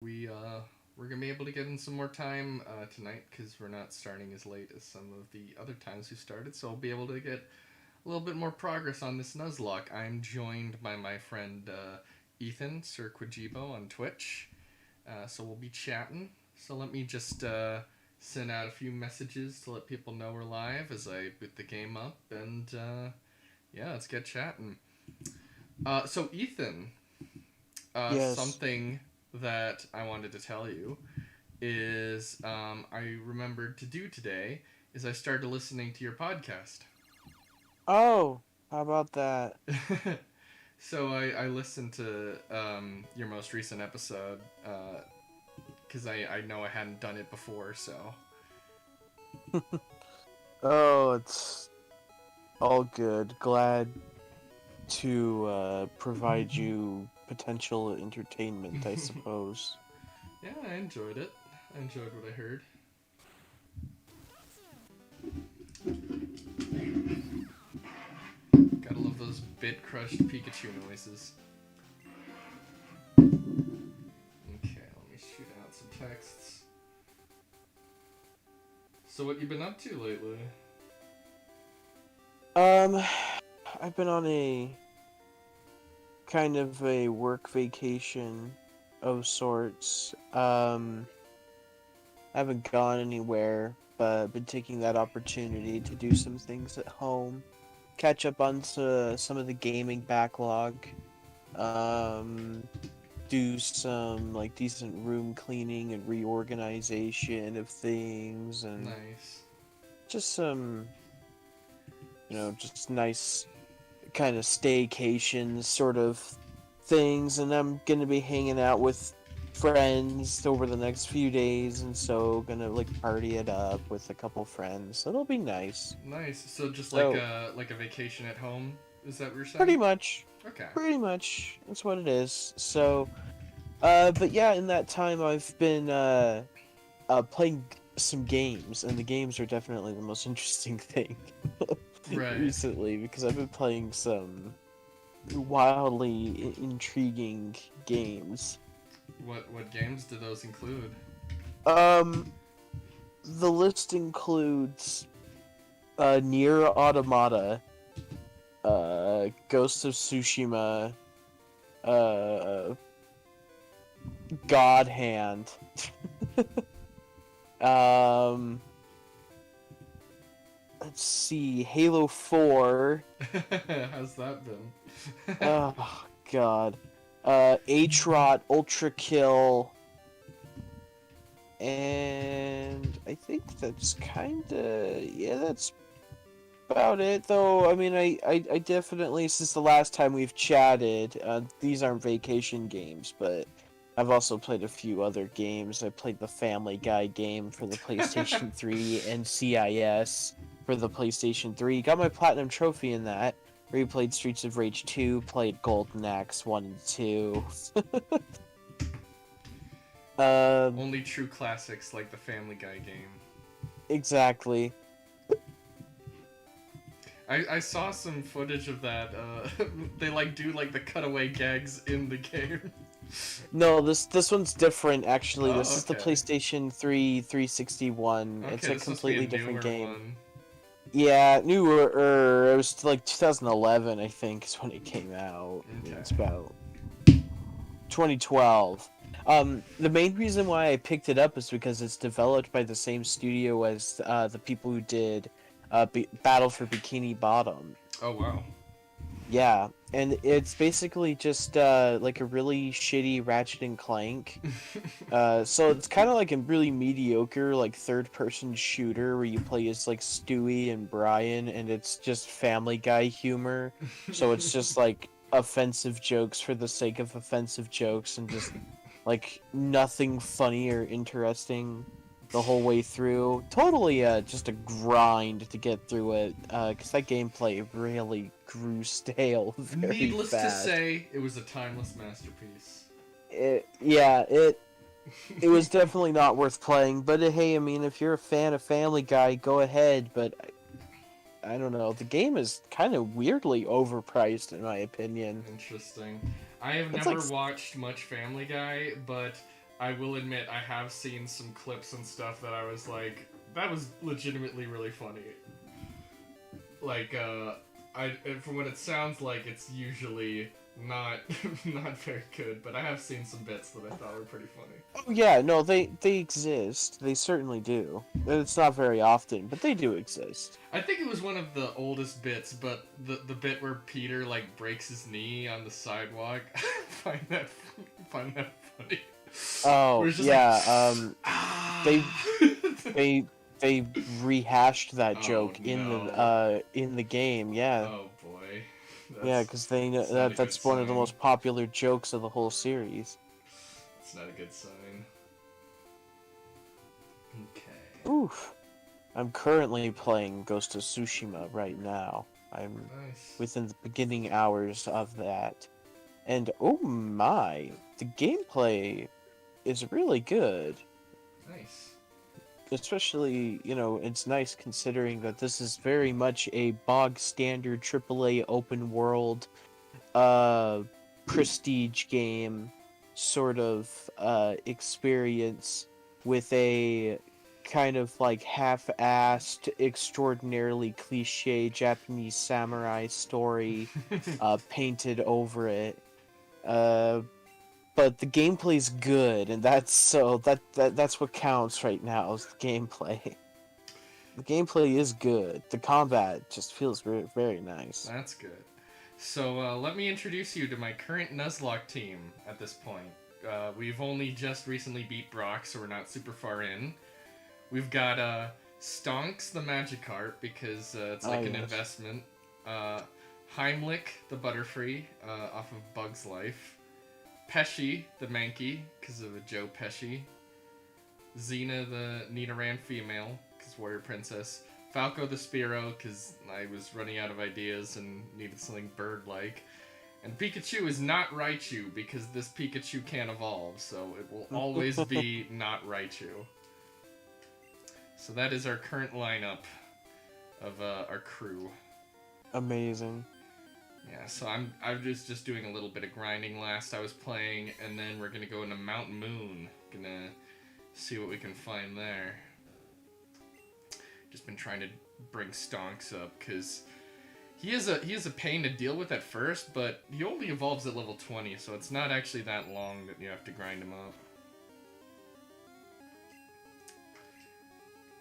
We're gonna be able to get in some more time tonight because we're not starting as late as some of the other times we started. So I'll be able to get a little bit more progress on this Nuzlocke. I'm joined by my friend Ethan Sir Quijibo on Twitch. So we'll be chatting. So let me just send out a few messages to let people know we're live as I boot the game up, and yeah, let's get chatting. So Ethan, Yes. something that I wanted to tell you is I remembered to do today is I started listening to your podcast. Oh, how about that? So I listened to your most recent episode because I know I hadn't done it before. So Oh, it's all good. Glad to provide you potential entertainment, I suppose. yeah, I enjoyed it. I enjoyed what I heard. Gotta love those bit crushed Pikachu noises. Okay, let me shoot out some texts. So what you been up to lately? Um, I've been on a kind of a work vacation of sorts. I haven't gone anywhere, but been taking that opportunity to do some things at home, catch up on some of the gaming backlog. Um, do some like decent room cleaning and reorganization of things and Nice. just some just nice kind of staycation sort of things. And I'm gonna be hanging out with friends over the next few days, and so gonna like party it up with a couple friends, so it'll be nice. Nice. So just So like a vacation at home. Is that what you're pretty saying? much Okay. pretty much that's what it is. So but yeah, in that time I've been playing some games, and the games are definitely the most interesting thing Right. recently, because I've been playing some wildly intriguing games. What games do those include? Um, the list includes Nier Automata, Ghost of Tsushima, uh, God Hand, um, let's see, Halo 4. How's that been? Oh God. H-Rot, Ultra Kill, and I think that's kinda, yeah, that's about it. Though, I mean, I definitely, since the last time we've chatted, these aren't vacation games, but I've also played a few other games. I played the Family Guy game for the PlayStation 3 and CIS for the PlayStation 3. Got my Platinum Trophy in that. Replayed Streets of Rage 2, played Golden Axe 1 and 2. Um, Only true classics like the Family Guy game. exactly. I saw some footage of that. They like do like the cutaway gags in the game. No, this one's different actually. This Oh, is the okay. PlayStation 3 361. It's Okay, a this must be a completely different newer game. one. Yeah, newer. It was like 2011, I think, is when it came out. Yeah, Okay. it's about 2012. The main reason why I picked it up is because it's developed by the same studio as the people who did Battle for Bikini Bottom. Oh wow. Yeah, and it's basically just like a really shitty Ratchet and Clank. So it's kind of like a really mediocre like third-person shooter where you play as like Stewie and Brian, and it's just Family Guy humor. So it's just like offensive jokes for the sake of offensive jokes, and just like nothing funny or interesting the whole way through. Totally just a grind to get through it, because that gameplay really grew stale very Needless to fast. say, it was a timeless masterpiece. It was definitely not worth playing, but hey, I mean, if you're a fan of Family Guy, go ahead. But I don't know, the game is kind of weirdly overpriced in my opinion. Interesting. I have It's like, never watched much Family Guy, but I will admit I have seen some clips and stuff that I was like, that was legitimately really funny. Like, from what it sounds like, it's usually not not very good, but I have seen some bits that I thought were pretty funny. Oh yeah, no, they exist. They certainly do. It's not very often, but they do exist. I think it was one of the oldest bits, but the bit where Peter like breaks his knee on the sidewalk, find that find that funny. Where Oh it's just yeah, like, they ah. they they rehashed that Oh joke no. in the game. Yeah, Oh boy. yeah, because they know That's not a good that's one of the sign. most popular jokes of the whole series. It's not a good sign. Okay. Oof. I'm currently playing Ghost of Tsushima right now. I'm Nice. within the beginning hours of that. And oh my, the gameplay is really good. Nice. Especially, it's nice considering that this is very much a bog standard AAA open world uh prestige game sort of experience with a kind of like half-assed, extraordinarily cliche Japanese samurai story painted over it. Uh, but the gameplay's good, and that's what counts right now is the gameplay. The gameplay is good. The combat just feels very, very nice. That's good. So let me introduce you to my current Nuzlocke team at this point. We've only just recently beat Brock, so we're not super far in. We've got Stonks the Magikarp because it's Oh like an yes. investment. Uh, Heimlich the Butterfree off of Bug's Life. Pesci the Mankey because of a Joe Pesci. Xena the Nidoran female because Warrior Princess. Falco the Spearow because I was running out of ideas and needed something bird-like. And Pikachu is not Raichu because this Pikachu can't evolve, so it will always be not Raichu. So that is our current lineup of our crew. Amazing. Yeah, so I was just doing a little bit of grinding last I was playing, and then we're gonna go into Mount Moon. Gonna see what we can find there. Just been trying to bring Stonks up because he is a pain to deal with at first, but he only evolves at level 20, so it's not actually that long that you have to grind him up.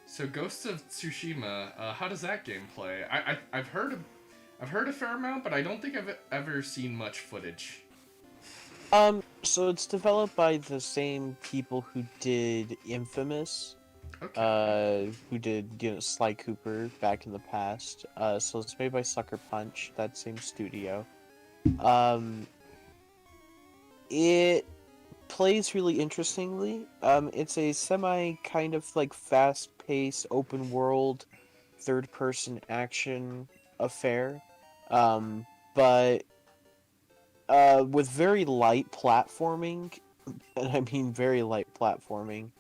So Ghosts of Tsushima, how does that game play? I've heard a fair amount, but I don't think I've ever seen much footage. So it's developed by the same people who did Infamous, Okay. who did, Sly Cooper back in the past. So it's made by Sucker Punch, that same studio. Um, it plays really interestingly. It's a semi kind of like fast-paced, open world, third-person action affair. But with very light platforming, and I mean very light platforming.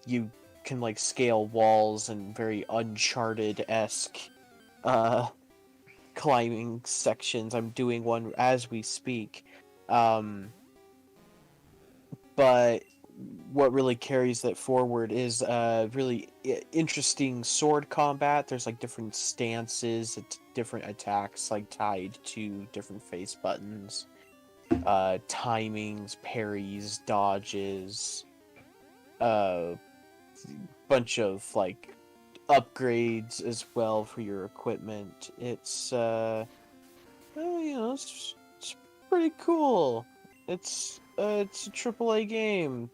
You can like scale walls and very Uncharted-esque uh, climbing sections. I'm doing one as we speak. Um, but what really carries that forward is really interesting sword combat. There's like different stances, different attacks like tied to different face buttons, timings, parries, dodges, bunch of like upgrades as well for your equipment. It's it's pretty cool. It's a AAA game.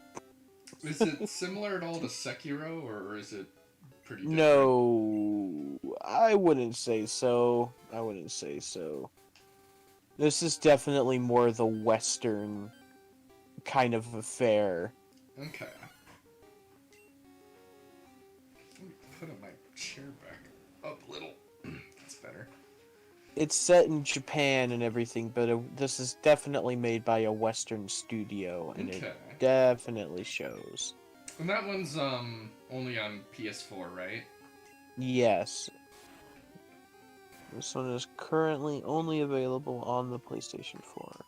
Is it similar at all to Sekiro, or is it pretty different? No, I wouldn't say so. I wouldn't say so. This is definitely more the Western kind of affair. Okay. Let me put my chair back up a little. That's better. It's set in Japan and everything, but this is definitely made by a Western studio, and it Okay. definitely shows. And that one's only on PS4, right? Yes, this one is currently only available on the PlayStation 4.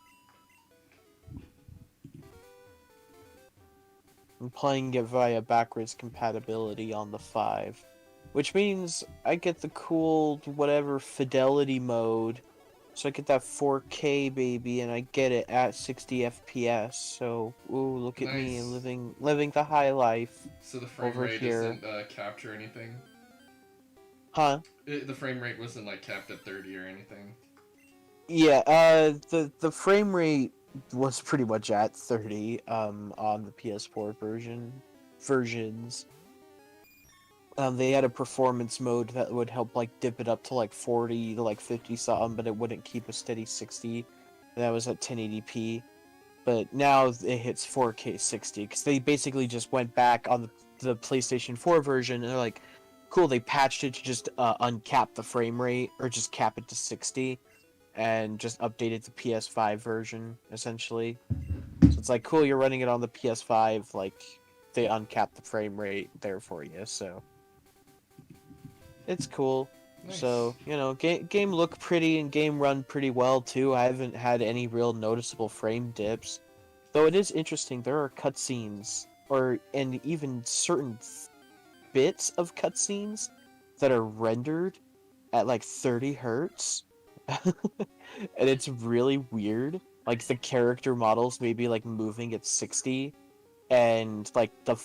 I'm playing it via backwards compatibility on the 5, which means I get the cool whatever fidelity mode. So I get that 4K baby, and I get it at 60 FPS. So, ooh, look at me Nice. living the high life So the frame over rate here. doesn't capture anything. Huh? The frame rate wasn't like capped at 30 or anything. Yeah, the frame rate was pretty much at 30 on the PS4 versions. They had a performance mode that would help like dip it up to like 40 to like 50 something, but it wouldn't keep a steady 60. That was at 1080p. But now it hits 4K 60 because they basically just went back on the PlayStation 4 version and they're like, cool, they patched it to just uncap the frame rate or just cap it to 60 and just updated the PS5 version essentially. So it's like, cool, you're running it on the PS5, like they uncapped the frame rate there for you, so it's cool. Nice. So, game look pretty and game run pretty well too. I haven't had any real noticeable frame dips. Though it is interesting, there are cutscenes, and even certain bits of cutscenes that are rendered at like 30 hertz, and it's really weird. Like the character models maybe like moving at 60, and like the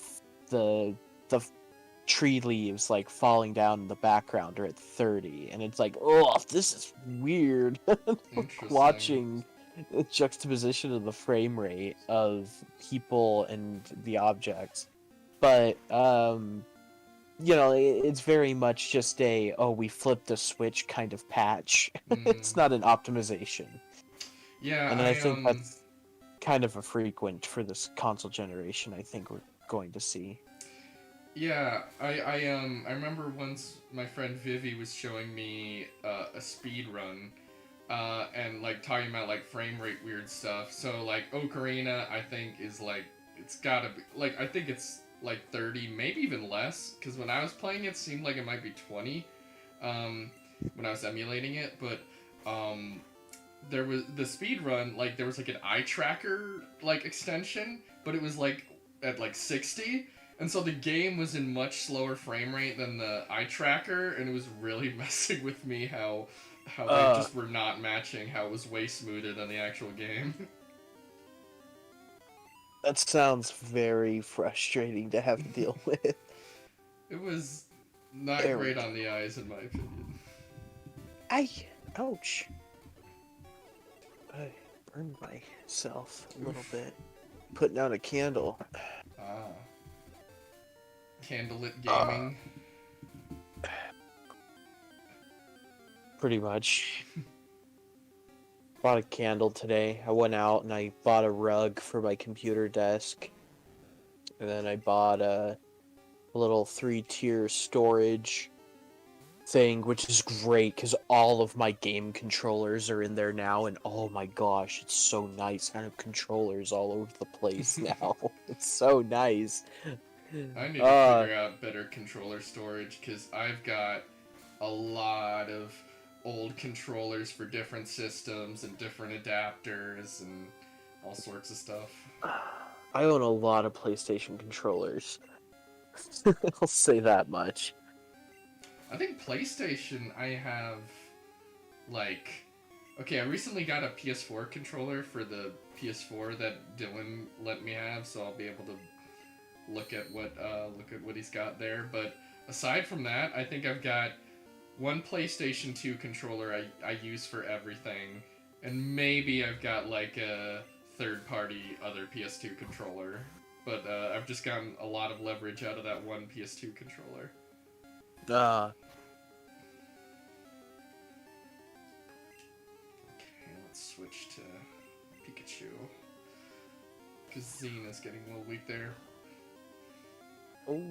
the tree leaves like falling down in the background are at 30, and it's like, oh, this is weird. Interesting. Watching the juxtaposition of the frame rate of people and the objects, but it's very much just a, oh, we flipped a switch kind of patch. Mm. It's not an optimization, Yeah, and I think that's kind of a frequent for this console generation. I think we're going to see. Yeah, I remember once my friend Vivi was showing me a speed run, and like talking about like frame rate weird stuff. So like Ocarina, I think is like it's gotta be like I think it's like 30, maybe even less. Because when I was playing it, seemed like it might be 20, um, when I was emulating it. But um, there was the speed run, like there was like an eye tracker like extension, but it was like at like 60, and so the game was in much slower frame rate than the eye tracker, and it was really messing with me how they Uh, just were not matching, how it was way smoother than the actual game. that sounds very frustrating to have to deal with. It was not There we great go. on the eyes in my opinion. I, ouch. I burned myself a little Oof. bit. Putting out a candle. Ah, candlelit Uh, gaming. Pretty much. Bought a candle today. I went out and I bought a rug for my computer desk. And then I bought a little 3-tier storage thing, which is great because all of my game controllers are in there now. And oh my gosh, it's so nice. I have controllers all over the place now. It's so nice. I need to Uh, figure out better controller storage because I've got a lot of old controllers for different systems and different adapters and all sorts of stuff. I own a lot of PlayStation controllers. I'll say that much. I think PlayStation, I have like. Okay, I recently got a PS4 controller for the PS4 that Dylan let me have, so I'll be able to look at what he's got there. But aside from that, I think I've got one PlayStation 2 controller I use for everything, and maybe I've got like a third party other PS2 controller. But I've just gotten a lot of leverage out of that one PS2 controller. Uh, Okay, let's switch to Pikachu. Because Xena's getting a little weak there. oh.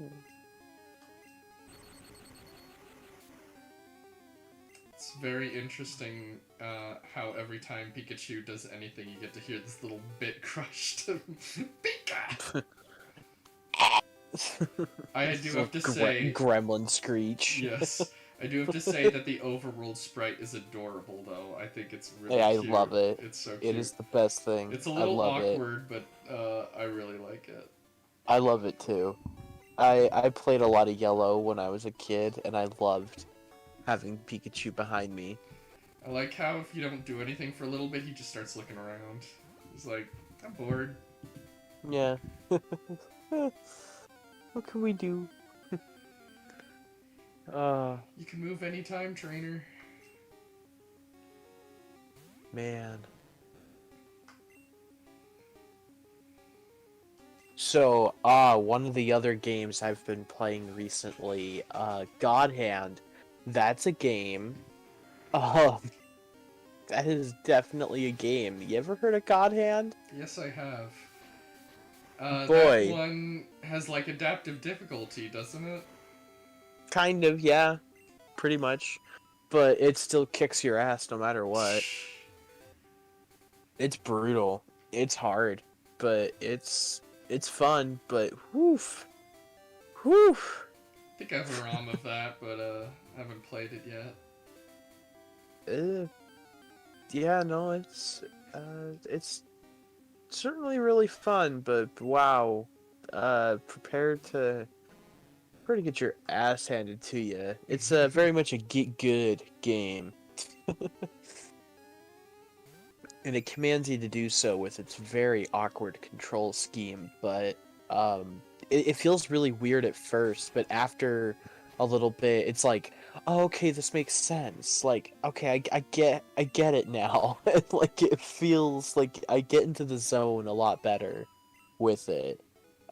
It's very interesting how every time Pikachu does anything, you get to hear this little bit crushed. Pika! I do have to say, Gremlin screech. yes, I do have to say that the overworld sprite is adorable, though. I think it's really Yeah, I cute. love it. It's so It cute. is the best thing. It's a I little love it. awkward, but I really like it. I love it too. I played a lot of Yellow when I was a kid, and I loved having Pikachu behind me. I like how if you don't do anything for a little bit, he just starts looking around. He's like, I'm bored. Yeah. What can we do? You can move anytime, trainer. Man. So, one of the other games I've been playing recently, God Hand. That's a game. Um, that is definitely a game. You ever heard of God Hand? Yes, I have. That Boy, one has like adaptive difficulty, doesn't it? kind of, yeah, pretty much. But it still kicks your ass no matter what. It's brutal. It's hard, but it's fun, but woof. Woof. I think I have a ROM of that, but I haven't played it yet. Yeah, no, it's certainly really fun, but wow, prepare to get your ass handed to you. It's very much a get good game, and it commands you to do so with its very awkward control scheme. But it feels really weird at first, but after a little bit, it's like, oh, okay, this makes sense. Like, okay, I get it now. Like, it feels like I get into the zone a lot better with it.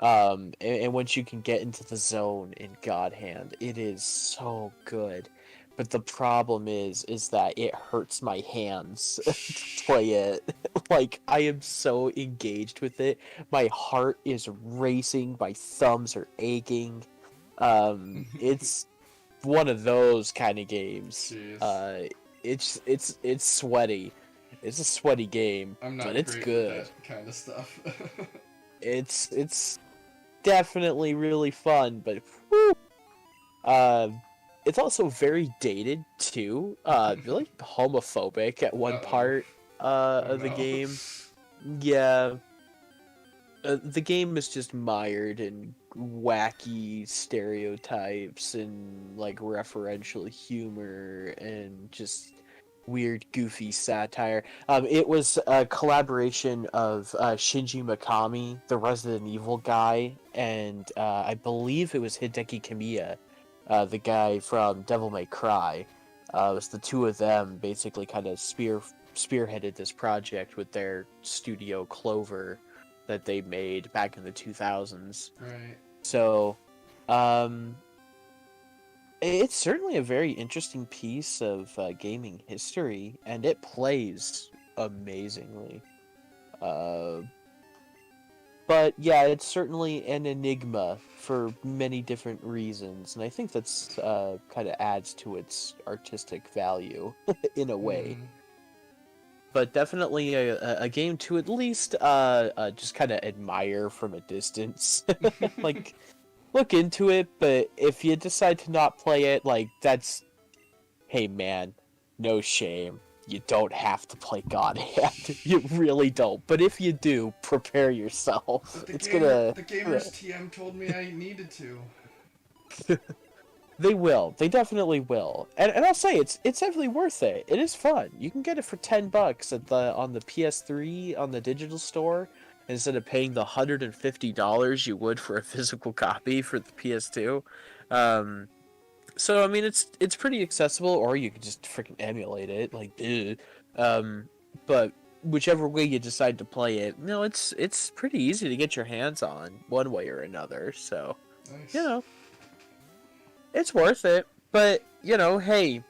And once you can get into the zone in God Hand, it is so good. But the problem is that it hurts my hands to play it. Like, I am so engaged with it. My heart is racing, my thumbs are aching. It's one of those kind of games. Jeez. It's sweaty. It's a sweaty game, I'm but not it's great with good. that kind of stuff. It's definitely really fun, but whew, uh, it's also very dated too. Really homophobic at one Uh-oh. part Oh of the no. game. Yeah, the game is just mired in wacky stereotypes and like referential humor and just weird, goofy satire. It was a collaboration of Shinji Mikami, the Resident Evil guy, and I believe it was Hideki Kamiya, the guy from Devil May Cry. It was the two of them basically kind of spearheaded this project with their studio Clover that they made back in the 2000s. Right. So, um, it's certainly a very interesting piece of gaming history, and it plays amazingly. Uh, but yeah, it's certainly an enigma for many different reasons, and I think that's kind of adds to its artistic value in a way. Hmm. But definitely a game to at least just kind of admire from a distance. Like, look into it, but if you decide to not play it, like, that's, hey man, no shame. You don't have to play God Hand. You really don't. But if you do, prepare yourself. But It's gonna. the gamers TM told me I needed to. They will. They definitely will. And I'll say it's definitely worth it. It is fun. You can get it for $10 at on the PS3 on the digital store instead of paying the $150 you would for a physical copy for the PS2. So I mean it's pretty accessible, or you could just freaking emulate it, like ugh. But whichever way you decide to play it, no, it's pretty easy to get your hands on one way or another. So you Nice. know it's worth it. But hey,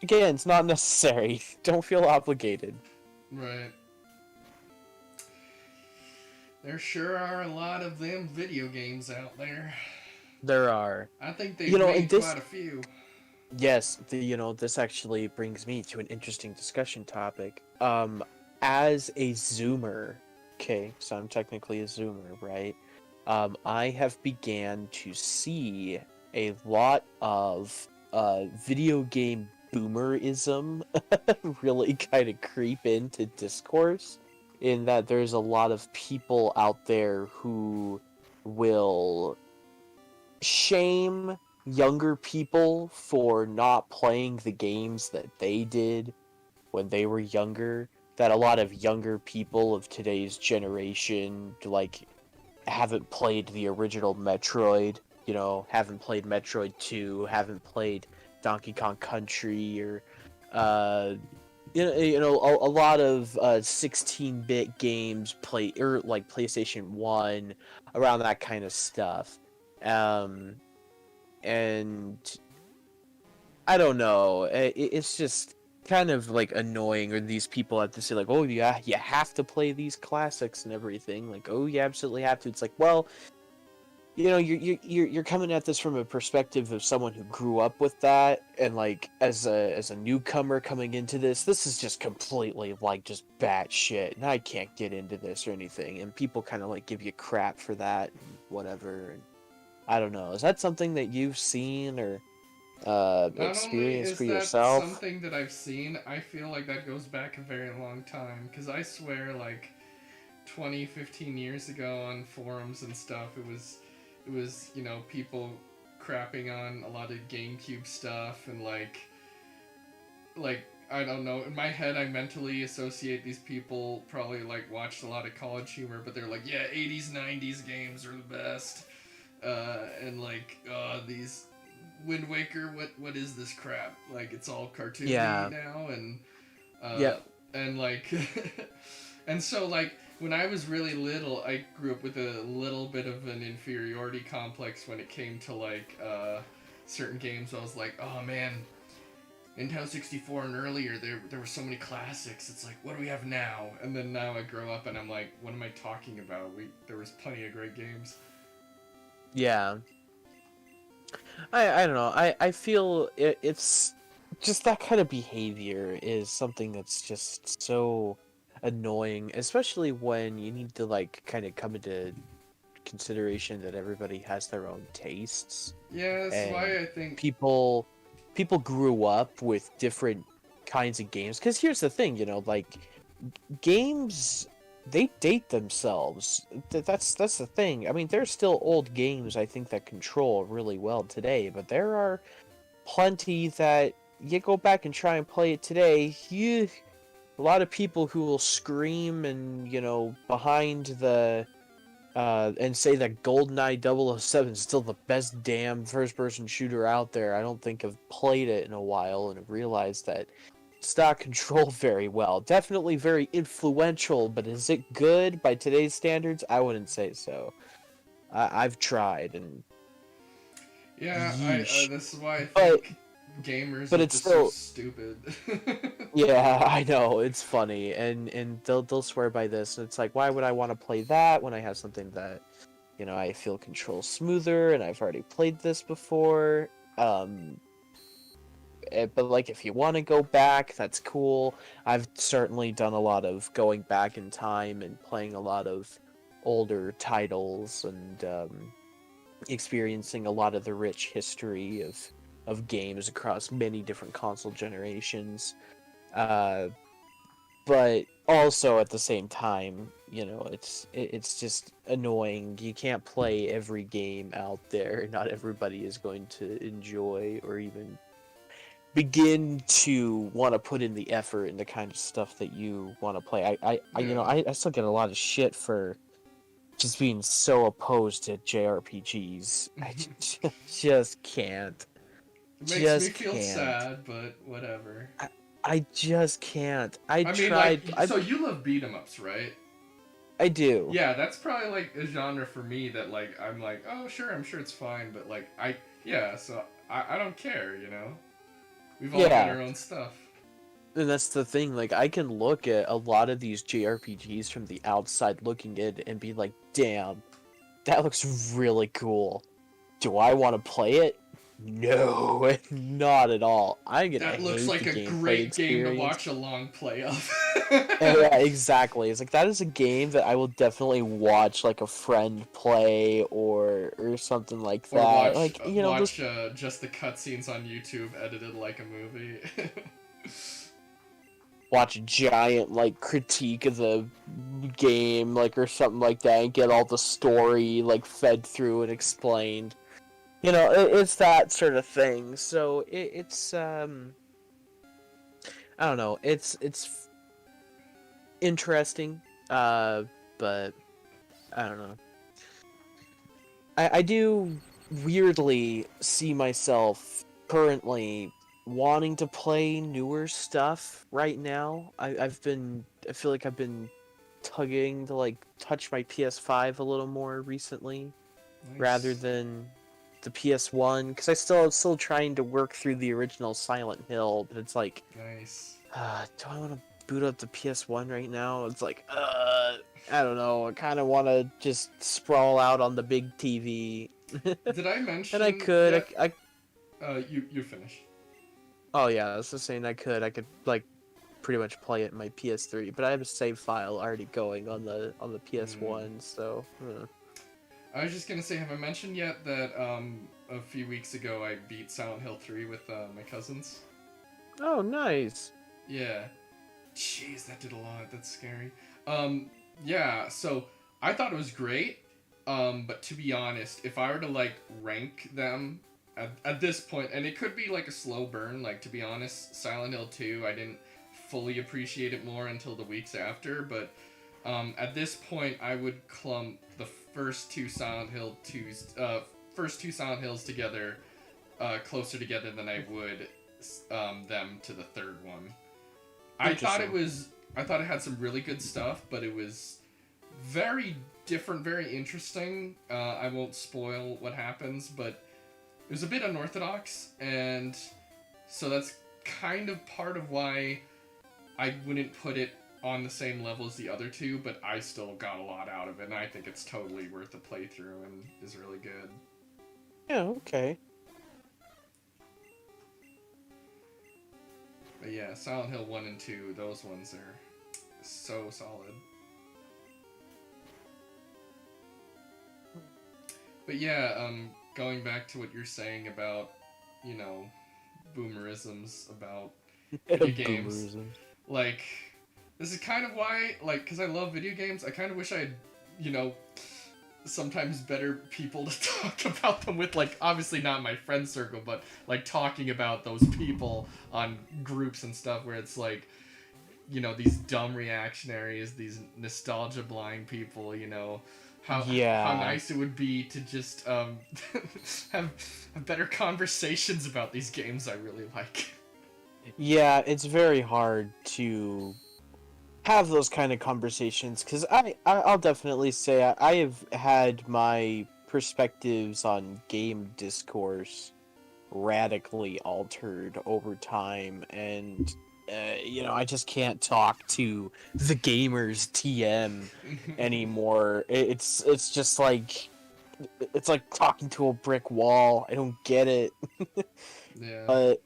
again, it's not necessary. Don't feel obligated. Right. There sure are a lot of them video games out there. There are, I think they've and made this quite a few. yes, this actually brings me to an interesting discussion topic. As a Zoomer, okay, so I'm technically a Zoomer, right? I have began to see a lot of video game boomerism really kind of creep into discourse. in that there's a lot of people out there who will shame younger people for not playing the games that they did when they were younger. That a lot of younger people of today's generation, like, haven't played the original Metroid, haven't played Metroid 2, haven't played Donkey Kong Country, or a lot of 16-bit games play, or like PlayStation 1, around that kind of stuff. Um and I don't know, it's just kind of like annoying, or these people have to say like, oh yeah, you have to play these classics and everything, like, oh you absolutely have to. It's like, well, you're coming at this from a perspective of someone who grew up with that, and like as a newcomer coming into this is just completely like just bad shit, and I can't get into this or anything, and people kind of like give you crap for that and whatever. And I don't know, is that something that you've seen or Not only experienced for is that yourself? something that I've seen, I feel like that goes back a very long time. Because I swear, like, 20, 15 years ago on forums and stuff, it was, people crapping on a lot of GameCube stuff and, like, I don't know. In my head, I mentally associate these people probably, like, watched a lot of College Humor, but they're like, yeah, 80s, 90s games are the best. And, like, these Wind Waker, what is this crap? Like, it's all cartoony Yeah. now, and Yeah. uh, and like, and so like when I was really little, I grew up with a little bit of an inferiority complex when it came to like certain games. I was like, oh man, Nintendo 64 and earlier, there were so many classics. It's like, what do we have now? And then now I grow up and I'm like, what am I talking about? There was plenty of great games. Yeah. I don't know. I feel it's just that kind of behavior is something that's just so annoying, especially when you need to like kind of come into consideration that everybody has their own tastes, Yeah, that's and why I think. people people grew up with different kinds of games. Because here's the thing, like games, they date themselves. That's the thing. I mean, there's still old games I think that control really well today, but there are plenty that you go back and try and play it today. A lot of people who will scream and behind the and say that GoldenEye 007 is still the best damn first-person shooter out there. I don't think I've played it in a while and have realized that it's not controlled very well. Definitely very influential, but is it good by today's standards? I wouldn't say so. I've tried, and Yeah, yeesh. this is why I But think gamers but are it's just so still, stupid. yeah, I know, it's funny, and they'll swear by this, and it's like, why would I want to play that when I have something that I feel controls smoother, and I've already played this before. But like, if you want to go back, that's cool. I've certainly done a lot of going back in time and playing a lot of older titles, and experiencing a lot of the rich history of games across many different console generations. Uh, but also at the same time, it's just annoying. You can't play every game out there. Not everybody is going to enjoy or even begin to want to put in the effort in the kind of stuff that you want to play. Yeah. I still get a lot of shit for just being so opposed to JRPGs. I just can't. It makes me Just feel can't. sad, but whatever. I just can't. I I mean, like, tried. I so you love beat 'em ups, right? I do. Yeah, that's probably like a genre for me that like I'm like, oh sure, I'm sure it's fine, but like yeah, so I don't care, you know. We've all got Yeah, our own stuff. and that's the thing. Like, I can look at a lot of these JRPGs from the outside looking in and be like, damn, that looks really cool. Do I want to play it? No, not at all. I'm gonna That looks hate like the a gameplay great game to experience. watch a long play of. Yeah, exactly. It's like that is a game that I will definitely watch like a friend play, or something like Or that. watch Like, those. watch just the cutscenes on YouTube edited like a movie. watch a giant like critique of the game, like or something like that, and get all the story like fed through and explained. You know, it's that sort of thing. So it's I don't know. It's interesting, but I don't know. I do weirdly see myself currently wanting to play newer stuff right now. I feel like I've been tugging to like touch my PS5 a little more recently rather Nice. than the PS1 because still trying to work through the original Silent Hill, but it's like Nice. do I want to boot up the PS1 right now? It's like I don't know. I kind of want to just sprawl out on the big TV. Did I And I mention could. yet? You finish. Oh yeah, I was just saying I could like pretty much play it in my PS3, but I have a save file already going on the Hmm. PS1, so. I was just gonna say, have I mentioned yet that a few weeks ago I beat Silent Hill 3 with my cousins? Oh, nice. Yeah. Jeez, that did a lot. That's scary. Um, yeah. So I thought it was great. But to be honest, if I were to like rank them at this point, and it could be like a slow burn. Like to be honest, Silent Hill 2, I didn't fully appreciate it more until the weeks after. But at this point, I would clump the first two Silent Hills together, closer together than I would them to the third one. I thought it Interesting. was. I thought it had some really good stuff, but it was very different, very interesting. I won't spoil what happens, but it was a bit unorthodox, and so that's kind of part of why I wouldn't put it on the same level as the other two, but I still got a lot out of it, and I think it's totally worth a playthrough and is really good. Yeah, okay. But yeah, Silent Hill 1 and 2, those ones are so solid. But yeah, going back to what you're saying about, you know, boomerisms about video games, Boomerism. like, this is kind of why, like, because I love video games, I kind of wish I had, you know, sometimes better people to talk about them with, like, obviously not my friend circle, but, like, talking about those people on groups and stuff where it's like, you know, these dumb reactionaries, these nostalgia blind people, you know, how Yeah. nice it would be to just have, have better conversations about these games I really like. Yeah, it's very hard to have those kind of conversations because I'll definitely say I have had my perspectives on game discourse radically altered over time, and you know, I just can't talk to the gamers TM anymore. It's just like it's like talking to a brick wall. I don't get it. Yeah, But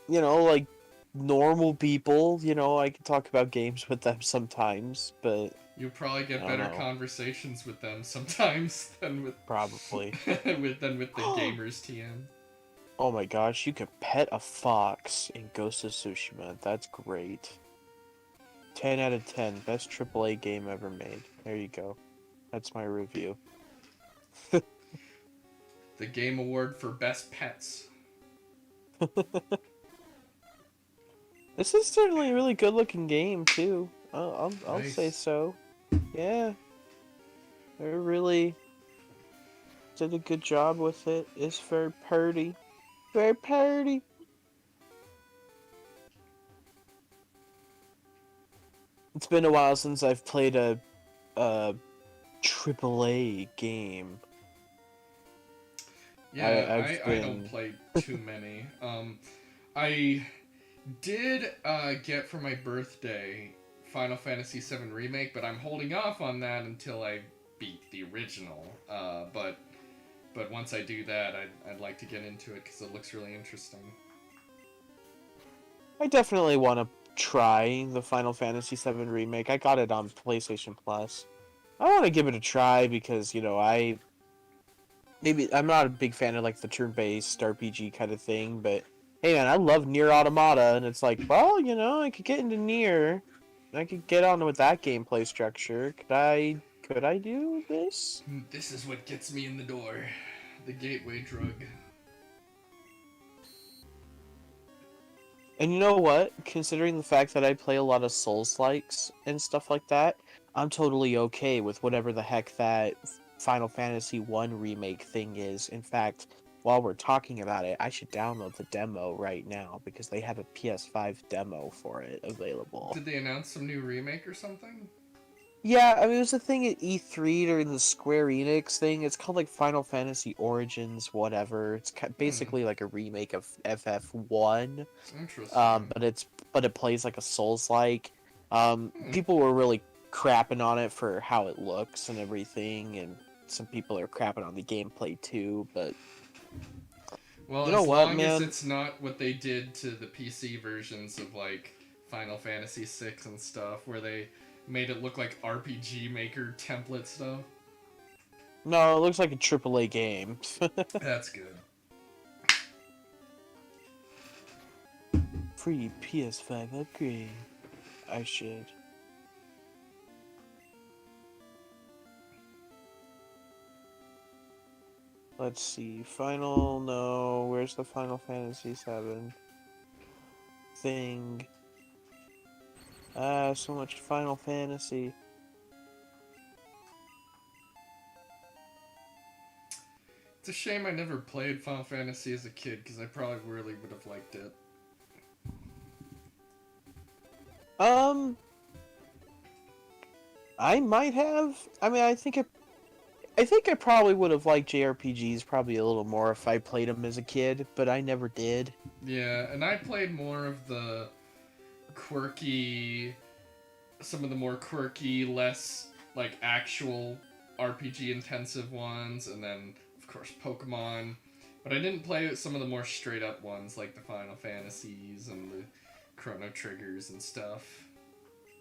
you know, like normal people, you know, I can talk about games with them sometimes, but you'll probably I get don't better know. conversations with them sometimes than with Probably. with the gamers TM. Oh my gosh, you can pet a fox in Ghost of Tsushima. That's great. 10 out of 10. Best AAA game ever made. There you go. That's my review. The game award for best pets. This is certainly a really good looking game too. I'll say Nice. so. Yeah, they really did a good job with it. It's very pretty. Very pretty. It's been a while since I've played a AAA game. Yeah, I've I don't been play too many. I did get for my birthday Final Fantasy VII Remake, but I'm holding off on that until I beat the original. But once I do that, I'd like to get into it because it looks really interesting. I definitely want to try the Final Fantasy VII remake. I got it on PlayStation Plus. I want to give it a try because you know I'm not a big fan of like the turn-based RPG kind of thing, but hey man, I love Nier Automata, and it's like, well, I could get into Nier. I could get on with that gameplay structure. Could I do this? This is what gets me in the door. The gateway drug. And you know what? Considering the fact that I play a lot of Souls-likes and stuff like that, I'm totally okay with whatever the heck that Final Fantasy 1 remake thing is. In fact, while we're talking about it, I should download the demo right now because they have a PS5 demo for it available. Did they announce some new remake or something? Yeah, I mean, it was a thing at E3 during the Square Enix thing. It's called like Final Fantasy Origins, whatever. It's basically like a remake of FF1. Interesting. But it plays like a Souls-like. Hmm. People were really crapping on it for how it looks and everything, and some people are crapping on the gameplay too. But Well, you know as what, long as man? it's not what they did to the PC versions of like Final Fantasy VI and stuff, where they made it look like RPG Maker template stuff. No, it looks like a AAA game. That's good. Free PS5 upgrade. I should. Let's see. No. Where's the Final Fantasy 7 thing? So much Final Fantasy. It's a shame I never played Final Fantasy as a kid because I probably really would have liked it. I might have. I mean, I think I probably would have liked JRPGs probably a little more if I played them as a kid, but I never did. Yeah, and I played more of the quirky, some of the more quirky, less like actual RPG intensive ones, and then of course Pokemon. But I didn't play some of the more straight up ones like the Final Fantasies and the Chrono Triggers and stuff.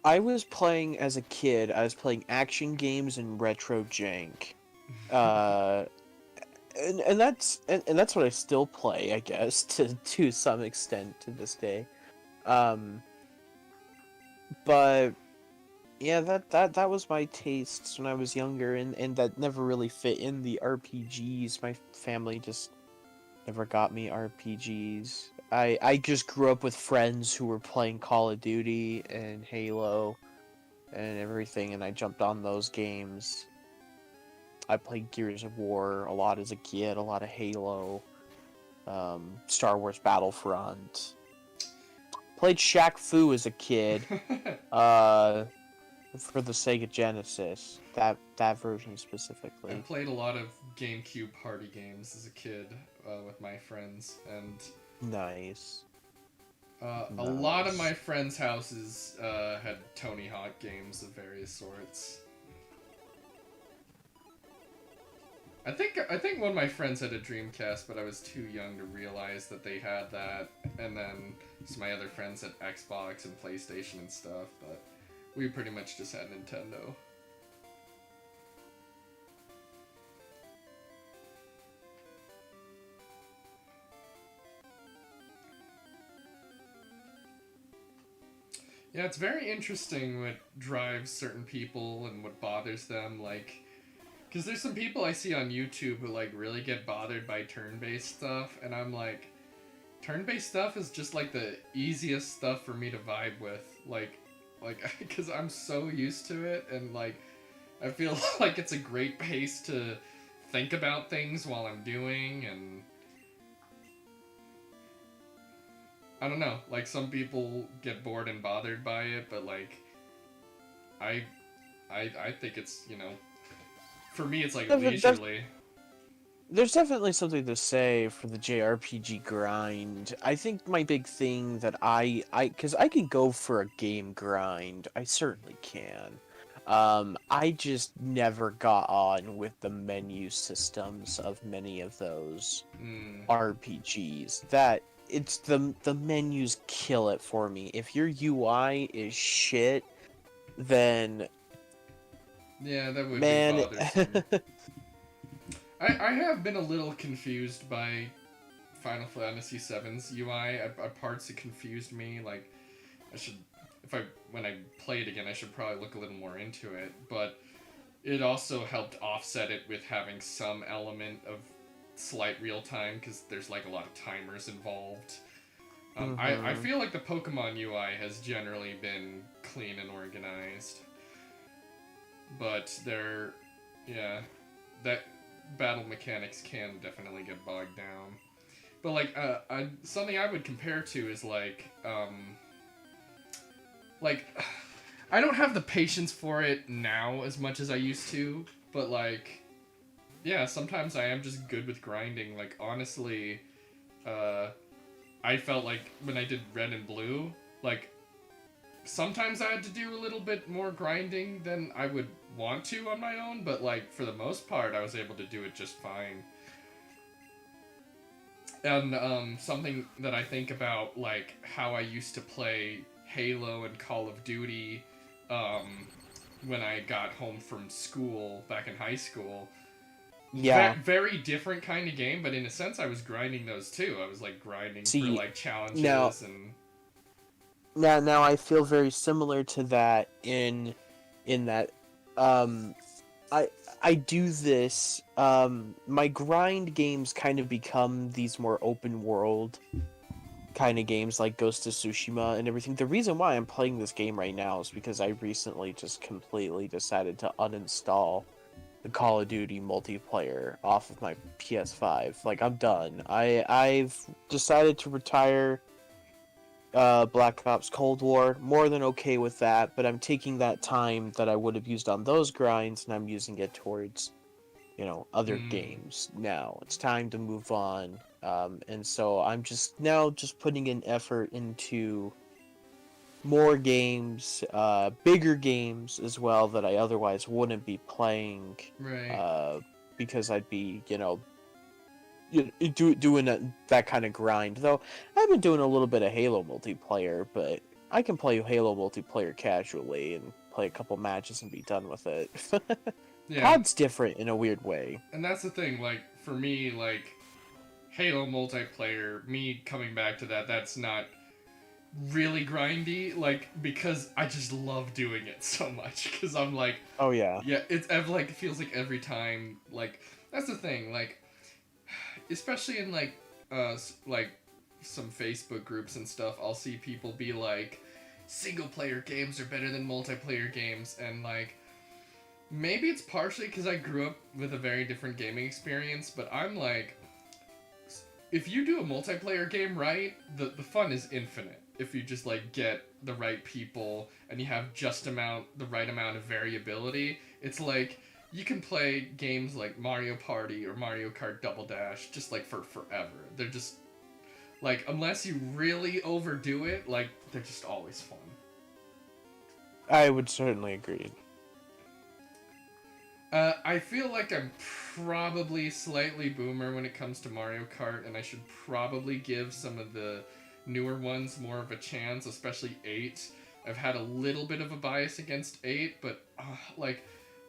I was playing as a kid. I was playing action games and retro jank. Uh, and that's what I still play, I guess, to some extent to this day. Um, but yeah, that was my tastes when I was younger, and that never really fit in the RPGs. My family just never got me RPGs. I just grew up with friends who were playing Call of Duty and Halo and everything, and I jumped on those games. I played Gears of War a lot as a kid, a lot of Halo, Star Wars Battlefront. Played Shaq Fu as a kid, uh, for the Sega Genesis. That version I specifically. played a lot of GameCube party games as a kid with my friends, and Nice. a lot of my Nice. friends' houses had Tony Hawk games of various sorts. I think one of my friends had a Dreamcast, but I was too young to realize that they had that. And then some of my other friends had Xbox and PlayStation and stuff, but we pretty much just had Nintendo. Yeah, it's very interesting what drives certain people and what bothers them. Like, because there's some people I see on YouTube who like really get bothered by turn-based stuff, and I'm like, turn-based stuff is just like the easiest stuff for me to vibe with. Like, because I'm so used to it, and like, I feel like it's a great pace to think about things while I'm doing, and I don't know. Like, some people get bored and bothered by it, but like, I, I think it's, for me it's like There's leisurely. there's definitely something to say for the JRPG grind. I think my big thing that because I can go for a game grind, I certainly can. I just never got on with the menu systems of many of those Mm. RPGs. That it's the menus kill it for me. If your UI is shit, then Yeah, that would be man, bothersome. I have been a little confused by Final Fantasy VII's UI. At parts, it confused me. Like, I should, if I when I play it again, I should probably look a little more into it. But it also helped offset it with having some element of slight real time because there's like a lot of timers involved. I Mm-hmm. feel like the Pokemon UI has generally been clean and organized, but they're, yeah, that battle mechanics can definitely get bogged down. But like, something I would compare to is like I don't have the patience for it now as much as I used to, but like, yeah, sometimes I am just good with grinding. Like honestly, uh, I felt like when I did Red and Blue, like sometimes I had to do a little bit more grinding than I would want to on my own, but like for the most part, I was able to do it just fine. And something that I think about, like how I used to play Halo and Call of Duty, um, when I got home from school back in high school. Yeah. Very different kind of game, but in a sense, I was grinding those too. I was like grinding for See, like now, challenges and now I feel very similar to that in that um I I do this my grind games kind of become these more open world kind of games like Ghost of Tsushima and everything. The reason why I'm playing this game right now is because I recently just completely decided to uninstall the Call of Duty multiplayer off of my PS5. Like I'm done. I've decided to retire Black Ops Cold War. More than okay with that, but I'm taking that time that I would have used on those grinds and I'm using it towards, other mm, games now. It's time to move on. And so I'm just now just putting in effort into more games, bigger games as well that I otherwise wouldn't be playing, right. uh, because I'd be, doing that kind of grind. Though I've been doing a little bit of Halo multiplayer, but I can play Halo multiplayer casually and play a couple matches and be done with it. Yeah, COD's different in a weird way. and that's the thing. Like for me, like Halo multiplayer, me coming back to that, that's not really grindy. Like because I just love doing it so much. Because I'm like, Oh yeah. yeah, like it feels like every time. Like that's the thing. Like especially in like some Facebook groups and stuff, I'll see people be like, single player games are better than multiplayer games, and like maybe it's partially because I grew up with a very different gaming experience, but I'm like, if you do a multiplayer game right, the fun is infinite. If you just like get the right people and you have the right amount of variability, it's like you can play games like Mario Party or Mario Kart Double Dash just like for forever. They're just like unless you really overdo it, like they're just always fun. I would certainly agree. I feel like I'm probably slightly boomer when it comes to Mario Kart, and I should probably give some of the newer ones more of a chance, especially 8. I've had a little bit of a bias against 8, but like,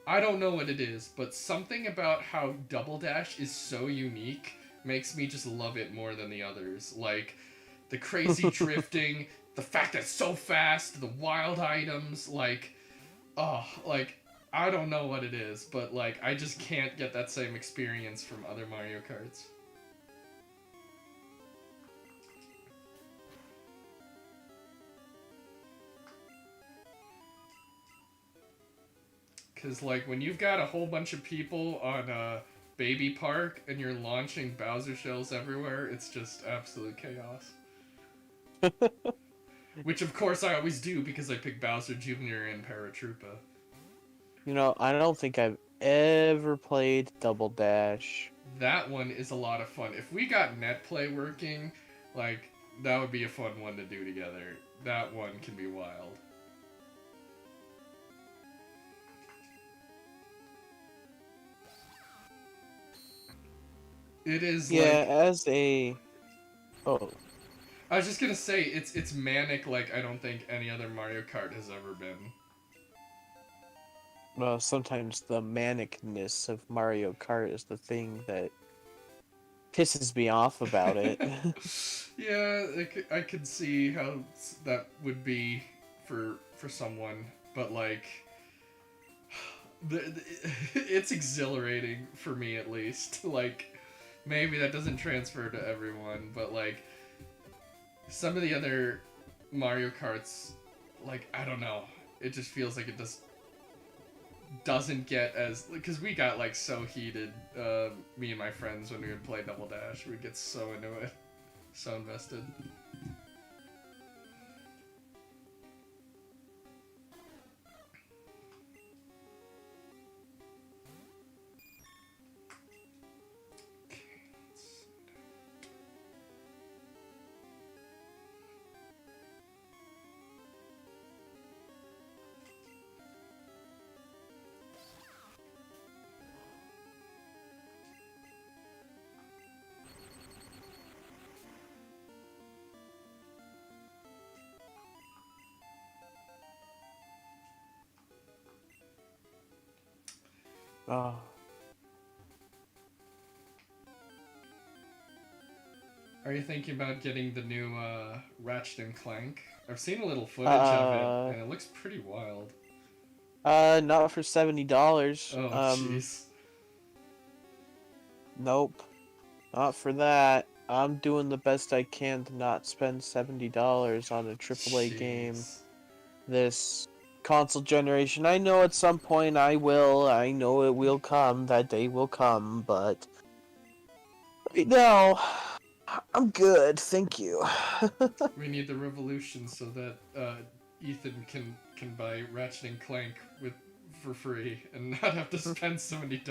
I don't know what it is, but something about how Double Dash is so unique makes me just love it more than the others. Like, the crazy drifting, the fact that it's so fast, the wild items, like, oh, like I don't know what it is, but like I just can't get that same experience from other Mario Karts. Cause like when you've got a whole bunch of people on a baby park and you're launching Bowser shells everywhere, it's just absolute chaos. Which of course I always do because I pick Bowser Jr. and Paratroopa. I don't think I've ever played Double Dash. That one is a lot of fun. If we got net play working, like that would be a fun one to do together. That one can be wild. It is Yeah, like as a oh, I was just gonna say it's manic like I don't think any other Mario Kart has ever been. well, sometimes the manicness of Mario Kart is the thing that pisses me off about it. Yeah, I could see how that would be for someone, but like, it's exhilarating for me at least. Like, maybe that doesn't transfer to everyone, but like some of the other Mario Karts, like I don't know, it just feels like it just doesn't get as because we got like so heated, me and my friends when we would play Double Dash, we'd get so into it, so invested. Oh. Are you thinking about getting the new Ratchet and Clank? I've seen a little footage of it, Uh, and it looks pretty wild. not for $70. Oh, jeez. Nope, not for that. I'm doing the best I can to not spend $70 on a AAA game Jeez. this console generation. I know at some point I will. I know it will come. That day will come, but right now, I'm good. Thank you. We need the revolution so that Ethan can buy Ratchet and Clank with for free and not have to spend $70.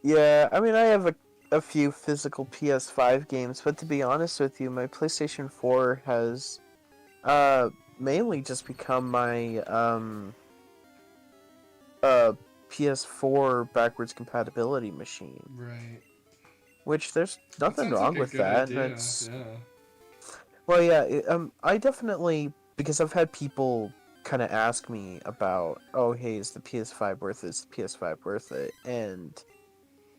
Yeah, I mean, I have a few physical PS5 games, but to be honest with you, my PlayStation 4 has uh mainly just become my uh PS4 backwards compatibility machine. Right. Which there's That nothing sounds like wrong a with good that. idea. That's Yeah. well, yeah. I definitely because I've had people kind of ask me about, oh, hey, is the PS5 worth it? Is the PS5 worth it? And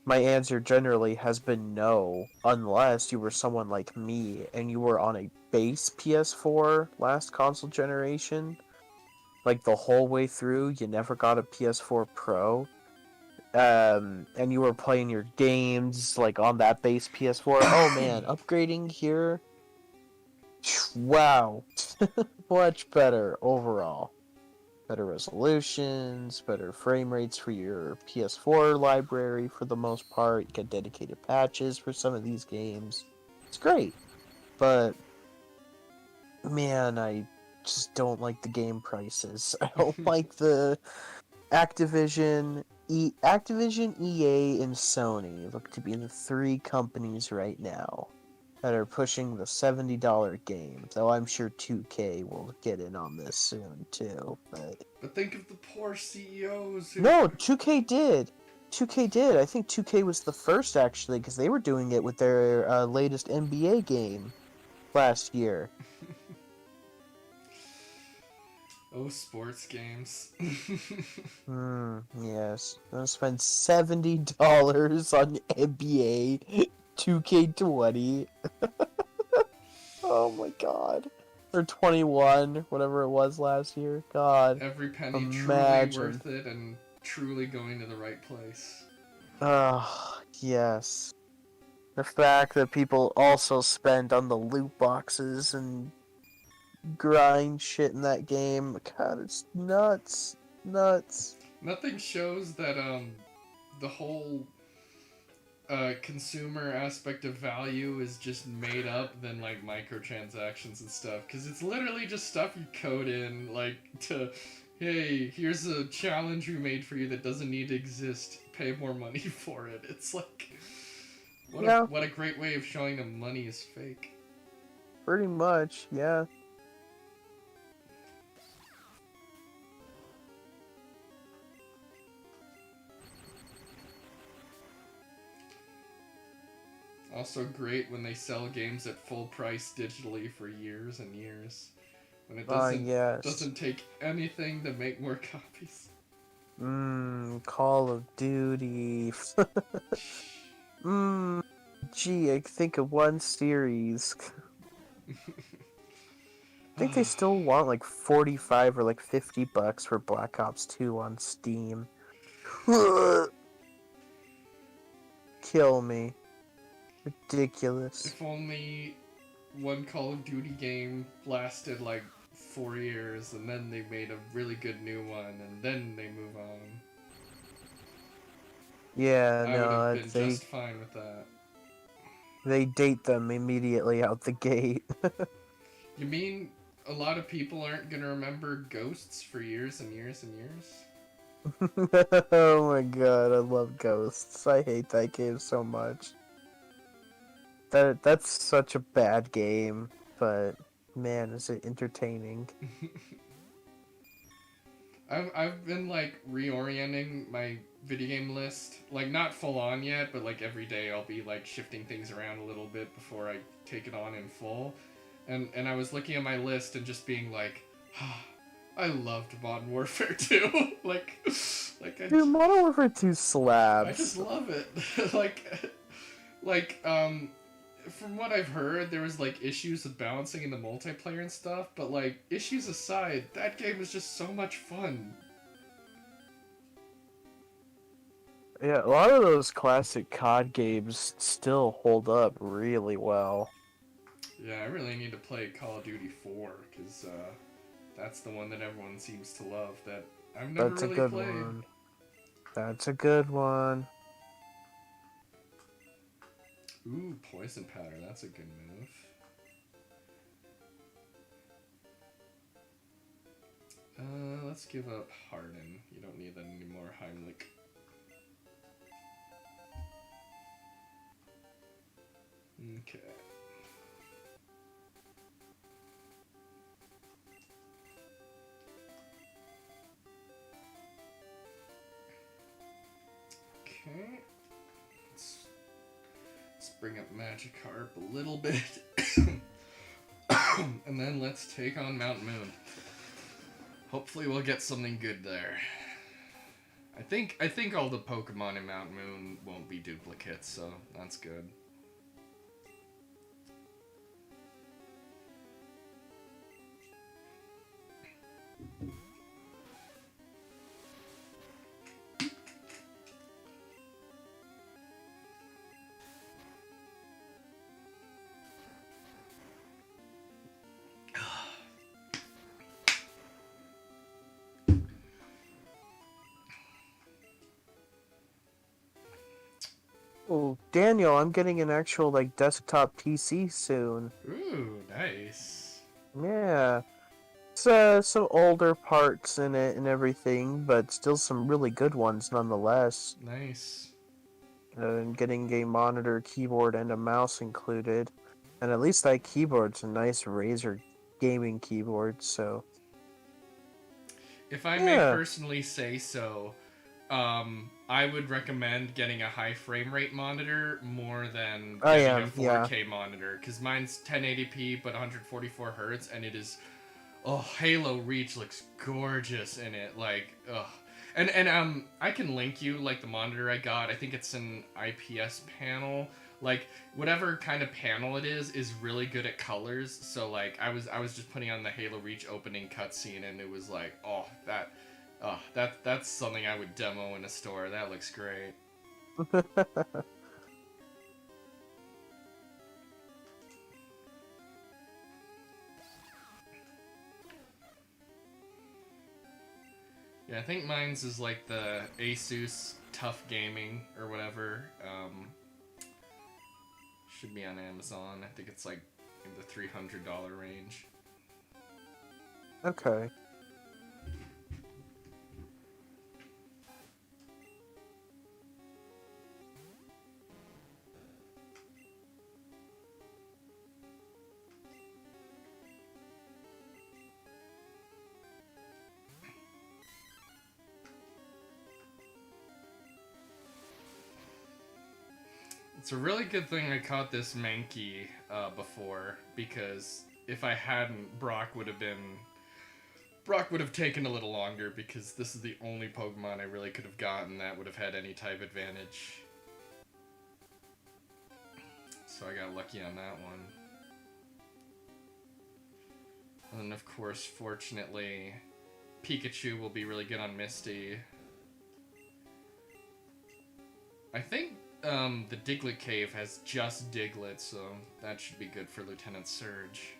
my answer generally has been no, unless you were someone like me and you were on a base PS4 last console generation, like the whole way through. You never got a PS4 Pro. And you were playing your games like on that base PS4. Oh man, upgrading here, wow, much better overall. Better resolutions, better frame rates for your PS4 library for the most part. You get dedicated patches for some of these games. It's great, but man, I just don't like the game prices. I don't like the Activision, EA, and Sony look to be the three companies right now that are pushing the $70 game. Though I'm sure 2K will get in on this soon too. But But think of the poor CEOs who. no, 2K did. 2K did. I think 2K was the first actually because they were doing it with their latest NBA game last year. Oh, sports games. Yes. I'm gonna spend $70 on NBA 2K20. Oh my god. Or 21, whatever it was last year. God. Every penny truly Imagine. worth it and truly going to the right place. Oh, yes. The fact that people also spend on the loot boxes and grind shit in that game. God, it's nuts. Nuts. Nothing shows that the whole consumer aspect of value is just made up than like microtransactions and stuff, because it's literally just stuff you code in like to, hey, here's a challenge we made for you that doesn't need to exist, pay more money for it. It's like Yeah, what a great way of showing them money is fake. pretty much, yeah. Also great when they sell games at full price digitally for years and years, when it Yes. doesn't take anything to make more copies. Call of Duty. Mmm, gee, I think of one series. I think they still want like 45 or like $50 for Black Ops 2 on Steam. Kill me. Ridiculous. If only one Call of Duty game lasted like 4 years and then they made a really good new one and then they move on. Yeah, I would have no, been just fine with that. they date them immediately out the gate. You mean a lot of people aren't gonna remember Ghosts for years and years and years? Oh my god, I love Ghosts. I hate that game so much. That's such a bad game, but man, is it entertaining. I've been like reorienting my video game list, like not full on yet, but like every day I'll be like shifting things around a little bit before I take it on in full. And I was looking at my list and just being like, ah, I loved Modern Warfare 2. like Dude, Modern Warfare 2 I just slabs. love it. like from what I've heard, there was like issues with balancing in the multiplayer and stuff, but like issues aside, that game is just so much fun. Yeah, a lot of those classic COD games still hold up really well. Yeah, I really need to play Call of Duty 4 because that's the one that everyone seems to love that I've never That's a really good played. one. That's a good one. Ooh, poison powder. That's a good move. Let's give up Harden. You don't need that anymore, Heimlich. Okay. Okay. Let's bring up Magikarp a little bit. And then let's take on Mount Moon. Hopefully we'll get something good there. I think all the Pokemon in Mount Moon won't be duplicates, so that's good. Oh, Daniel, I'm getting an actual like desktop PC soon. Ooh, nice. Yeah. It's some older parts in it and everything, but still some really good ones nonetheless. Nice. And getting a monitor, keyboard, and a mouse included. And at least that keyboard's a nice Razer gaming keyboard, so If I may yeah. personally say so, I would recommend getting a high frame rate monitor more than I getting a am, yeah. 4K monitor, because mine's 1080p but 144 hertz, and it is, oh, Halo Reach looks gorgeous in it, like, ugh. And I can link you like the monitor I got. I think it's an IPS panel. Like whatever kind of panel it is really good at colors. So like I was just putting on the Halo Reach opening cutscene, and it was like, oh, that's something I would demo in a store. That looks great. Yeah, I think mine's is like the Asus Tough Gaming or whatever. Should be on Amazon. I think it's like in the $300 range. Okay. It's a really good thing I caught this Mankey before, because if I hadn't, Brock would have been Brock would have taken a little longer because this is the only Pokemon I really could have gotten that would have had any type advantage. So I got lucky on that one. And then, of course, fortunately, Pikachu will be really good on Misty. I think the Diglett Cave has just Diglett, so that should be good for Lieutenant Surge.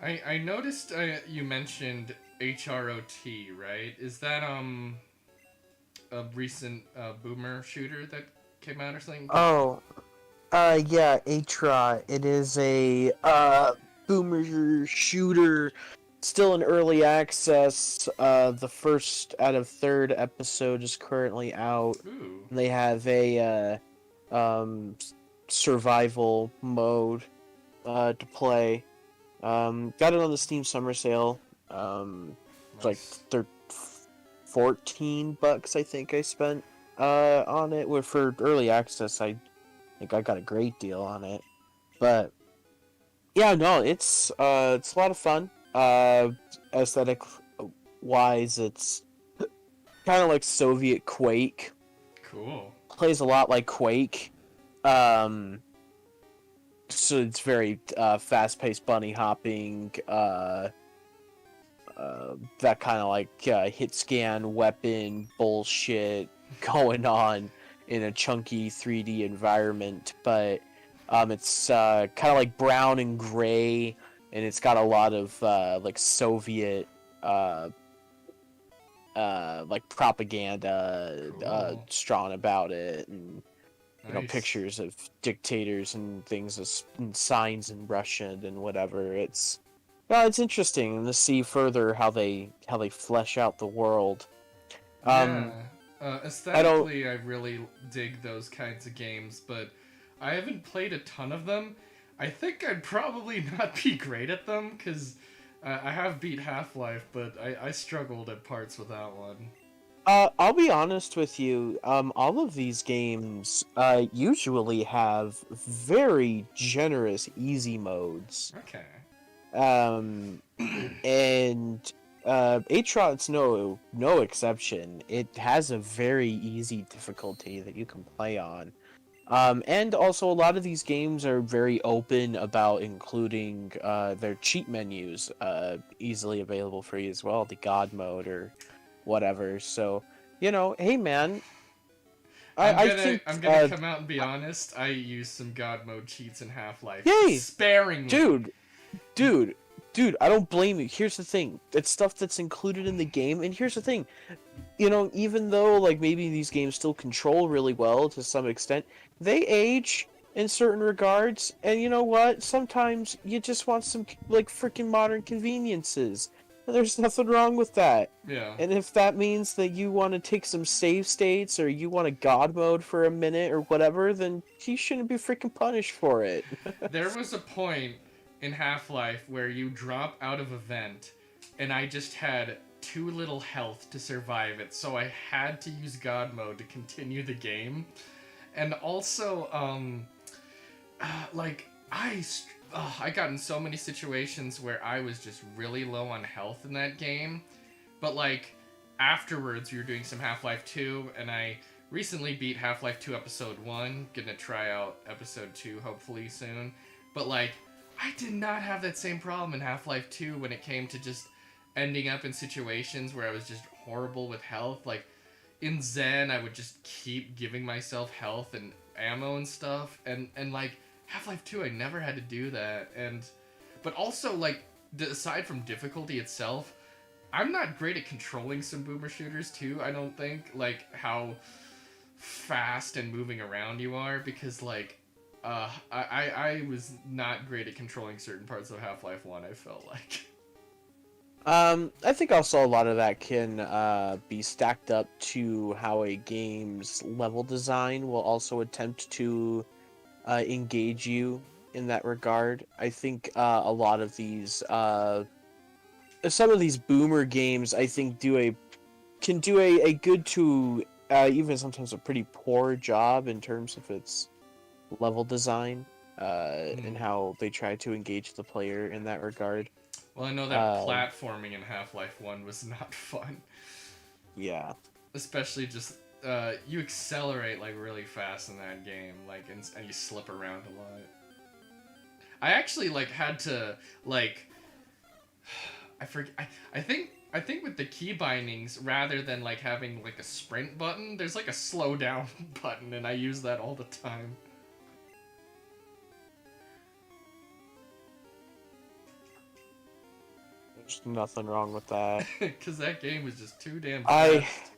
I noticed you mentioned HROT, right? Is that a recent boomer shooter that came out or something? Oh, yeah, Atra. It is a boomer shooter, still in early access. The first out of third episode is currently out. Ooh. They have a survival mode to play. Got it on the Steam Summer Sale. Like Nice. $14, I think I spent on it. For early access, I think I got a great deal on it. But yeah, no, it's a lot of fun. Aesthetic wise, it's kind of like Soviet Quake. Cool. Plays a lot like Quake. So it's very fast-paced bunny hopping, that kind of like hit scan weapon bullshit going on in a chunky 3D environment, but it's kind of like brown and gray, and it's got a lot of like Soviet like propaganda Cool. strawn about it, and Nice. pictures of dictators and things and signs in Russian and whatever. It's interesting to see further how they flesh out the world. Yeah. I don't. Aesthetically, I really dig those kinds of games, but I haven't played a ton of them. I think I'd probably not be great at them, because I have beat Half-Life, but I struggled at parts with that one. I'll be honest with you. All of these games usually have very generous easy modes. Okay. And Atrot's no exception. It has a very easy difficulty that you can play on. And also a lot of these games are very open about including their cheat menus easily available for you as well, the God mode or whatever. So, hey man, I think I'm gonna come out and be honest. I used some God mode cheats in Half-Life yay, sparingly. dude, I don't blame you. Here's the thing. It's stuff that's included in the game, and here's the thing. Even though like maybe these games still control really well to some extent, they age in certain regards, and you know what? Sometimes you just want some like freaking modern conveniences. And there's nothing wrong with that. Yeah. And if that means that you want to take some save states or you want a God mode for a minute or whatever, then you shouldn't be freaking punished for it. There was a point in Half-Life where you drop out of a vent, and I just had too little health to survive it, so I had to use God mode to continue the game. And also, like, I got in so many situations where I was just really low on health in that game, but like, afterwards we were doing some Half-Life 2, and I recently beat Half-Life 2 Episode 1, gonna try out Episode 2 hopefully soon, but like, I did not have that same problem in Half-Life 2 when it came to just ending up in situations where I was just horrible with health. Like, in Zen, I would just keep giving myself health and ammo and stuff, and like, Half-Life 2, I never had to do that, but also, like, aside from difficulty itself, I'm not great at controlling some boomer shooters, too, I don't think, like, how fast and moving around you are, because, like, I was not great at controlling certain parts of Half-Life 1, I felt like. I think also a lot of that can be stacked up to how a game's level design will also attempt to engage you in that regard. I think a lot of these some of these boomer games, I think, can do a good to even sometimes a pretty poor job in terms of its level design and Hmm. how they try to engage the player in that regard. Well, I know that Uh, platforming in Half-Life 1 was not fun. yeah. Especially just you accelerate like really fast in that game, like and you slip around a lot. I actually like had to like I forget. I think with the key bindings, rather than like having like a sprint button, there's like a slow down button, and I use that all the time. There's nothing wrong with that. Because that game was just too damn I fast.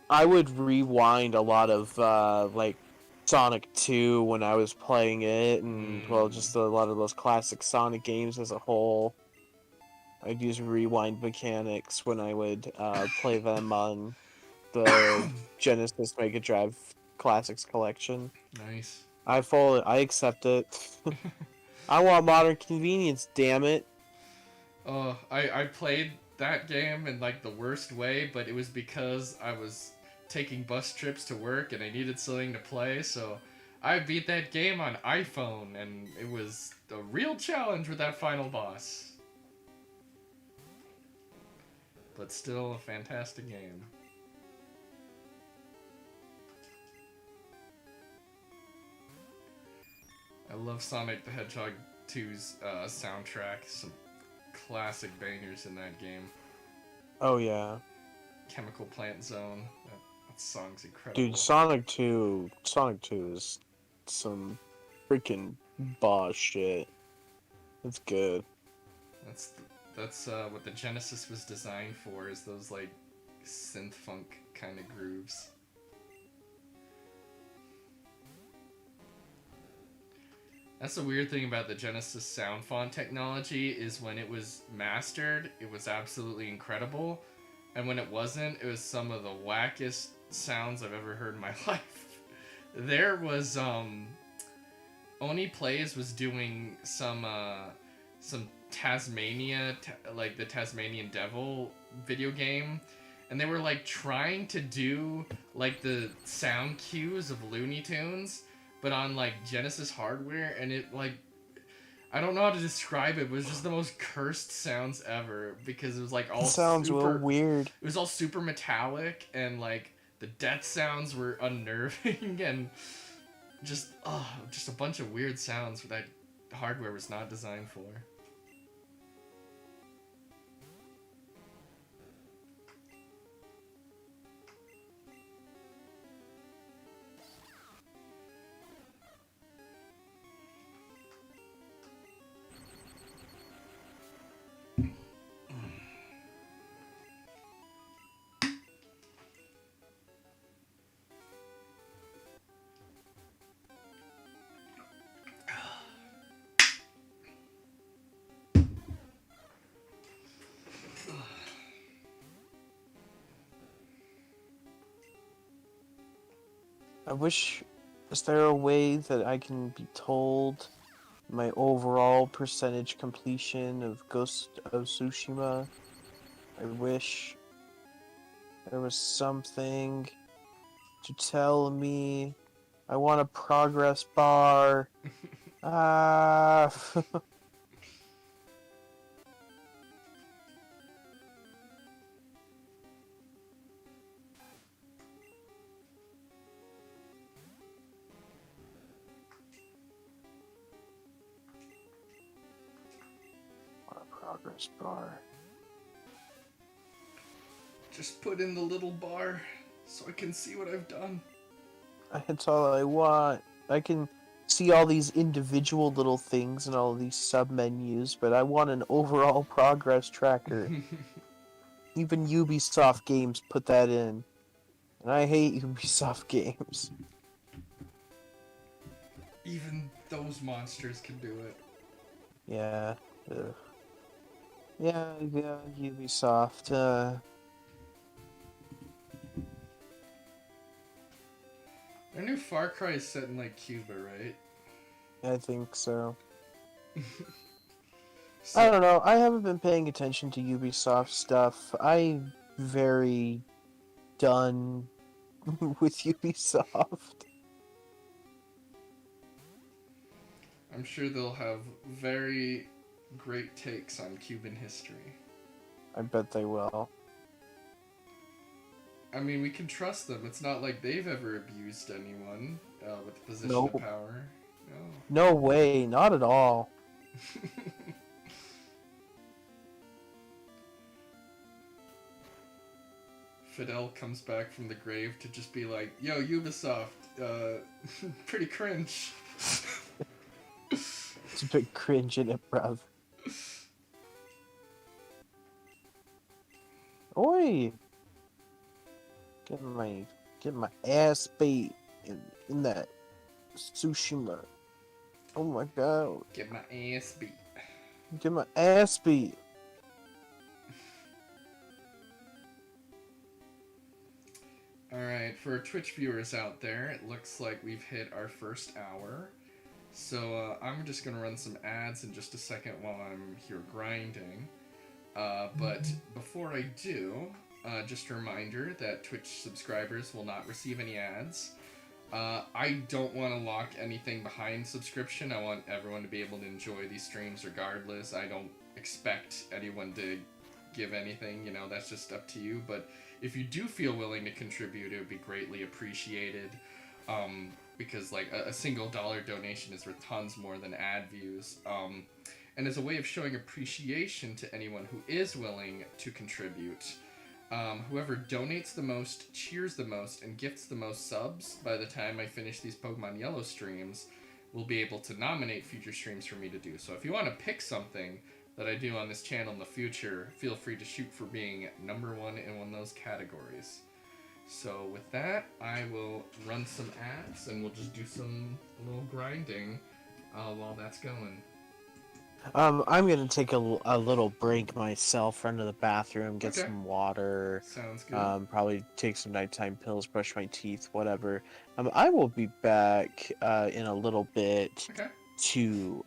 I would rewind a lot of like Sonic 2 when I was playing it, and well, Mm, just a lot of those classic Sonic games as a whole. I'd use rewind mechanics when I would play them on the Genesis Mega Drive Classics collection. nice. I accept it. I want modern convenience, damn it. I played that game in like the worst way, but it was because I was taking bus trips to work and I needed something to play, so I beat that game on iPhone, and it was a real challenge with that final boss. But still a fantastic game. I love Sonic the Hedgehog 2's soundtrack. Some classic bangers in that game. Oh yeah. Chemical Plant Zone. That song's Dude, incredible. Sonic 2 is some freaking boss shit. It's good. That's that's what the Genesis was designed for. Is those like synth funk kind of grooves. That's the weird thing about the Genesis sound font technology is when it was mastered, it was absolutely incredible, and when it wasn't, it was some of the wackest sounds I've ever heard in my life. There was Oni Plays was doing some Tasmania like the Tasmanian Devil video game, and they were like trying to do like the sound cues of Looney Tunes but on like Genesis hardware, and it like I don't know how to describe it, but it was just the most cursed sounds ever because it was like It all sounds real super weird. it was all super metallic, and like the death sounds were unnerving and just a bunch of weird sounds that hardware was not designed for. I wish. Is there a way that I can be told my overall percentage completion of Ghost of Tsushima? I wish there was something to tell me. I want a progress bar. Ah. Want a progress bar. Just put in the little bar so I can see what I've done. That's all I want. I can see all these individual little things and all these sub menus, but I want an overall progress tracker. Even Ubisoft games put that in. And I hate Ubisoft games. Even those monsters can do it. Yeah. Ugh. Yeah, Ubisoft. Their new Far Cry is set in like Cuba, right? I think so. I So don't know. I haven't been paying attention to Ubisoft stuff. I'm very done with Ubisoft. I'm sure they'll have very great takes on Cuban history. I bet they will. I mean, we can trust them. It's not like they've ever abused anyone with the position of No, power. No. no way, not at all. Fidel comes back from the grave to just be like, "Yo, Ubisoft, pretty cringe." It's a bit cringe in it, bruv. Oi! Get my ass beat in that Tsushima. Oh my god. Get my ass beat. Get my ass beat. Alright, for Twitch viewers out there, it looks like we've hit our first hour. So I'm just going to run some ads in just a second while I'm here grinding. But before I do, just a reminder that Twitch subscribers will not receive any ads. I don't want to lock anything behind subscription. I want everyone to be able to enjoy these streams regardless. I don't expect anyone to give anything, that's just up to you. But if you do feel willing to contribute, it would be greatly appreciated. Because like a single dollar donation is worth tons more than ad views. And as a way of showing appreciation to anyone who is willing to contribute, whoever donates the most, cheers the most, and gifts the most subs by the time I finish these Pokemon Yellow streams will be able to nominate future streams for me to do. So if you want to pick something that I do on this channel in the future, feel free to shoot for being number one in one of those categories. So with that, I will run some ads and we'll just do some little grinding while that's going. I'm gonna take a little break myself, run to the bathroom, get Okay. some water. Sounds good. Probably take some nighttime pills, brush my teeth, whatever. I will be back in a little bit Okay. to.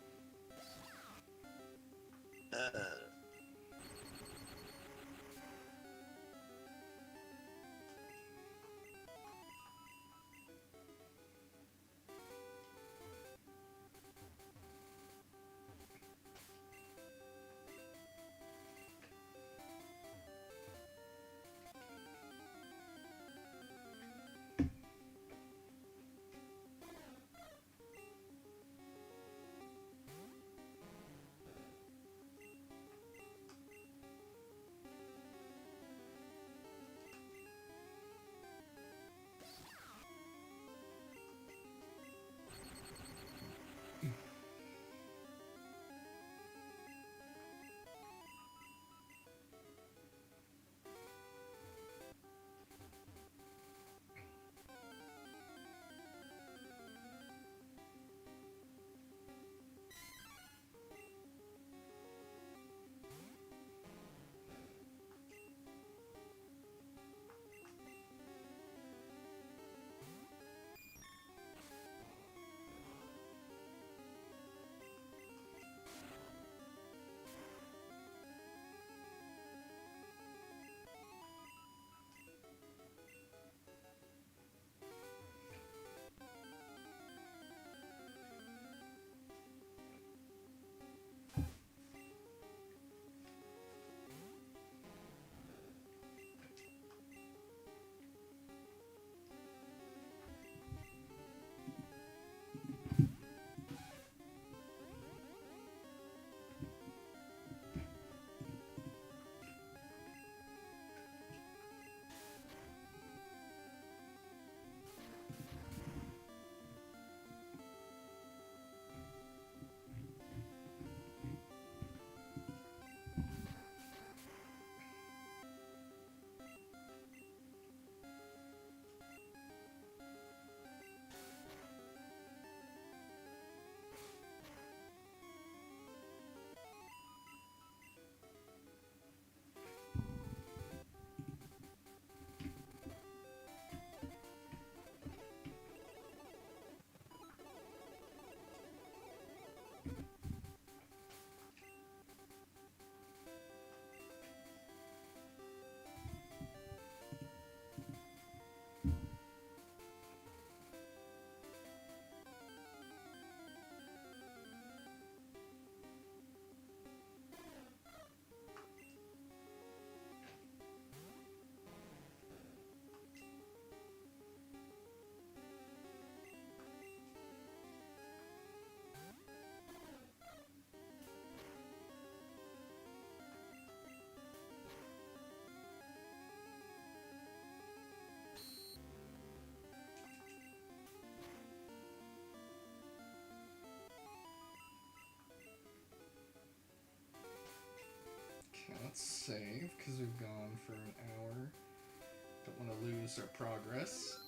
There's our progress.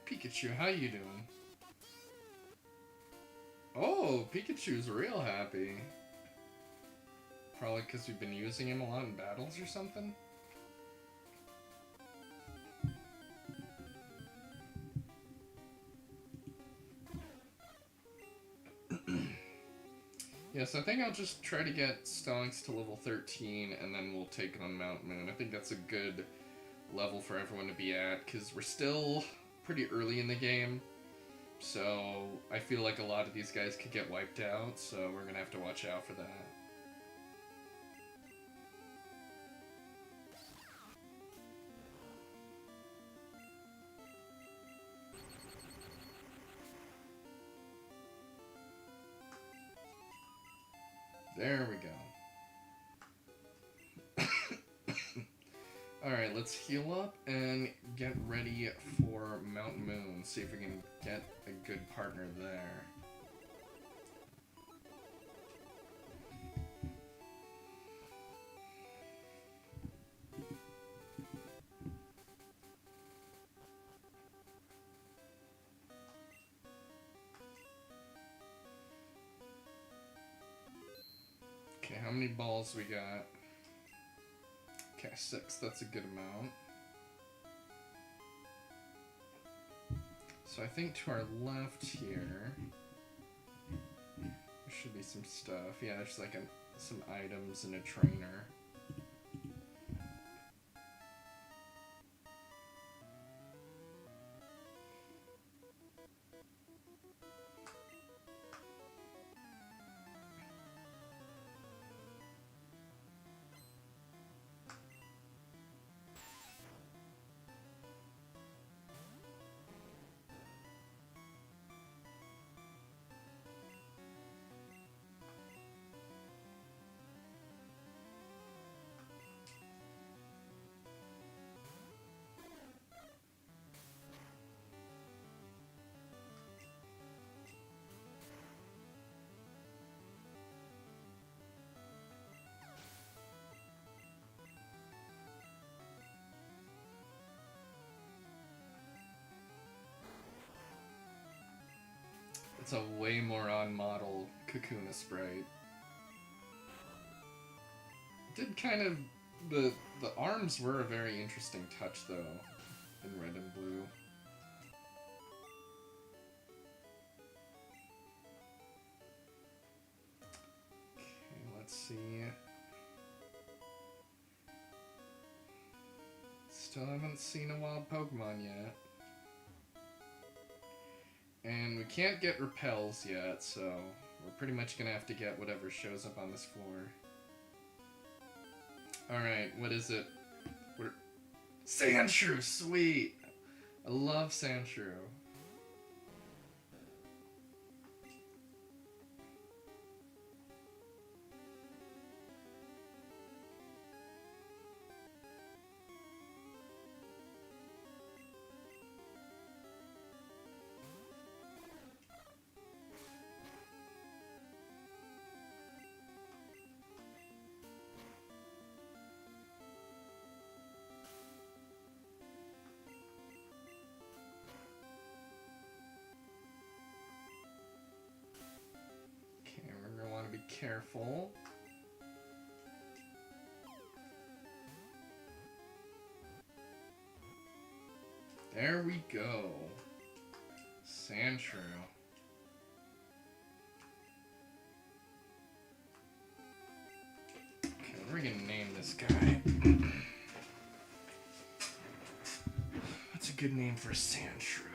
Pikachu, how you doing? Oh, Pikachu's real happy. Probably because we've been using him a lot in battles or something. Yes, I think I'll just try to get Stonks to level 13, and then we'll take on Mount Moon. I think that's a good level for everyone to be at, because we're still pretty early in the game. So I feel like a lot of these guys could get wiped out, so we're going to have to watch out for that. There we go. Alright, let's heal up and get ready for Mount Moon. See if we can get a good partner there. Okay, how many balls we got? Okay, 6. That's a good amount. So I think to our left here, there should be some stuff. Yeah, there's like some items and a trainer. It's a way more on-model Kakuna sprite. Did kind of... The arms were a very interesting touch, though, in red and blue. Okay, let's see. Still haven't seen a wild Pokemon yet. And we can't get repels yet, so we're pretty much gonna have to get whatever shows up on this floor. Alright, what is it? Sandshrew, sweet! I love Sandshrew. Be careful. There we go. Sandshrew. Okay, what are we gonna name this guy? What's a good name for Sandshrew?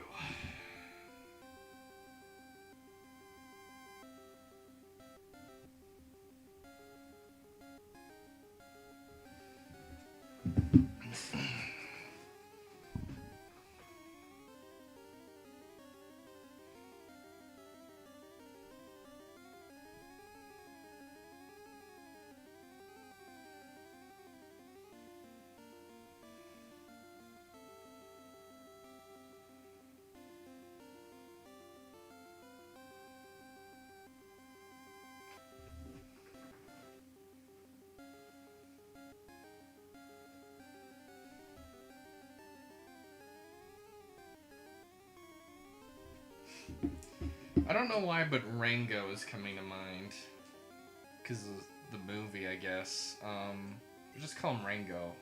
I don't know why, but Rango is coming to mind. Because of the movie, I guess. Just call him Rango.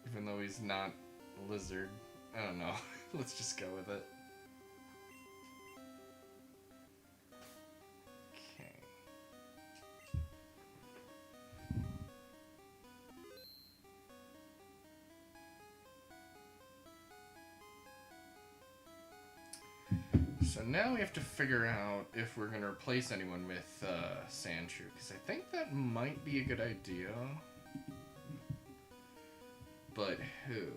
Even though he's not a lizard. I don't know. Let's just go with it. Okay. So now we have to figure out if we're going to replace anyone with Sandshrew, because I think that might be a good idea. But who?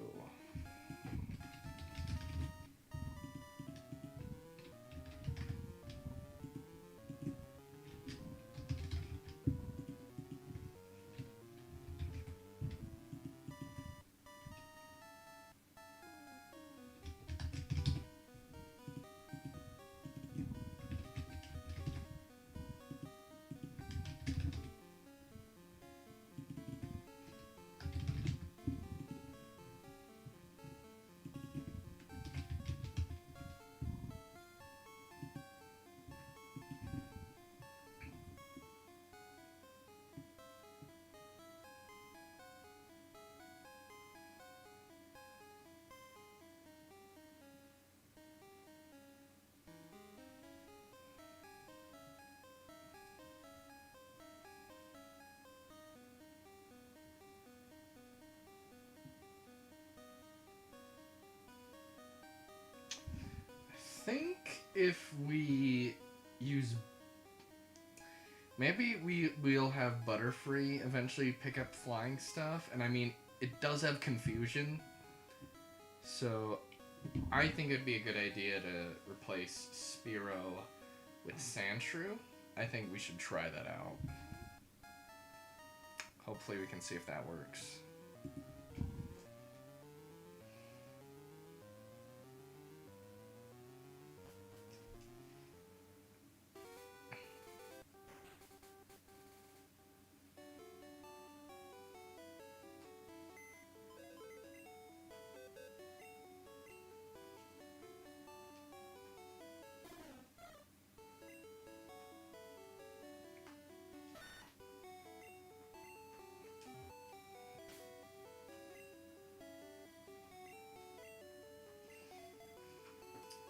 I think if we use... Maybe we'll have Butterfree eventually pick up flying stuff. And I mean, it does have confusion. So I think it'd be a good idea to replace Spearow with Sandshrew. I think we should try that out. Hopefully we can see if that works.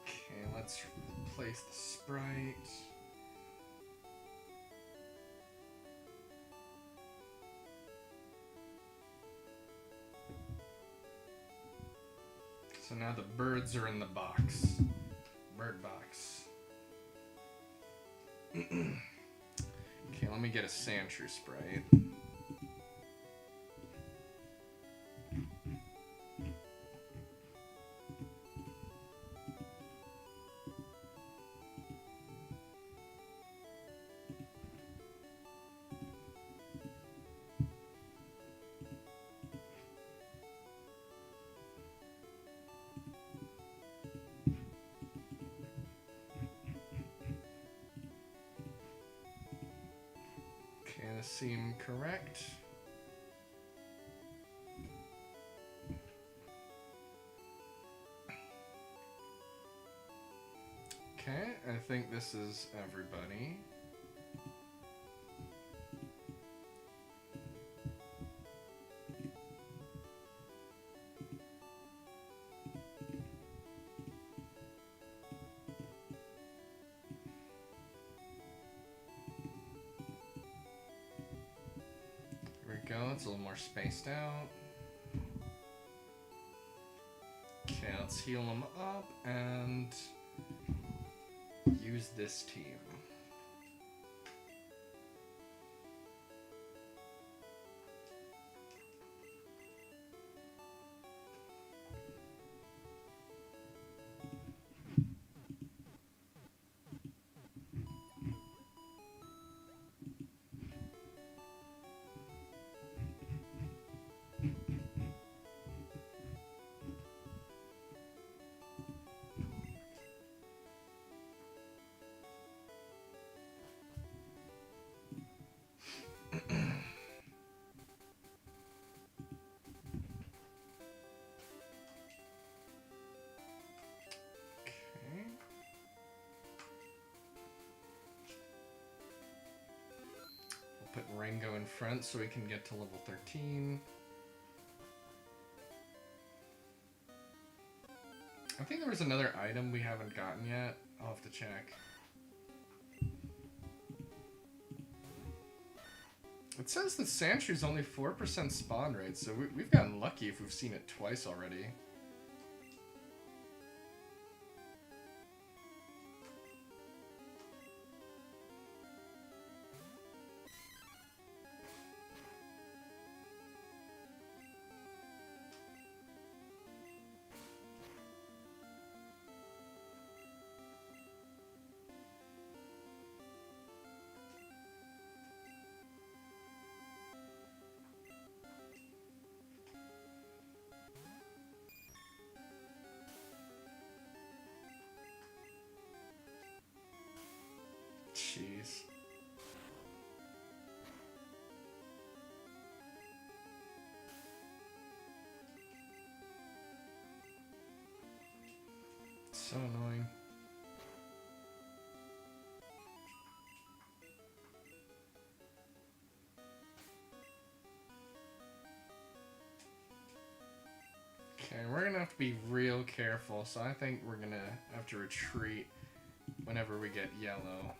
Okay, let's replace the sprite. So now the birds are in the box. Bird box. Okay, let me get a Sandshrew sprite. Okay, this seemed correct. Okay, I think this is everybody. Here we go, it's a little more spaced out. Okay, let's heal them up and use this team. and go in front so we can get to level 13. I think there was another item we haven't gotten yet. I'll have to check. It says that Sandshrews only 4% spawn rate, so we've gotten lucky if we've seen it twice already. Jeez. So annoying. Okay, we're gonna have to be real careful, so I think we're gonna have to retreat whenever we get yellow.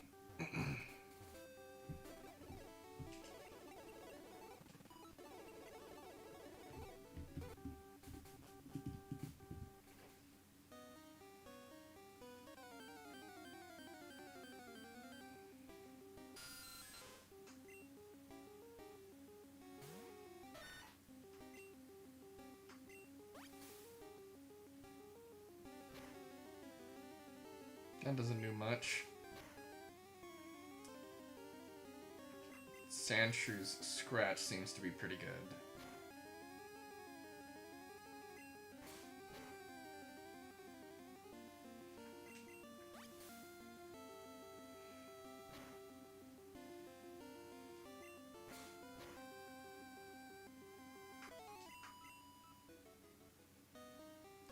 That doesn't do much. Sandshrew's scratch seems to be pretty good.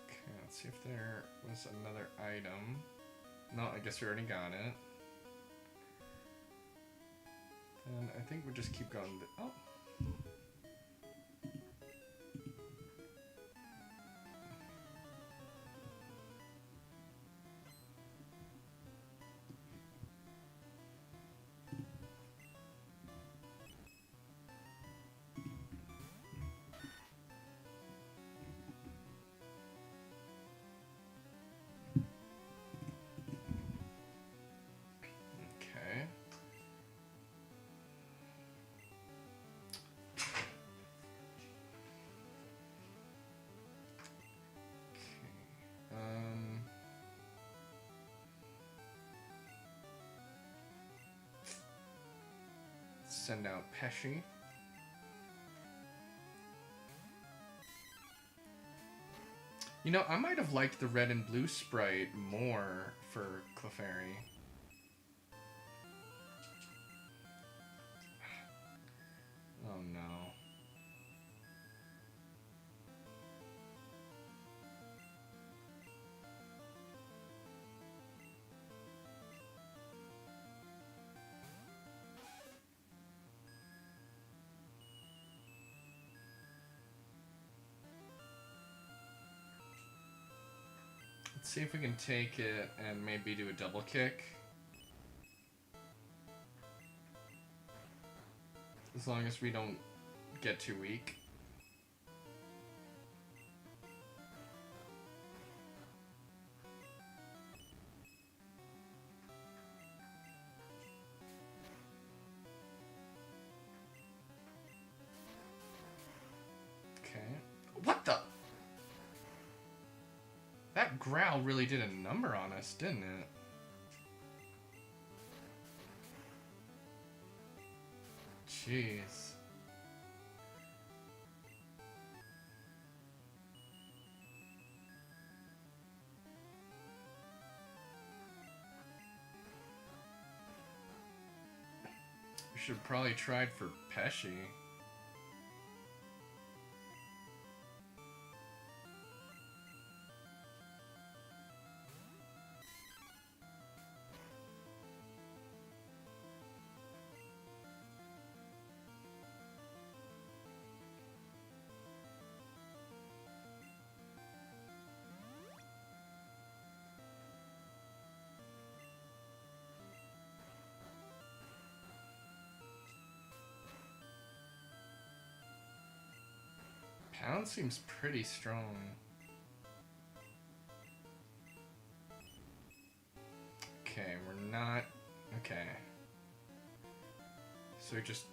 Okay, let's see if there was another item. No, I guess we already got it. And I think we just keep going. Oh. Okay. Send out Pesci. You know, I might have liked the red and blue sprite more for Clefairy. Oh no. Let's see if we can take it and maybe do a double kick. As long as we don't get too weak. Okay. What the? That growl really did a number on us, didn't it? Jeez. We should have probably tried for Pesci. Town seems pretty strong. Okay, we're not... Okay. So just...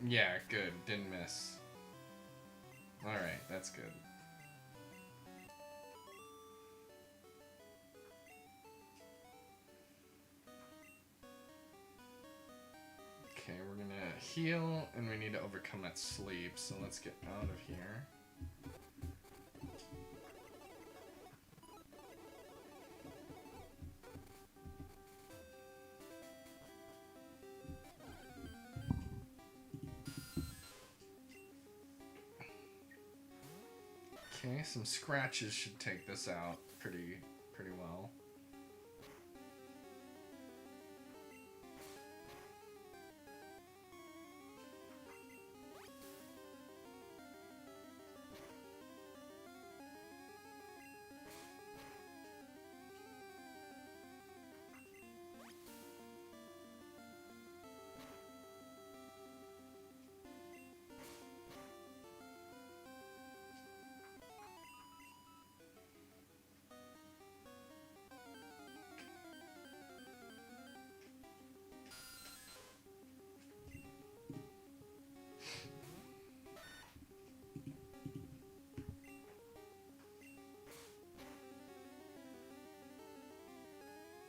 Yeah, good. Didn't miss. Alright, that's good. Okay, we're gonna heal, and we need to overcome that sleep, so let's get out of here. Okay, some scratches should take this out pretty well.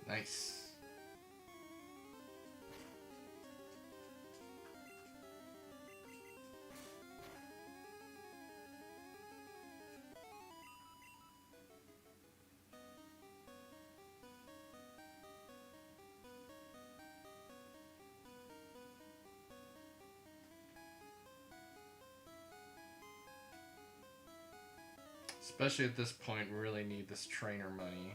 Nice. Especially at this point, we really need this trainer money.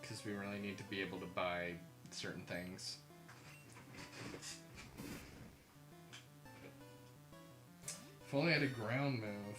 Because we really need to be able to buy certain things. If only I had a ground move.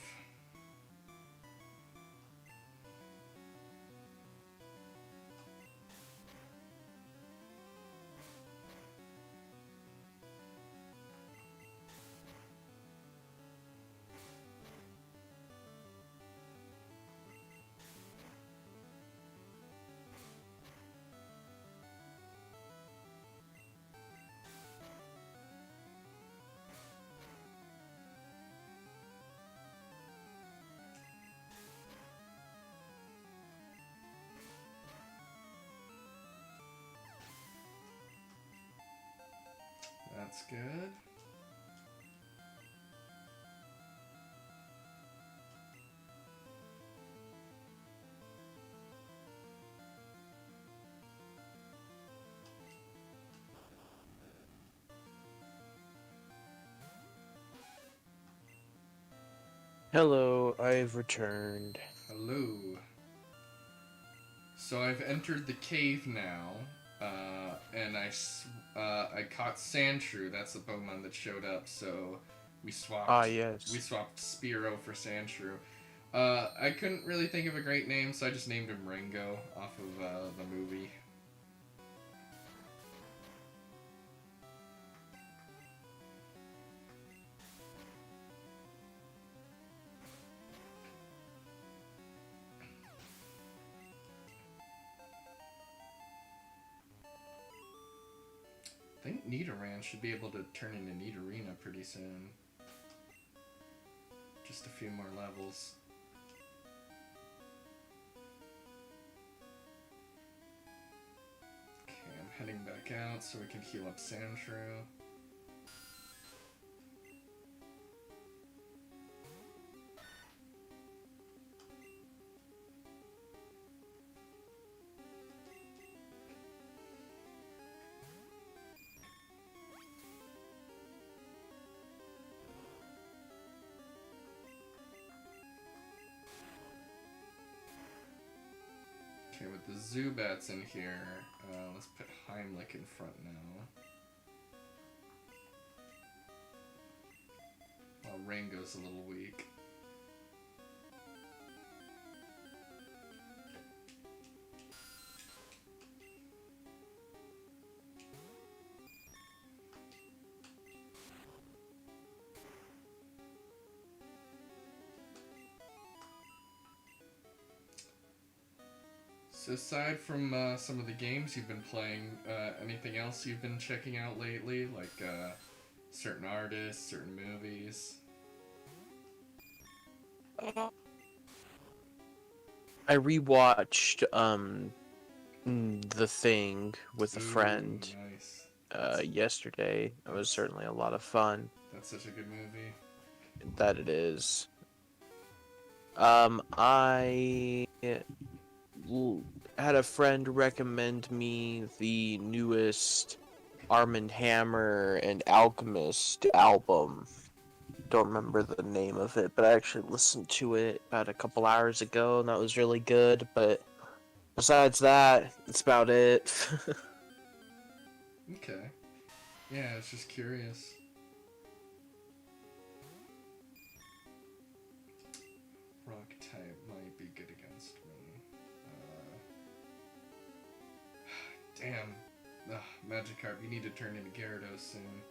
That's good. Hello, I've returned. Hello. So I've entered the cave now, and I caught Sandshrew. That's the Pokemon that showed up. So we swapped. Ah, yes. We swapped Spearow for Sandshrew. I couldn't really think of a great name, so I just named him Ringo off of the movie. I think Nidoran should be able to turn into Nidorina pretty soon. Just a few more levels. Okay, I'm heading back out so we can heal up Sandshrew. Okay, with the Zubats in here, let's put Heimlich in front now. While Rango's a little weak. So aside from some of the games you've been playing, anything else you've been checking out lately? Like certain artists, certain movies? I rewatched The Thing with a Ooh, friend nice. That's yesterday. It was that's certainly a lot of fun. that's such a good movie. That it is. I had a friend recommend me the newest Armand Hammer and Alchemist album. Don't remember the name of it, but I actually listened to it about a couple hours ago, and that was really good. But besides that, that's about it. Okay. Yeah, I was just curious. Rock type might be good against me. Damn. Ugh, Magikarp, you need to turn into Gyarados soon.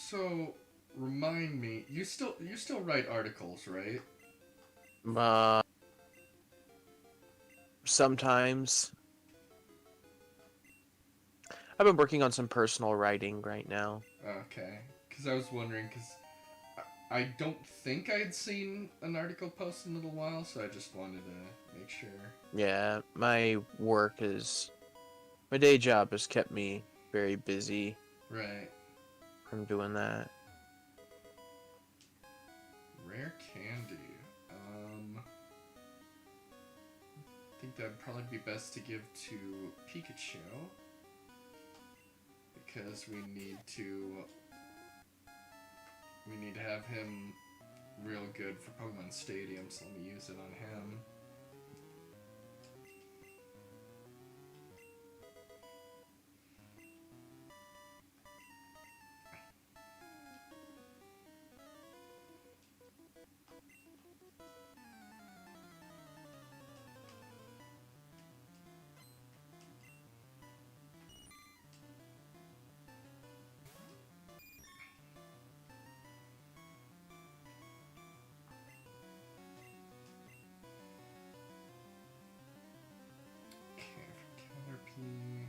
So, remind me, you still write articles, right? uh, Sometimes I've been working on some personal writing right now. Okay. Because I was wondering, because I don't think I had seen an article post in a little while, so I just wanted to make sure. Yeah, my day job has kept me very busy Right. from doing that. Rare candy. I think that'd probably be best to give to Pikachu because we need to have him real good for Pokemon Stadium, so let me use it on him. Okay, for Caterpie.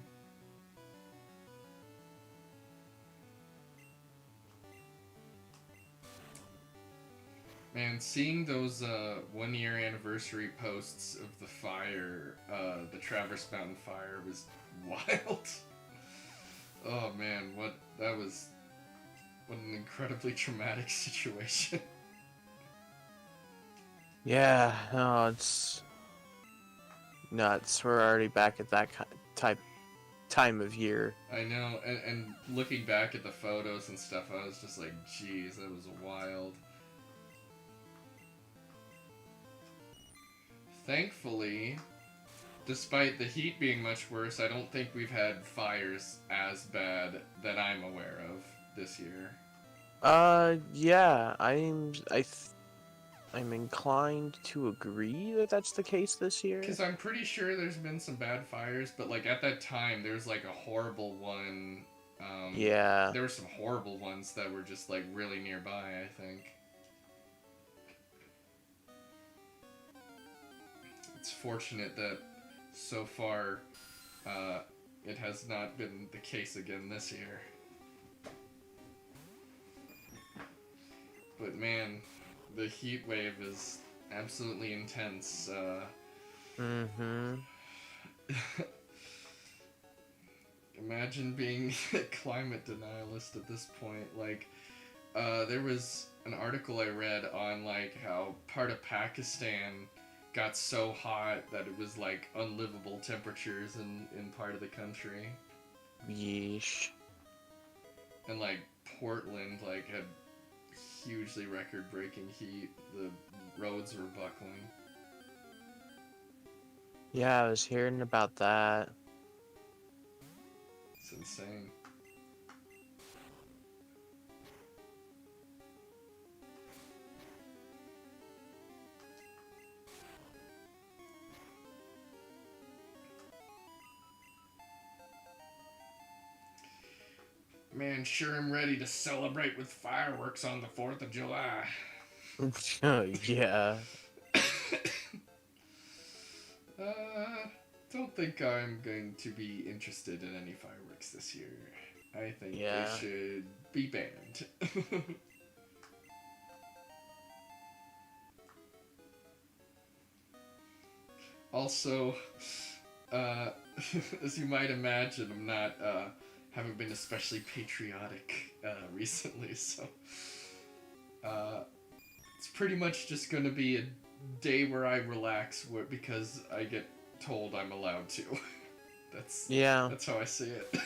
Man, seeing those 1 year anniversary posts of the Traverse Mountain fire was wild. Oh man, what an incredibly traumatic situation. Yeah, no, it's nuts. We're already back at that type time of year. I know, and looking back at the photos and stuff, I was just like, geez, that was wild. Thankfully, despite the heat being much worse, I don't think we've had fires as bad that I'm aware of this year. Yeah, I'm inclined to agree that that's the case this year. Because I'm pretty sure there's been some bad fires, but like at that time, there's like a horrible one. Yeah. There were some horrible ones that were just like really nearby, I think. It's fortunate that so far it has not been the case again this year. But man, the heat wave is absolutely intense. Mm-hmm. Imagine being a climate denialist at this point. Like, there was an article I read on like how part of Pakistan got so hot that it was like unlivable temperatures in part of the country, Yeesh. and like Portland like had hugely record-breaking heat. The roads were buckling. Yeah, I was hearing about that. It's insane. Man, sure am ready to celebrate with fireworks on the 4th of July. Yeah. Don't think I'm going to be interested in any fireworks this year. I think Yeah. they should be banned. Also, as you might imagine, I'm not, haven't been especially patriotic recently, so it's pretty much just going to be a day where I relax because I get told I'm allowed to. That's how I see it.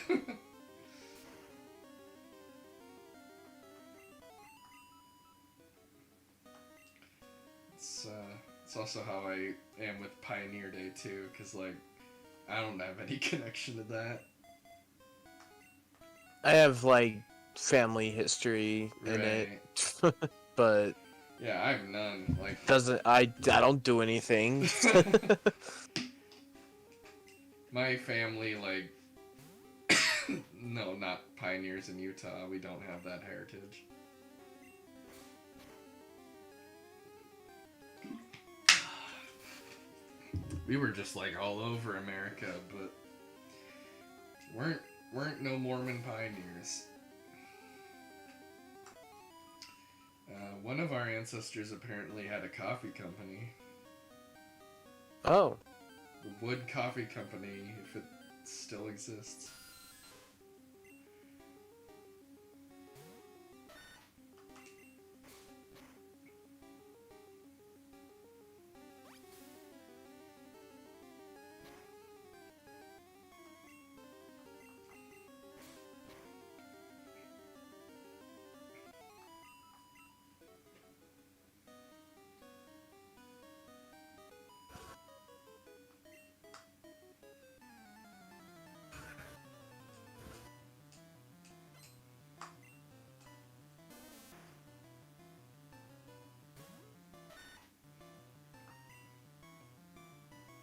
It's also how I am with Pioneer Day too, because like I don't have any connection to that. I have like family history in it, but yeah, I have none. Like I don't do anything. my family, like no, not pioneers in Utah. We don't have that heritage. We were just like all over America, but weren't no Mormon pioneers. One of our ancestors apparently had a coffee company. Oh. The Wood Coffee Company, if it still exists.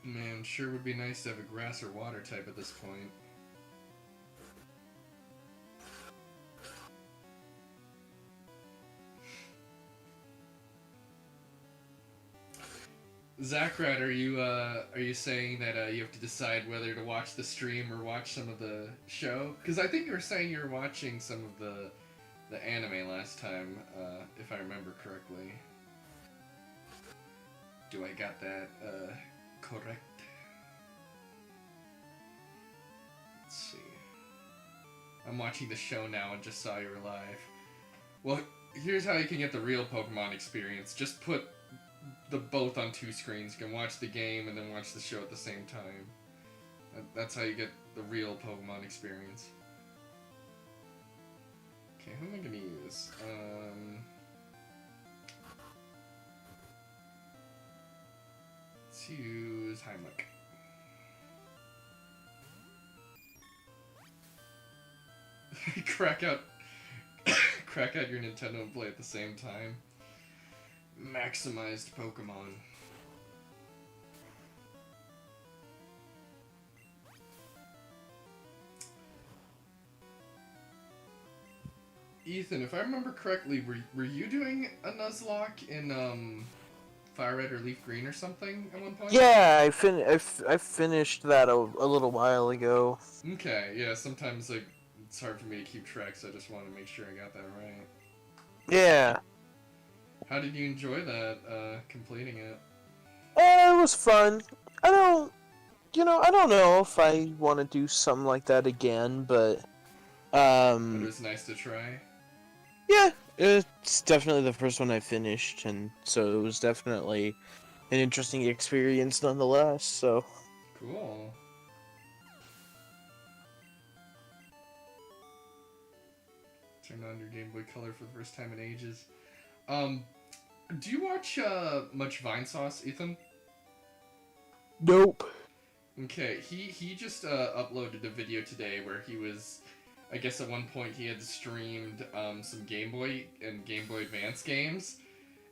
Man, sure would be nice to have a grass or water type at this point. Zachrat, are you saying that you have to decide whether to watch the stream or watch some of the show? Because I think you were saying you were watching some of the anime last time, if I remember correctly. Do I got that correct? Let's see. I'm watching the show now and just saw you were live. Well, here's how you can get the real Pokemon experience. Just put the both on two screens. You can watch the game and then watch the show at the same time. That's how you get the real Pokemon experience. Okay, who am I gonna use? Let's use Heimlich. crack out your Nintendo and play at the same time. Maximized Pokemon. Ethan, if I remember correctly, were you doing a Nuzlocke in Fire Red or Leaf Green or something at one point? Yeah, I finished that a little while ago. Okay, yeah, sometimes like it's hard for me to keep track, so I just want to make sure I got that right. Yeah. How did you enjoy that, completing it? It was fun. I don't I don't know if I want to do something like that again, but But it um, was nice to try. yeah, it's definitely the first one I finished, and so it was definitely an interesting experience nonetheless. So Cool. Turn on your Game Boy Color for the first time in ages. Um, do you watch much Vine Sauce, Ethan? nope. Okay, he just uploaded a video today where he was, I guess at one point he had streamed some Game Boy and Game Boy Advance games,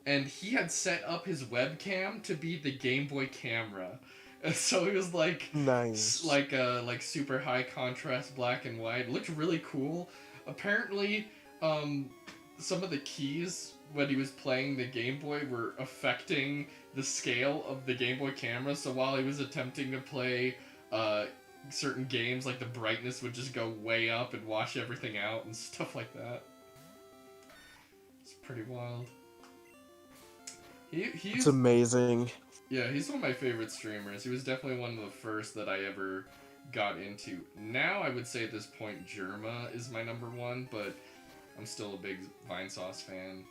and he had set up his webcam to be the Game Boy camera. And so it was Nice. like super high contrast black and white. It looked really cool. Apparently, um, some of the keys when he was playing the Game Boy were affecting the scale of the Game Boy camera. So while he was attempting to play uh, certain games, like the brightness would just go way up and wash everything out and stuff like that. It's pretty wild. It's He's amazing. Yeah, he's one of my favorite streamers. He was definitely one of the first that I ever got into. Now I would say at this point Germa is my number one, but I'm still a big Vine Sauce fan.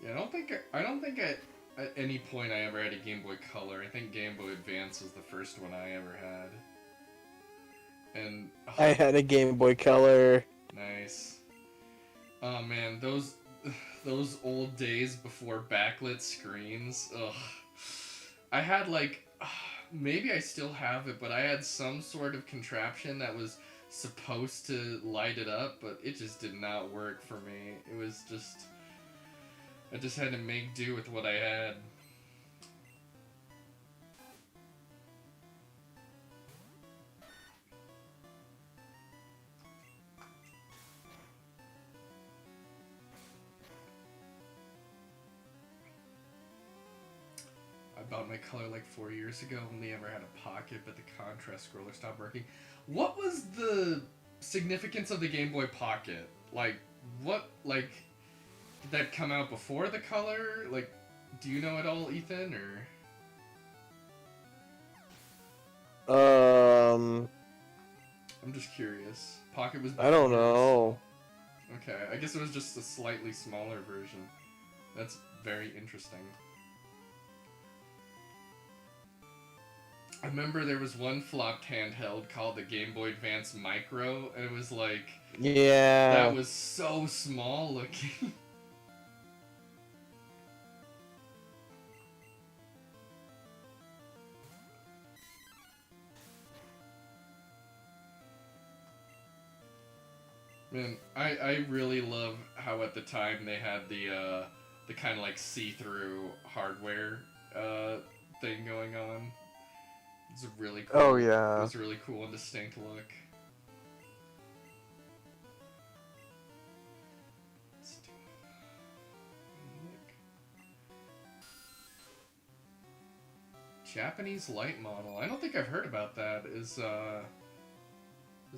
Yeah, I don't think at any point I ever had a Game Boy Color. I think Game Boy Advance was the first one I ever had. And I had a Game Boy Color. nice. Oh man, those old days before backlit screens. Ugh. I had maybe I still have it, but I had some sort of contraption that was supposed to light it up, but it just did not work for me. It was just I just had to make do with what I had. I bought my color like 4 years ago. Only ever had a pocket, but the contrast scroller stopped working. What was the significance of the Game Boy Pocket? Like, did that come out before the color? Like, do you know it all, Ethan? Or Um, I'm just curious. Pocket was I don't before. know. Okay, I guess it was just a slightly smaller version. That's very interesting. I remember there was one flopped handheld called the Game Boy Advance Micro, and it was like that Yeah. was so small looking. Man, I really love how at the time they had the kind of like see-through hardware uh, thing going on. It's a really Oh cool. It yeah. was a really cool and distinct look. Let's do look. Japanese light model. I don't think I've heard about that. Is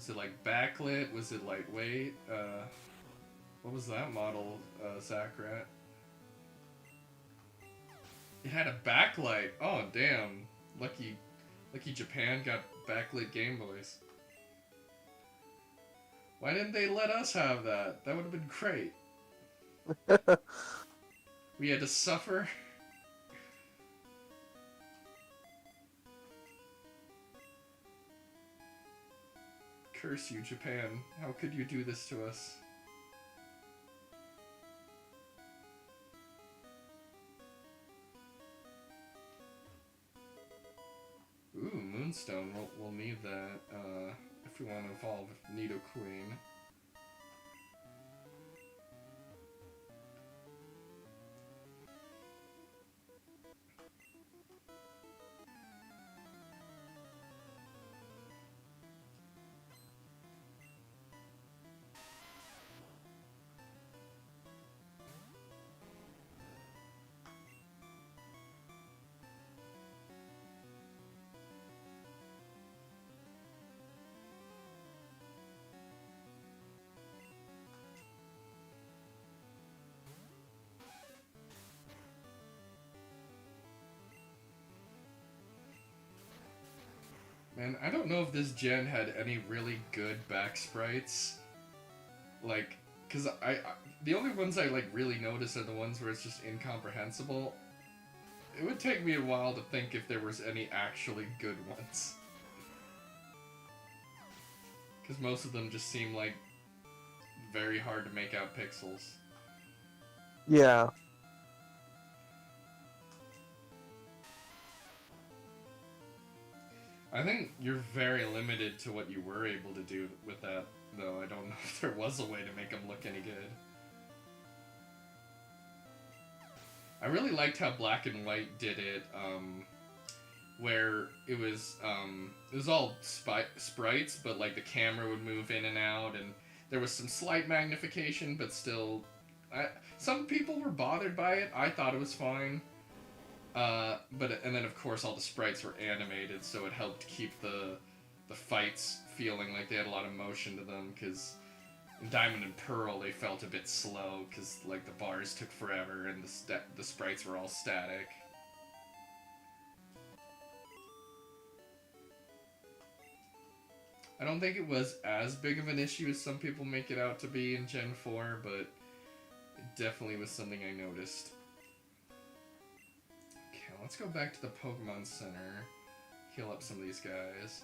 it like backlit? Was it lightweight? What was that model, Zachrat? It had a backlight. Oh damn! Lucky Japan got backlit Game Boys. Why didn't they let us have that? That would have been great. We had to suffer. Curse you, Japan. How could you do this to us? Ooh, Moonstone. We'll need that if we want to evolve Nido Queen. Man, I don't know if this gen had any really good back sprites. Like, cause the only ones I like really notice are the ones where it's just incomprehensible. It would take me a while to think if there was any actually good ones. Because most of them just seem like very hard to make out pixels. Yeah. I think you're very limited to what you were able to do with that, though. I don't know if there was a way to make them look any good. I really liked how Black and White did it, where it was all sprites, but like the camera would move in and out, and there was some slight magnification, but still, some people were bothered by it. I thought it was fine. And then of course all the sprites were animated, so it helped keep the fights feeling like they had a lot of motion to them. Because in Diamond and Pearl they felt a bit slow because like the bars took forever and the sprites were all static. I don't think it was as big of an issue as some people make it out to be in Gen 4, but it definitely was something I noticed. Okay, let's go back to the Pokemon Center, heal up some of these guys.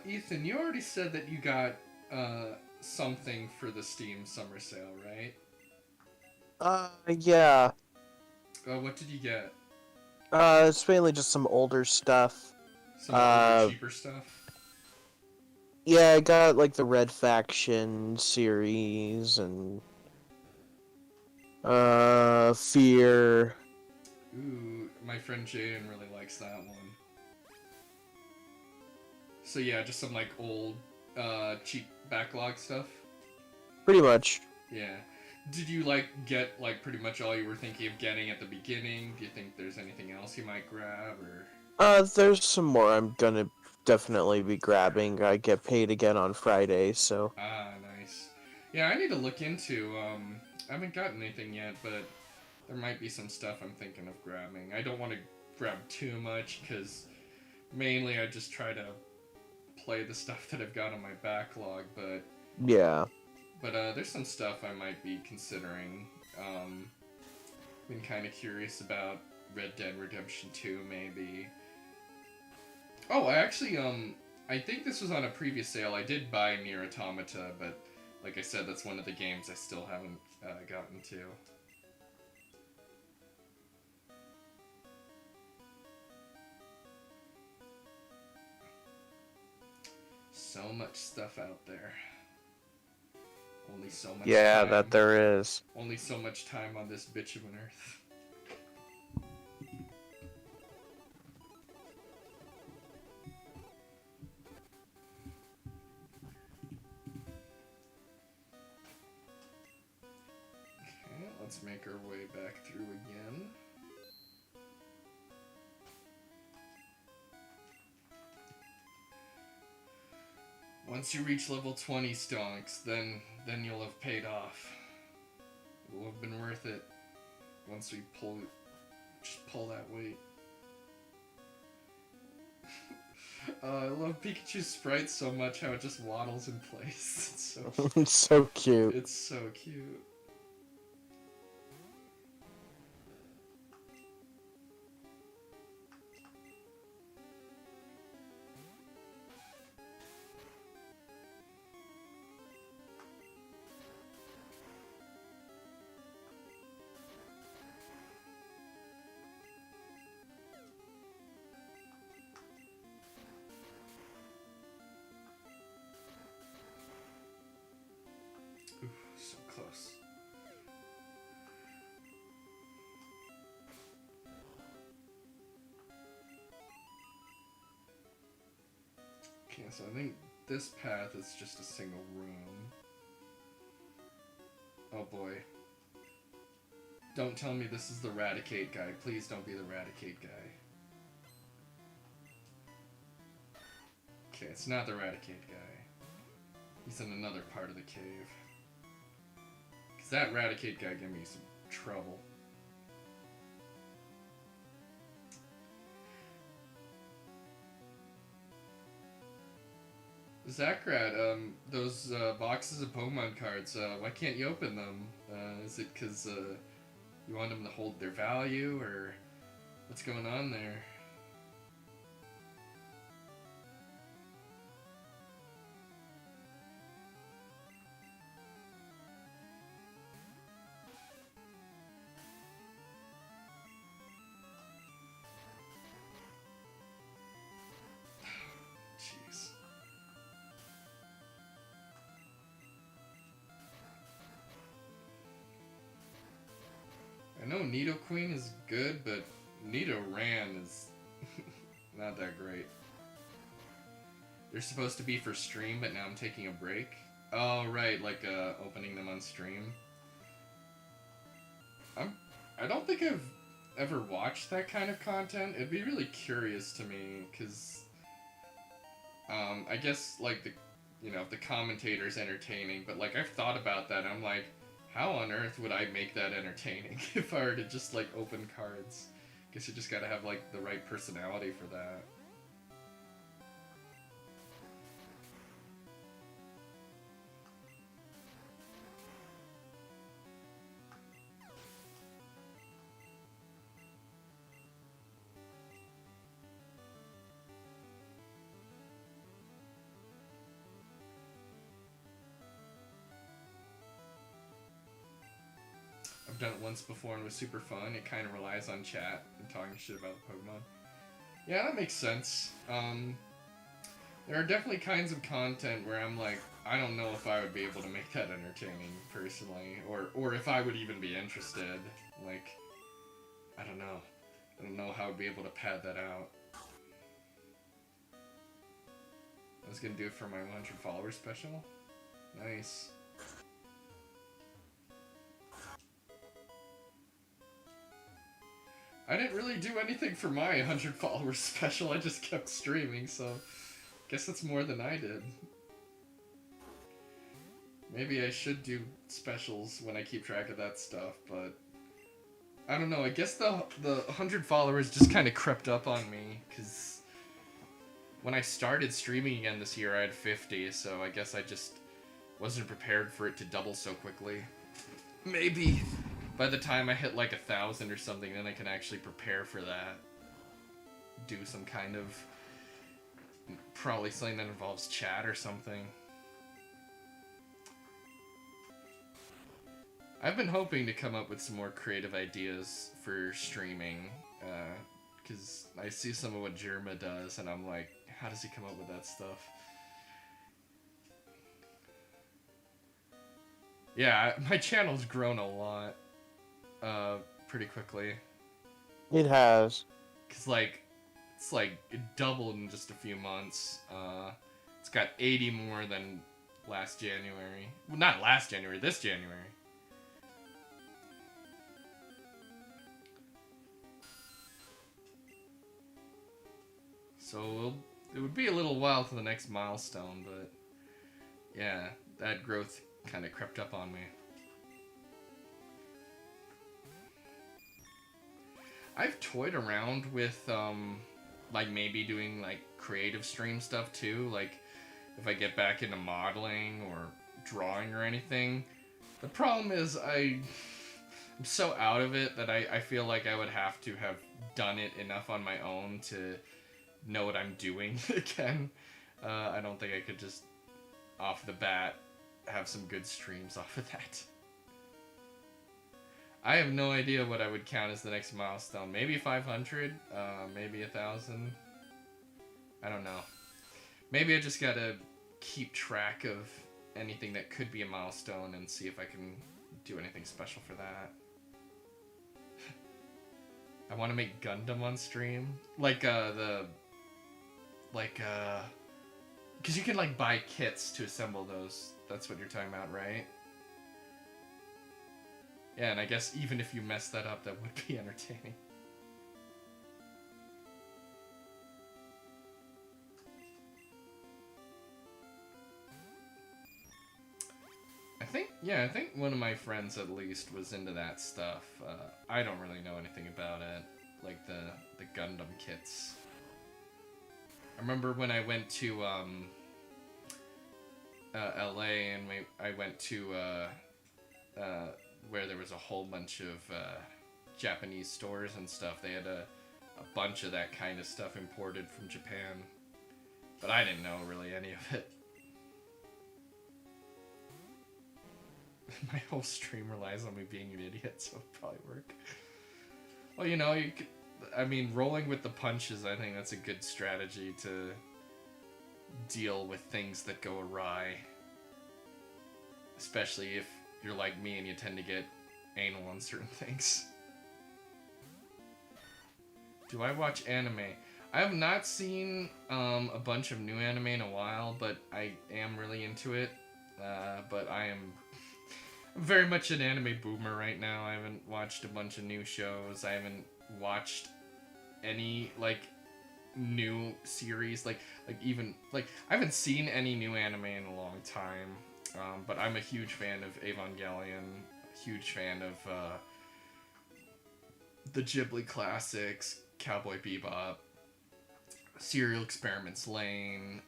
Ethan, you already said that you got something for the Steam Summer Sale, right? Yeah. What did you get? It's mainly just some older stuff. Some older, cheaper stuff? Yeah, I got, like, the Red Faction series, and, Fear. Ooh, my friend Jaden really likes that one. So yeah, just some like old, cheap backlog stuff. Pretty much. Yeah. Did you like get like pretty much all you were thinking of getting at the beginning? Do you think there's anything else you might grab or? There's some more I'm gonna definitely be grabbing. I get paid again on Friday, so. Ah, nice. Yeah, I need to look into. I haven't gotten anything yet, but there might be some stuff I'm thinking of grabbing. I don't want to grab too much because mainly I just try to play the stuff that I've got on my backlog, but Yeah. there's some stuff I might be considering. Been kind of curious about Red Dead Redemption 2, maybe. Oh, I think this was on a previous sale. I did buy Nier Automata, but like I said, that's one of the games I still haven't gotten to. So much stuff out there. Only so much Yeah, time. that there is. Only so much time on this bitch of an earth. Okay, let's make our way back through again. Once you reach level 20, Stonks, then you'll have paid off. It will have been worth it once we just pull that weight. I love Pikachu's sprite so much, how it just waddles in place. It's so cute. It's so cute. It's so cute. Okay, so I think this path is just a single room. Oh boy. Don't tell me this is the Raticate guy. Please don't be the Raticate guy. Okay, it's not the Raticate guy. He's in another part of the cave. Because that Raticate guy gave me some trouble. Zakrat, those boxes of Pokemon cards, why can't you open them? Is it because you want them to hold their value, or what's going on there? Jeez. I know Nidoqueen is good, but Nidoran is not that great. They're supposed to be for stream, but now I'm taking a break. Oh, right, like opening them on stream. I don't think I've ever watched that kind of content. It'd be really curious to me, because I guess like the commentator's entertaining, but like I've thought about that. I'm like, how on earth would I make that entertaining if I were to just like open cards? Guess you just gotta have like the right personality for that. I've done it once before and it was super fun. It kind of relies on chat and talking shit about the Pokemon. Yeah, that makes sense. There are definitely kinds of content where I'm like, I don't know if I would be able to make that entertaining personally, or if I would even be interested. Like, I don't know. I don't know how I'd be able to pad that out. I was gonna do it for my 100 followers special. Nice. I didn't really do anything for my 100 followers special, I just kept streaming, so guess that's more than I did. Maybe I should do specials when I keep track of that stuff, but I don't know, I guess the 100 followers just kind of crept up on me, because when I started streaming again this year I had 50, so I guess I just wasn't prepared for it to double so quickly. Maybe by the time I hit like 1,000 or something, then I can actually prepare for that. Do some kind of, probably something that involves chat or something. I've been hoping to come up with some more creative ideas for streaming, because I see some of what Jerma does, and I'm like, how does he come up with that stuff? Yeah, my channel's grown a lot. Pretty quickly. It has. Cause like, it's like it doubled in just a few months. It's got 80 more than last January. Well, not last January, this January. So it would be a little while to the next milestone, but yeah, that growth kind of crept up on me. I've toyed around with, like, maybe doing, like, creative stream stuff, too. Like, if I get back into modeling or drawing or anything. The problem is I'm so out of it that I feel like I would have to have done it enough on my own to know what I'm doing again. I don't think I could just, off the bat, have some good streams off of that. I have no idea what I would count as the next milestone. Maybe 500, maybe 1,000. I don't know. Maybe I just gotta keep track of anything that could be a milestone and see if I can do anything special for that. I want to make Gundam on stream. Like, Because you can like buy kits to assemble those. That's what you're talking about, right? Yeah, and I guess even if you mess that up, that would be entertaining. I think one of my friends at least was into that stuff. I don't really know anything about it, like the Gundam kits. I remember when I went to LA and I went to where there was a whole bunch of Japanese stores and stuff. They had a bunch of that kind of stuff imported from Japan, but I didn't know really any of it. My whole stream relies on me being an idiot, so it'll probably work. Well, I mean, rolling with the punches, I think that's a good strategy to deal with things that go awry. Especially if you're like me and you tend to get anal on certain things. Do I watch anime? I have not seen a bunch of new anime in a while, but I am really into it. But I'm very much an anime boomer right now. I haven't watched a bunch of new shows. I haven't watched any like new series. Like even I haven't seen any new anime in a long time. But I'm a huge fan of Evangelion. Huge fan of the Ghibli classics, Cowboy Bebop, Serial Experiments Lane,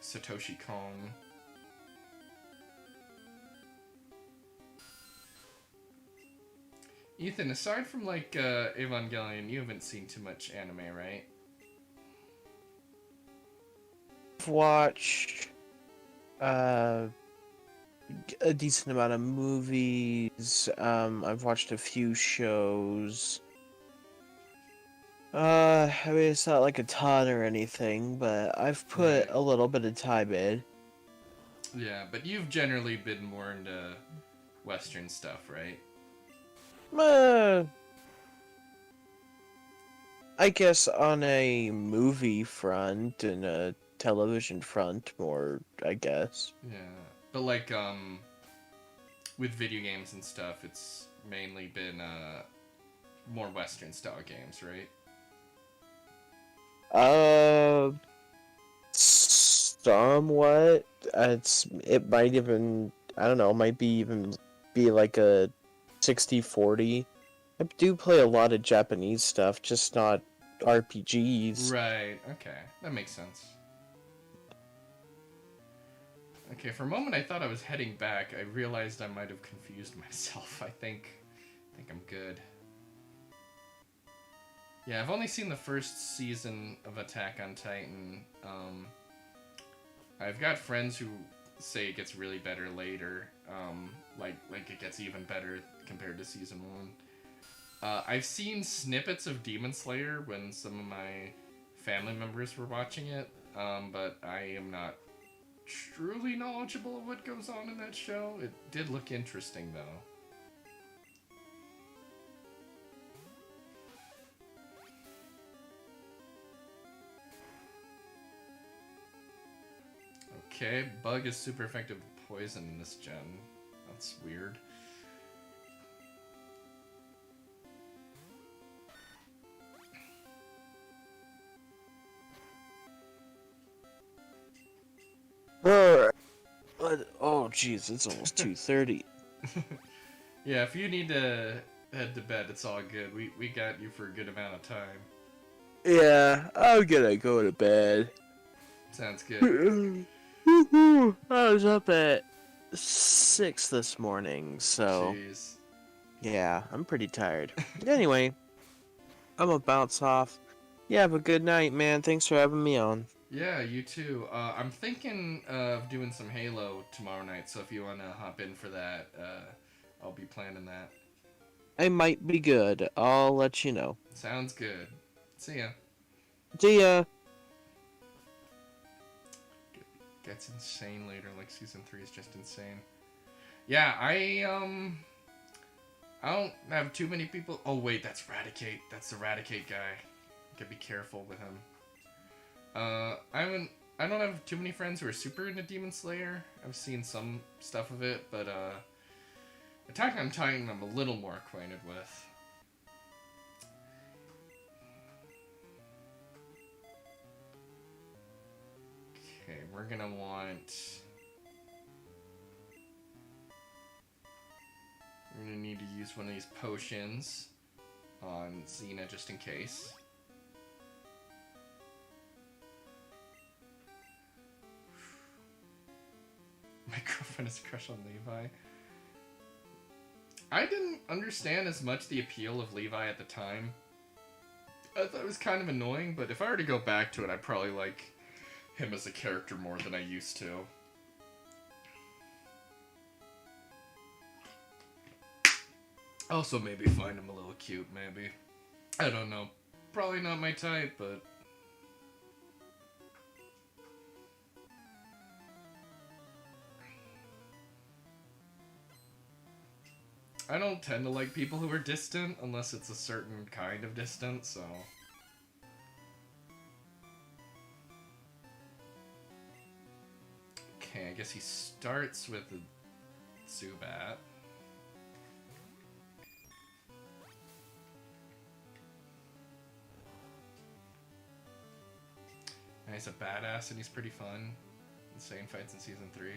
Satoshi Kon. Ethan, aside from like Evangelion, you haven't seen too much anime, right? I've watched a decent amount of movies. I've watched a few shows. I mean, it's not like a ton or anything, but I've put Right. a little bit of time in. Yeah, but you've generally been more into Western stuff, right? Uh, I guess on a movie front and a television front, more, I guess. Yeah. But like with video games and stuff, it's mainly been more Western style games, right? Uh, Somewhat. It might even, I don't know, might be even be like a 60-40. I do play a lot of Japanese stuff, just not RPGs. Right. Okay. That makes sense. Okay, for a moment I thought I was heading back. I realized I might have confused myself. I think I'm good. Yeah, I've only seen the first season of Attack on Titan. I've got friends who say it gets really better later. Like it gets even better compared to season 1. I've seen snippets of Demon Slayer when some of my family members were watching it, but I am not truly knowledgeable of what goes on in that show. It did look interesting, though. Okay, Bug is super effective with poison in this gen. That's weird. Alright. Oh, jeez, it's almost 2:30. Yeah, if you need to head to bed, it's all good. We got you for a good amount of time. Yeah, I'm gonna go to bed. Sounds good. I was up at 6 this morning, so Jeez. yeah, I'm pretty tired. Anyway, I'm gonna bounce off. Yeah, have a good night, man. Thanks for having me on. Yeah, you too. I'm thinking of doing some Halo tomorrow night, so if you want to hop in for that, I'll be planning that. I might be good. I'll let you know. Sounds good. See ya. See ya. Gets insane later, like season 3 is just insane. Yeah, I don't have too many people. Oh wait, that's Raticate. That's the Raticate guy. Gotta be careful with him. I haven't I don't have too many friends who are super into Demon Slayer. I've seen some stuff of it, but Attack on Titan I'm a little more acquainted with. Okay, we're gonna want... We're gonna need to use one of these potions on Xena just in case. My girlfriend has a crush on Levi. I didn't understand as much the appeal of Levi at the time. I thought it was kind of annoying, but if I were to go back to it, I'd probably like him as a character more than I used to. Also, maybe find him a little cute, maybe. I don't know. Probably not my type, but... I don't tend to like people who are distant, unless it's a certain kind of distant, so... Okay, I guess he starts with the Zubat. And he's a badass and he's pretty fun. Insane fights in Season 3.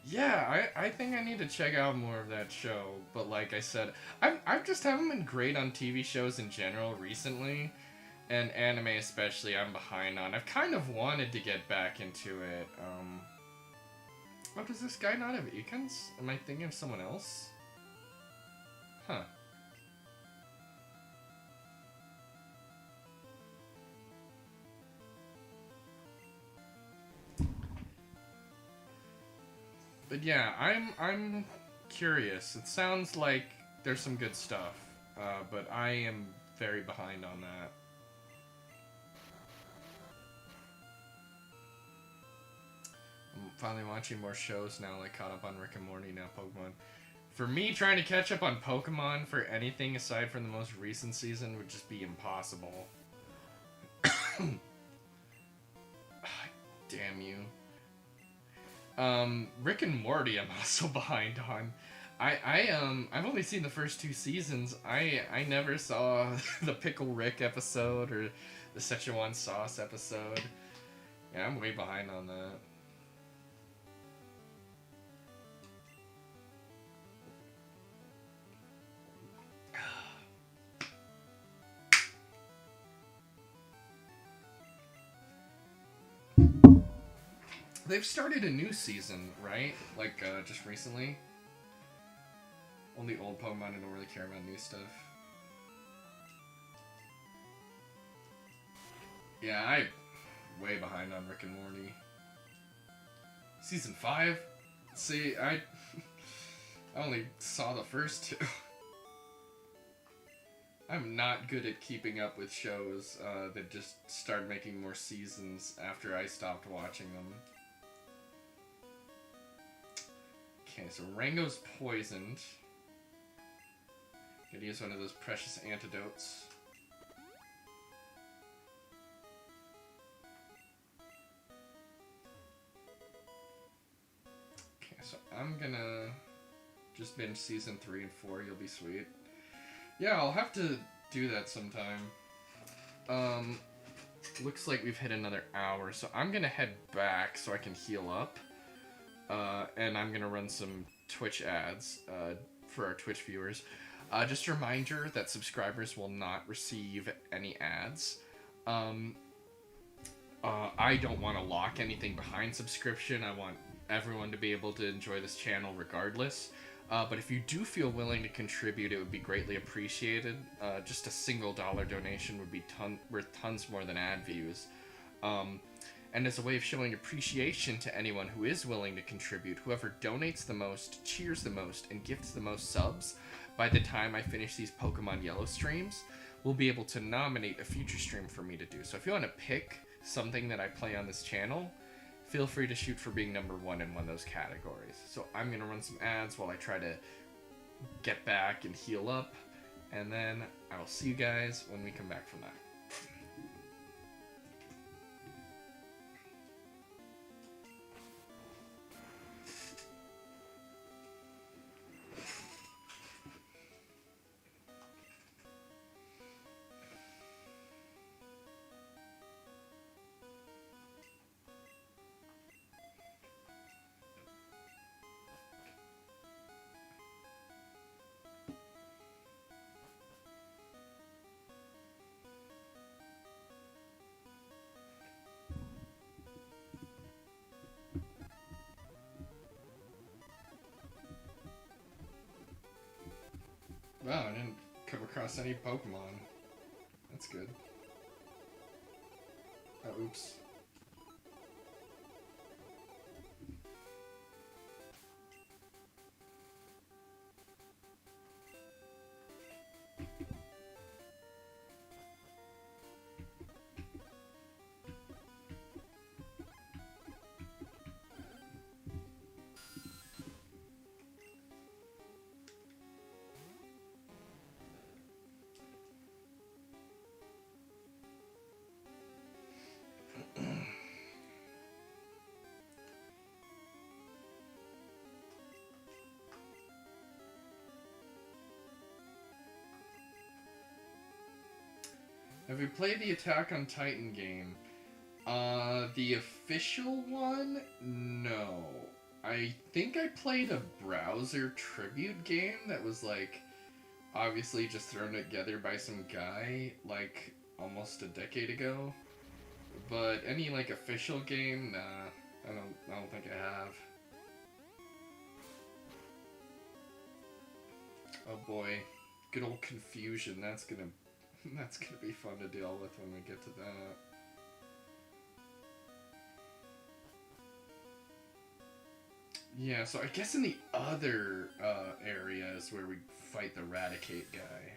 Yeah, I think I need to check out more of that show. But like I said, I just haven't been great on TV shows in general recently. And anime especially, I'm behind on. I've kind of wanted to get back into it. Oh, does this guy not have icons? Am I thinking of someone else? Huh. But yeah, I'm curious. It sounds like there's some good stuff, but I am very behind on that. I'm finally watching more shows now, like caught up on Rick and Morty, now Pokemon. For me, trying to catch up on Pokemon for anything aside from the most recent season would just be impossible. Damn you. Rick and Morty I'm also behind on. I've only seen the first 2 seasons. I never saw the Pickle Rick episode or the Szechuan Sauce episode. Yeah, I'm way behind on that. They've started a new season, right? Like, just recently. Only old Pokemon, I don't really care about new stuff. Yeah, I'm way behind on Rick and Morty. Season 5? See, I only saw the first 2. I'm not good at keeping up with shows that just start making more seasons after I stopped watching them. Okay, so Rango's poisoned. Gonna use one of those precious antidotes. Okay, so I'm gonna just binge season 3 and 4. You'll be sweet. Yeah, I'll have to do that sometime. Looks like we've hit another hour, so I'm gonna head back so I can heal up. And I'm gonna run some Twitch ads for our Twitch viewers. Just a reminder that subscribers will not receive any ads. I don't want to lock anything behind subscription. I want everyone to be able to enjoy this channel regardless. But if you do feel willing to contribute, it would be greatly appreciated. Just a single dollar donation would be worth tons more than ad views. And as a way of showing appreciation to anyone who is willing to contribute, whoever donates the most, cheers the most, and gifts the most subs, by the time I finish these Pokemon Yellow streams, will be able to nominate a future stream for me to do. So if you want to pick something that I play on this channel, feel free to shoot for being number 1 in one of those categories. So I'm going to run some ads while I try to get back and heal up, and then I will see you guys when we come back from that. across any Pokemon. That's good. Oh, oops. Have you played the Attack on Titan game? The official one? No. I think I played a browser tribute game that was like obviously just thrown together by some guy like almost a decade ago. But any like official game, nah. I don't think I have. Oh boy. Good old confusion. That's gonna be fun to deal with when we get to that. Yeah, so I guess in the other areas where we fight the Raticate guy.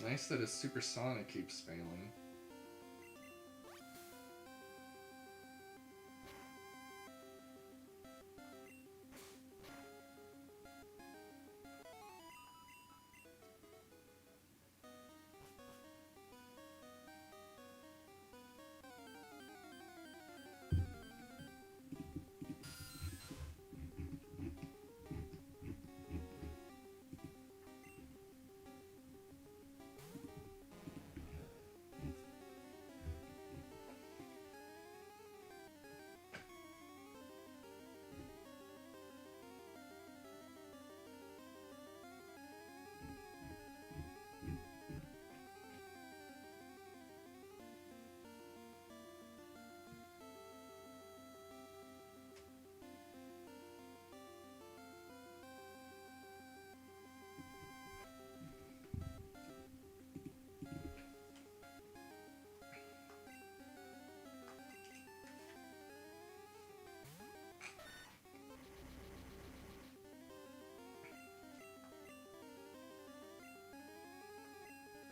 Nice that his supersonic keeps failing.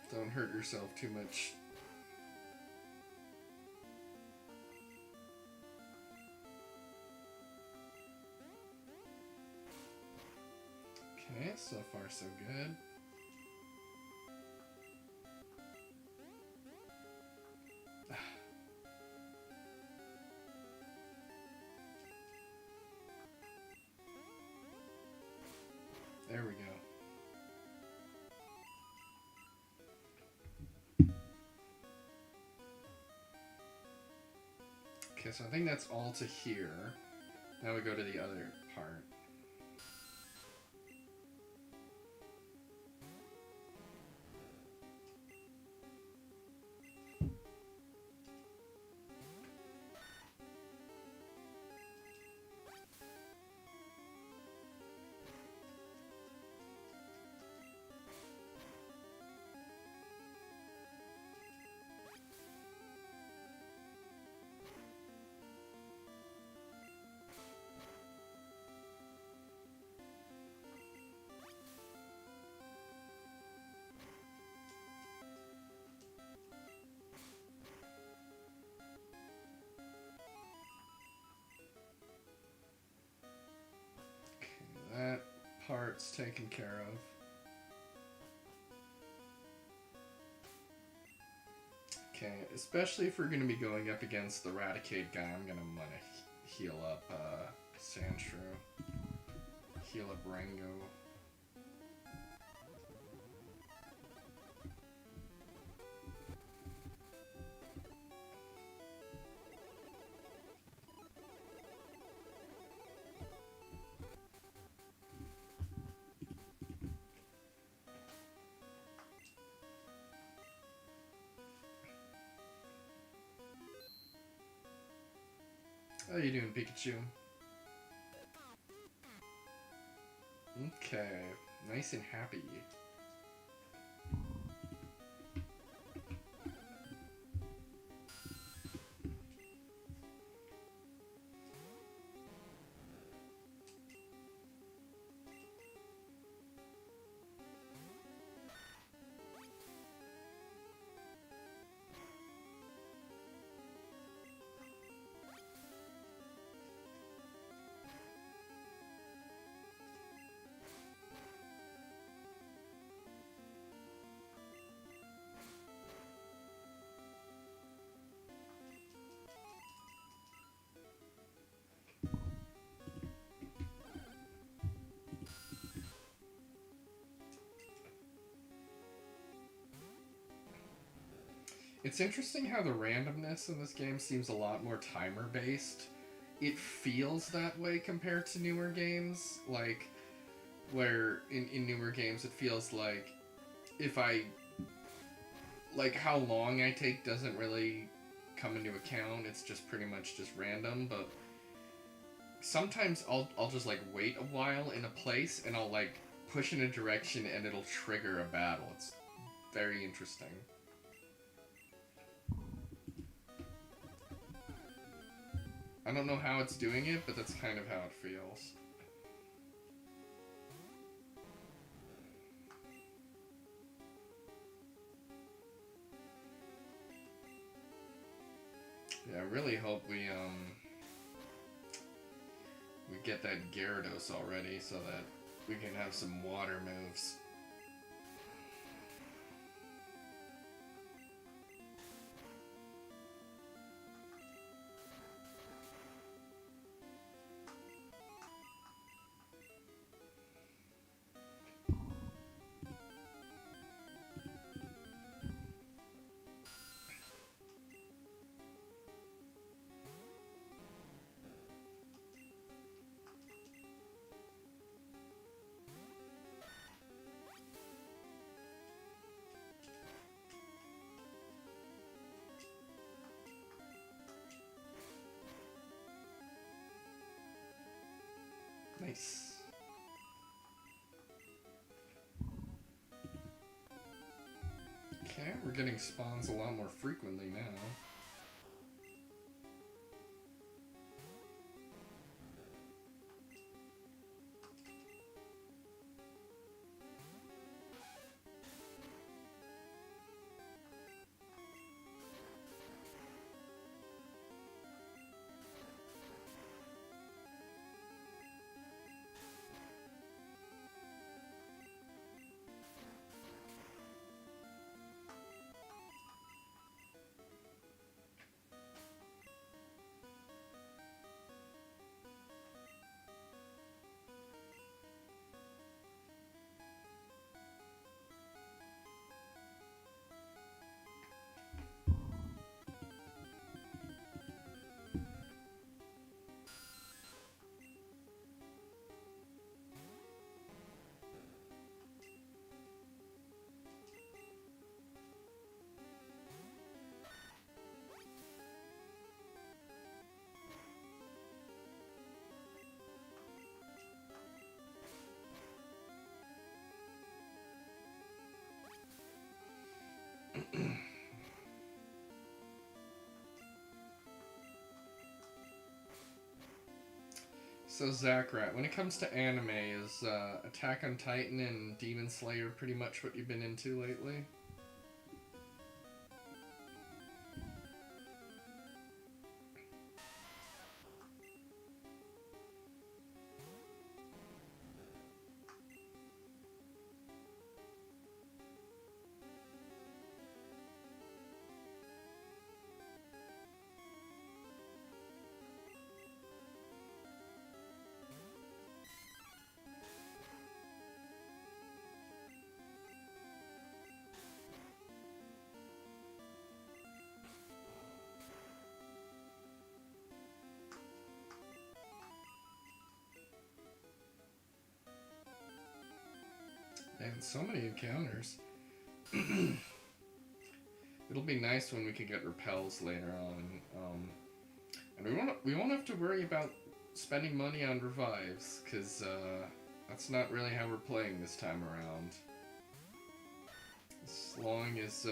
Don't hurt yourself too much. Okay, so far so good. There we go. Okay, so I think that's all to here. Now we go to the other part. That part's taken care of. Okay, especially if we're going to be going up against the Raticate guy, I'm going to want to heal up Sandshrew. Heal up Rango. How you doing, Pikachu? Okay, nice and happy. It's interesting how the randomness in this game seems a lot more timer based. It feels that way compared to newer games, like where in newer games it feels like if I like how long I take doesn't really come into account. It's just pretty much just random, but sometimes I'll just like wait a while in a place and I'll like push in a direction and it'll trigger a battle. It's very interesting. I don't know how it's doing it, but that's kind of how it feels. Yeah, I really hope we get that Gyarados already so that we can have some water moves. Nice. Okay, we're getting spawns a lot more frequently now. So Zackrat, when it comes to anime, is Attack on Titan and Demon Slayer pretty much what you've been into lately? And so many encounters. It'll be nice when we can get repels later on. And we won't have to worry about spending money on revives, because that's not really how we're playing this time around. As long as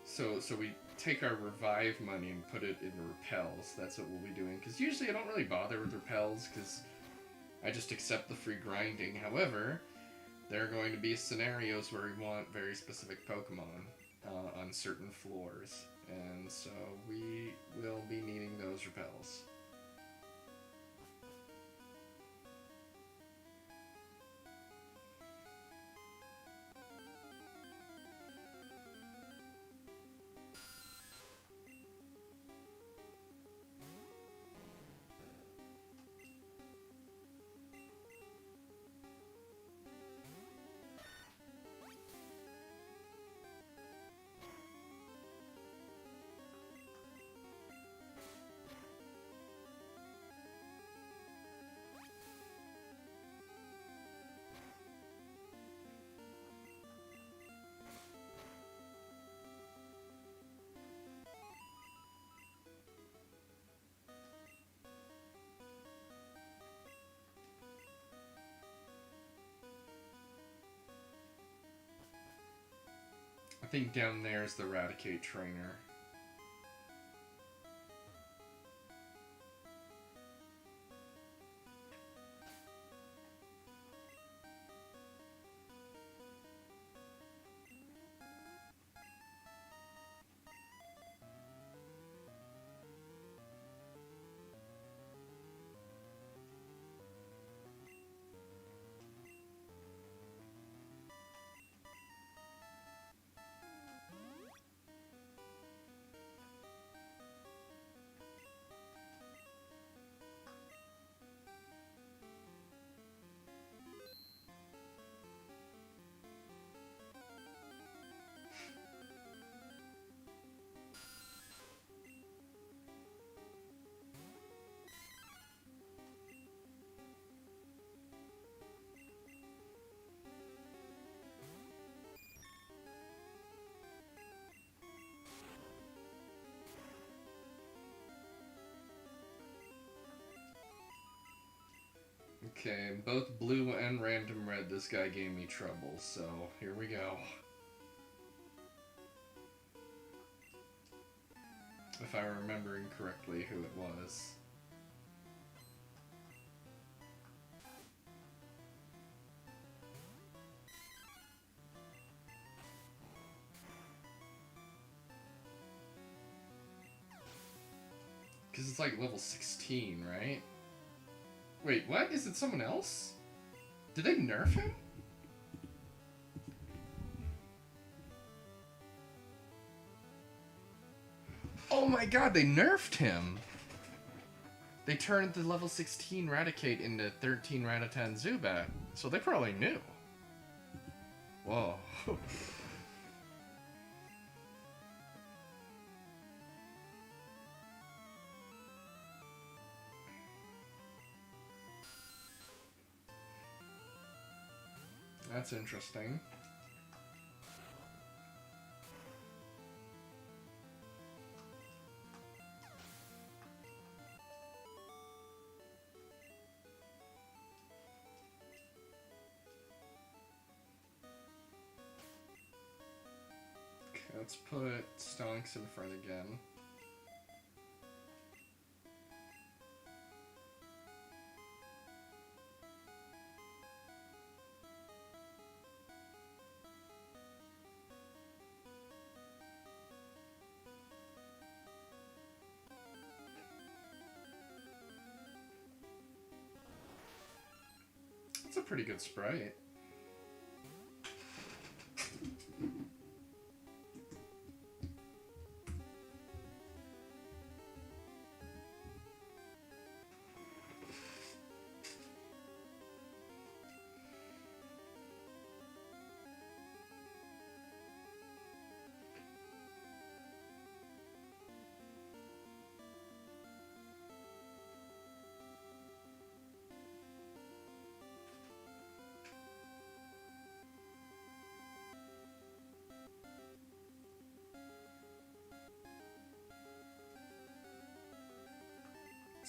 so we take our revive money and put it into repels. That's what we'll be doing. Because usually I don't really bother with repels, because I just accept the free grinding. However, there are going to be scenarios where we want very specific Pokemon on certain floors, and so we will be needing those repels. I think down there is the Raticate trainer. Okay, both blue and random red, this guy gave me trouble, so here we go. If I'm remembering correctly who it was. Because it's like level 16, right? Wait, what? Is it someone else? Did they nerf him? Oh my god, they nerfed him! They turned the level 16 Raticate into 13 Ratatan Zubat, so they probably knew. Whoa. That's interesting. Okay, let's put Stonks in front again. That's a pretty good sprite.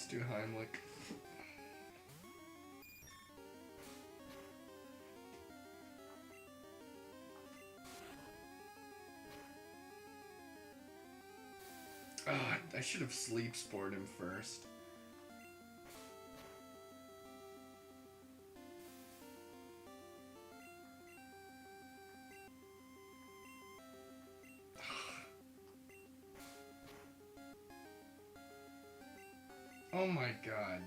Let's do Heimlich. Oh, I should have sleep spored him first. Oh my god.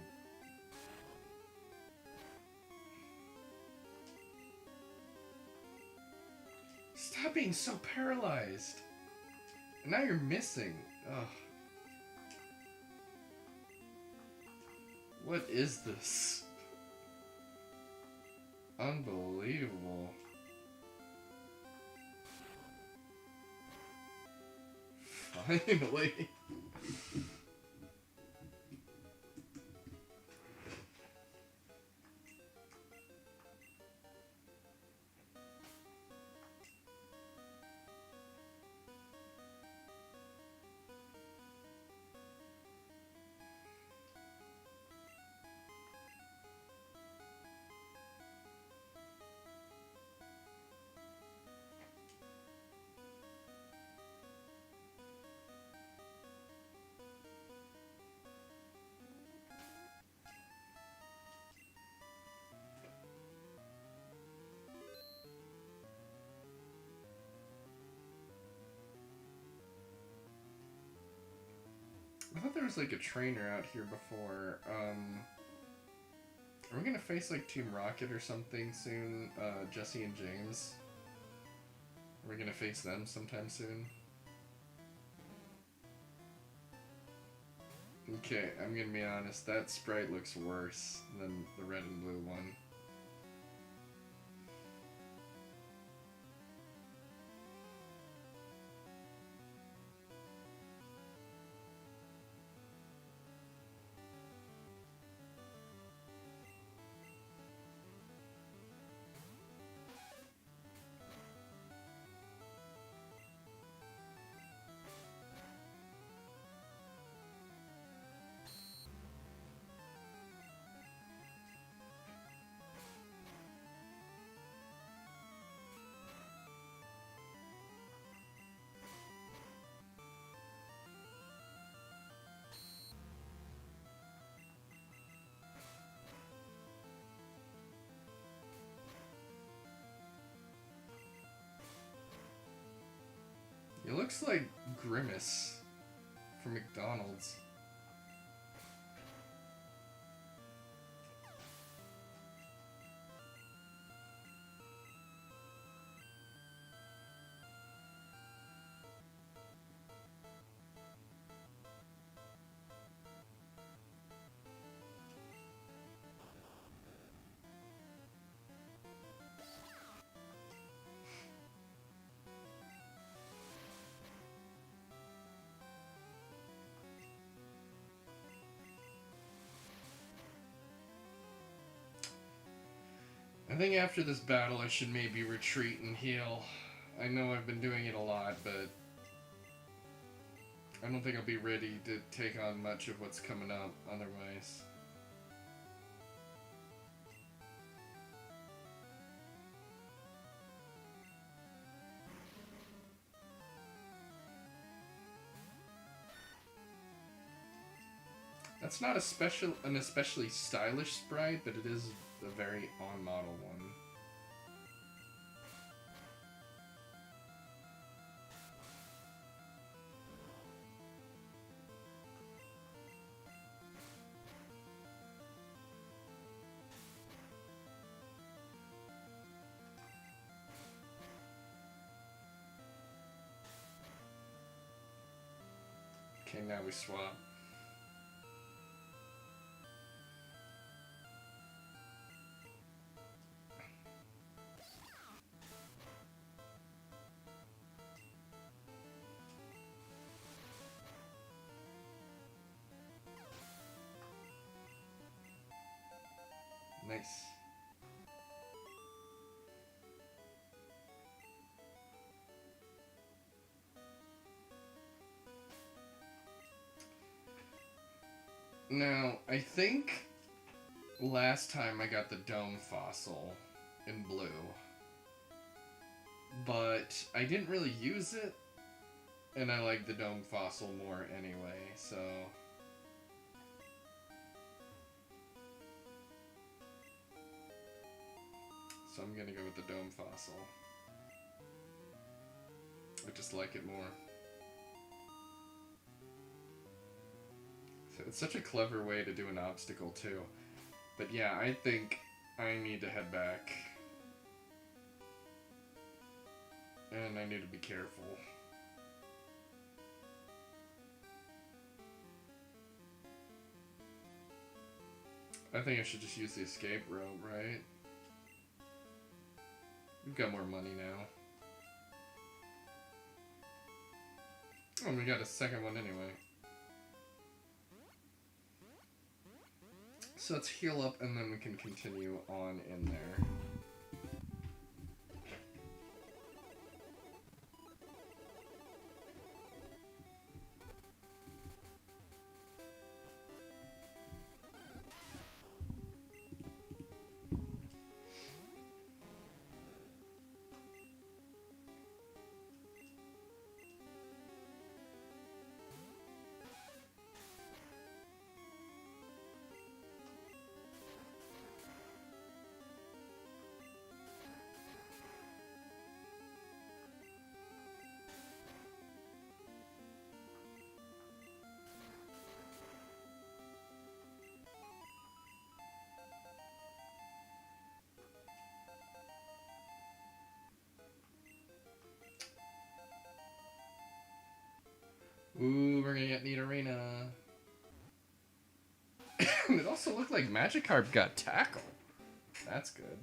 Stop being so paralyzed. And now you're missing. Ugh. What is this? Unbelievable. Finally. I thought there was like a trainer out here before. Are we gonna face like Team Rocket or something soon? Jesse and James? Are we gonna face them sometime soon? Okay, I'm gonna be honest, that sprite looks worse than the red and blue one. It looks like Grimace from McDonald's. I think after this battle I should maybe retreat and heal. I know I've been doing it a lot, but I don't think I'll be ready to take on much of what's coming up otherwise. That's not an especially stylish sprite, but it is a very on-model one. Okay, now we swap. Nice. Now, I think last time I got the dome fossil in blue, but I didn't really use it, and I like the dome fossil more anyway, so... So I'm gonna go with the dome fossil. I just like it more. So it's such a clever way to do an obstacle too. But yeah, I think I need to head back. And I need to be careful. I think I should just use the escape rope, right? We've got more money now. Oh, and we got a second one anyway. So let's heal up and then we can continue on in there. Ooh, we're gonna get neat arena. It also looked like Magikarp got tackled. That's good.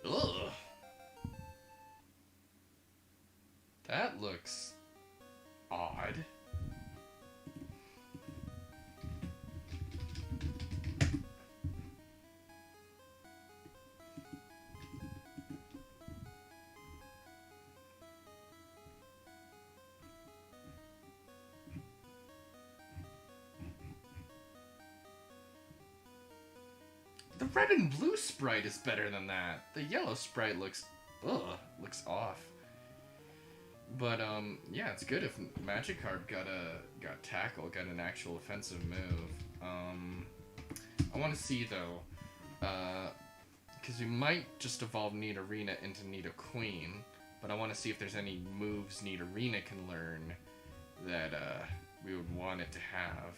Ugh. That looks odd. The red and blue sprite is better than that. The yellow sprite looks, looks off. But yeah, it's good if Magikarp got tackle, got an actual offensive move. I want to see though, because we might just evolve Nidorina into Nidoqueen, but I want to see if there's any moves Nidorina can learn that we would want it to have.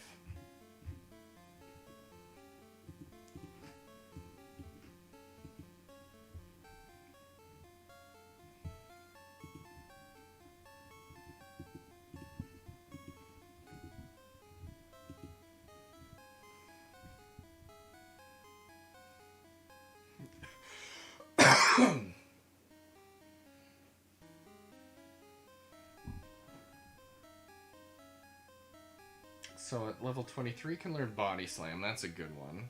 So at level 23 can learn Body Slam, that's a good one.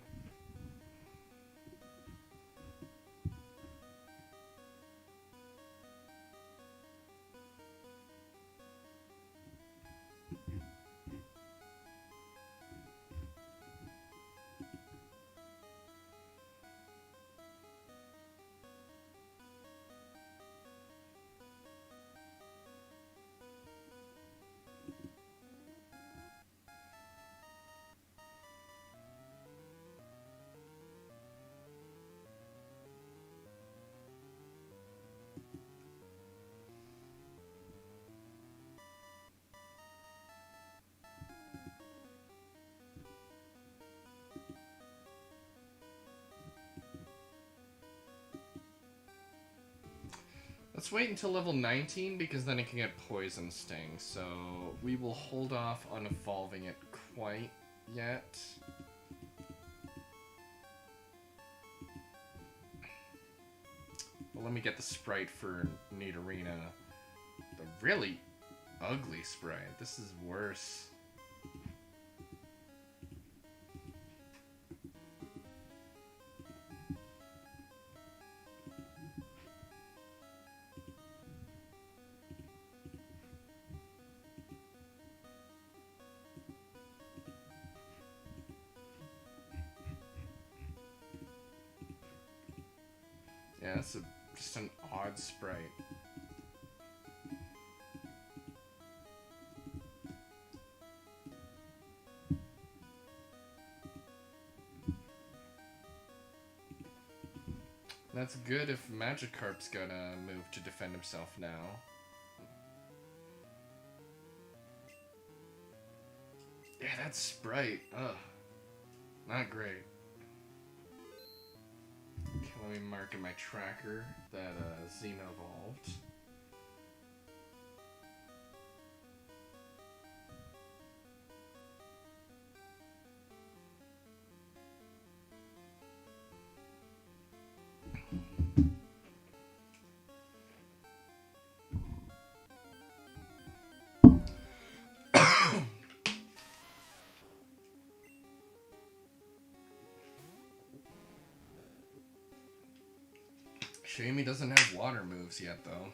Let's wait until level 19 because then it can get Poison Sting, so we will hold off on evolving it quite yet. But let me get the sprite for Nidorina. The really ugly sprite. This is worse. Yeah, that's just an odd sprite. That's good if Magikarp's gonna move to defend himself now. Yeah, that sprite. Ugh. Not great. Okay, let me mark in my tracker that Xena evolved. Shame he doesn't have water moves yet, though.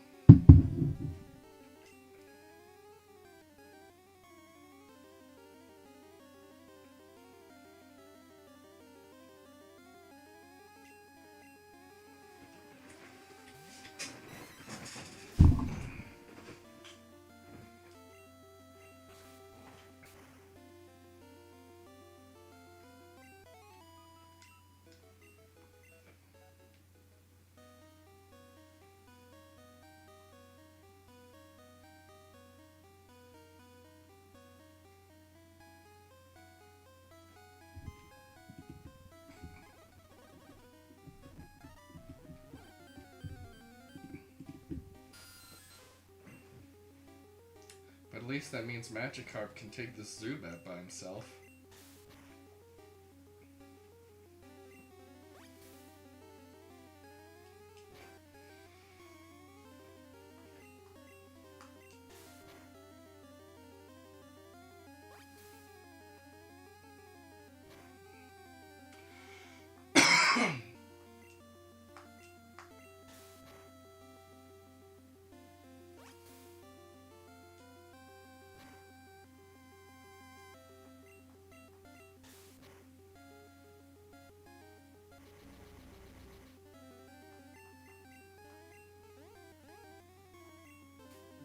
But at least that means Magikarp can take this Zubat by himself.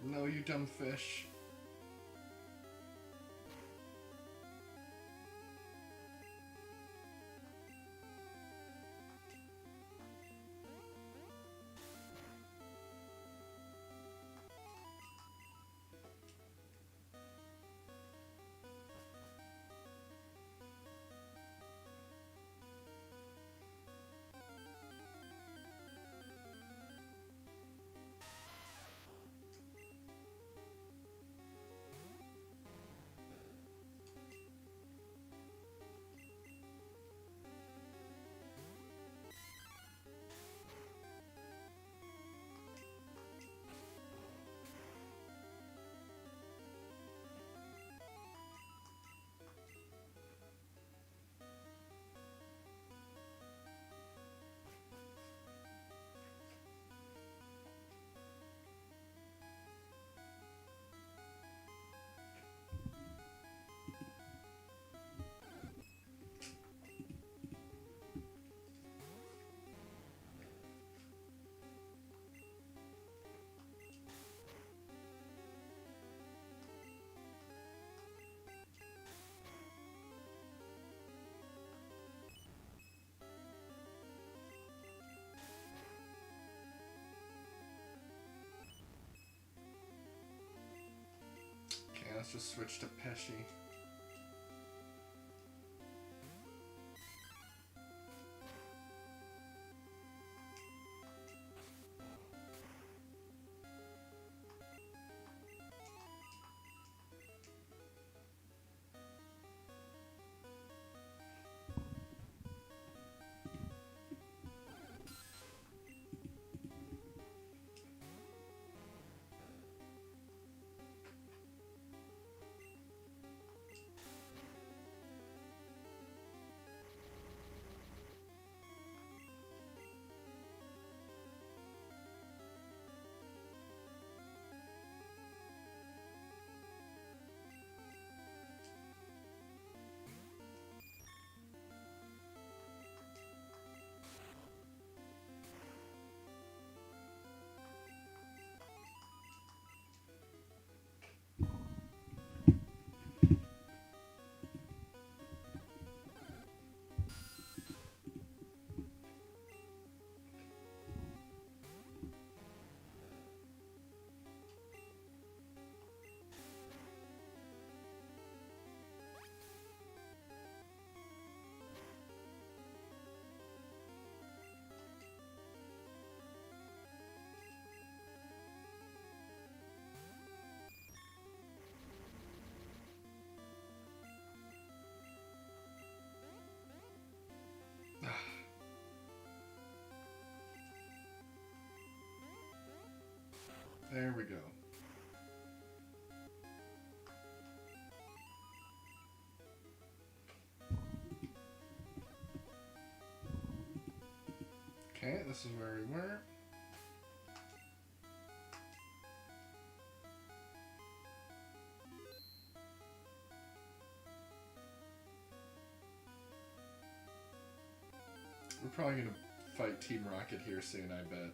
No, you dumb fish. Okay, let's just switch to Pesci. There we go. Okay, this is where we were. We're probably gonna fight Team Rocket here soon, I bet.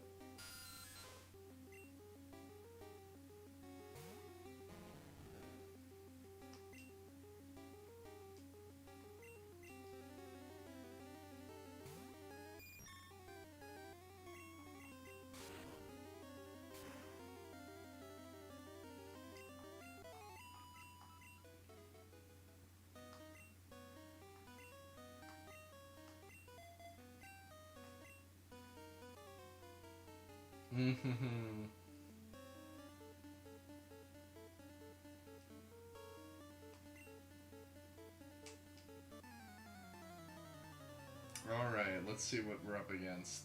Alright, let's see what we're up against.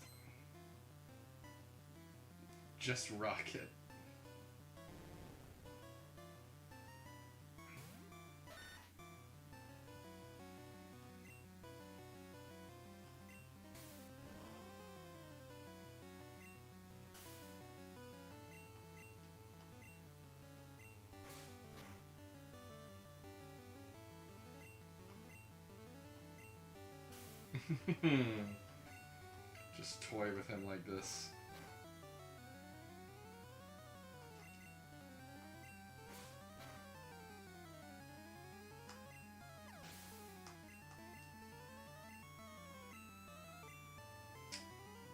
Just Rocket. Just toy with him like this.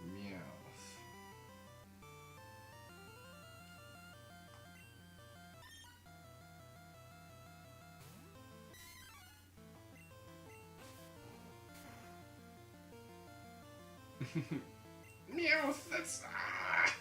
Meowth. Meowth, that's... Ah!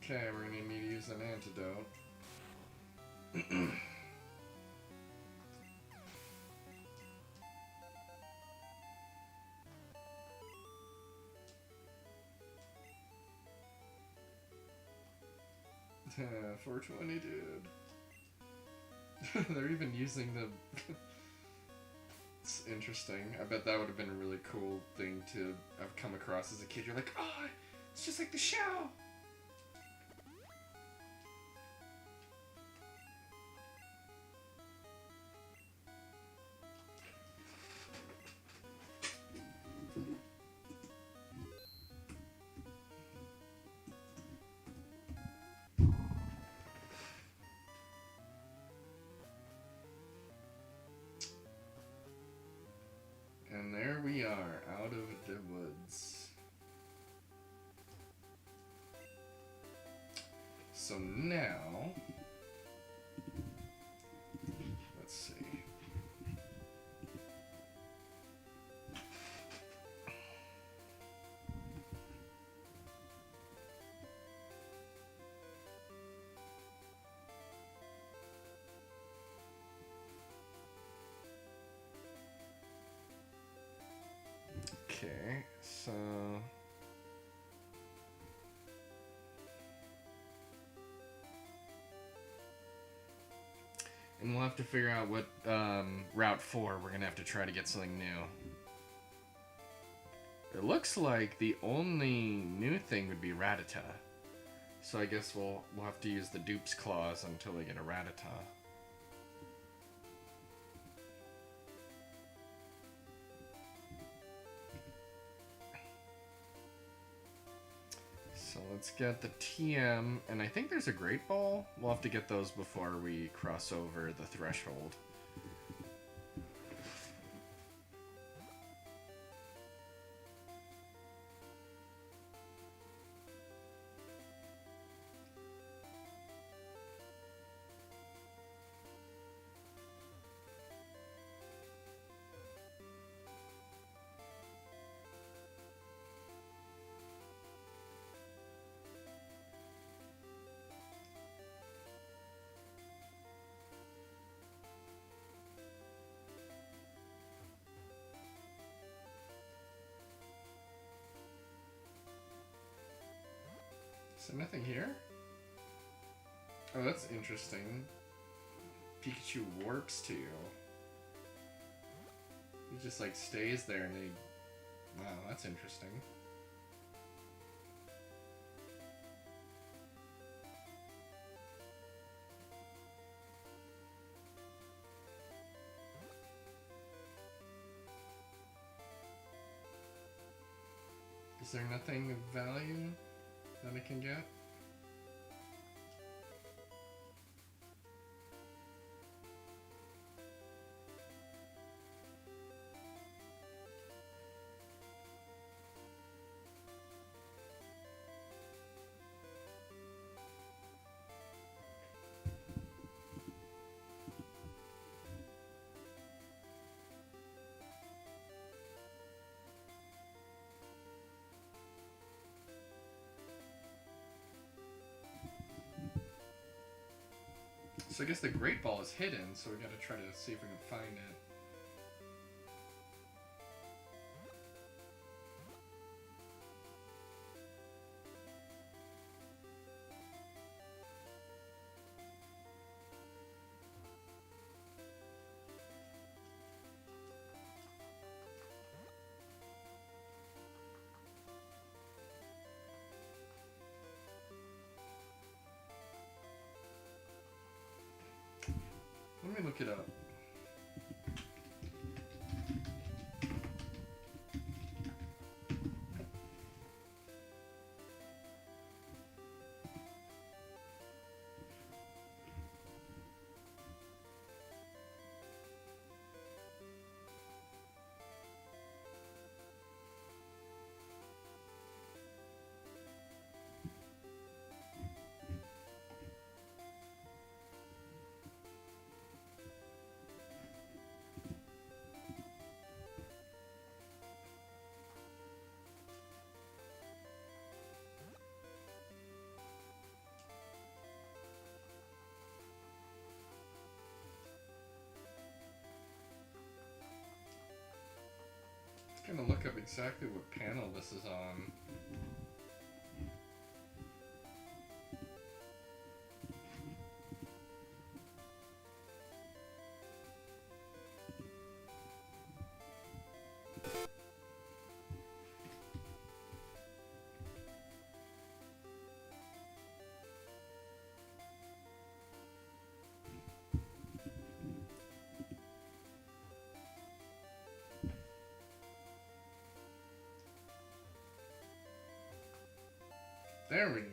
Okay, we're gonna need to use an antidote. Yeah, 420, dude. They're even using the... It's interesting. I bet that would have been a really cool thing to have come across as a kid. You're like, oh, it's just like the show! And there we are, out of the woods. So now, let's see. Okay, so... And we'll have to figure out what Route 4 we're gonna have to try to get something new. It looks like the only new thing would be Rattata. So I guess we'll have to use the Dupe's Claws until we get a Rattata. So let's get the TM, and I think there's a Great Ball. We'll have to get those before we cross over the threshold. Is there nothing here? Oh, that's interesting. Pikachu warps to you. He just like stays there and they... Wow, that's interesting. Is there nothing of value that I can get? So I guess the Great Ball is hidden, so we gotta try to see if we can find it. Let me look it up. I'm gonna look up exactly what panel this is on. There we go.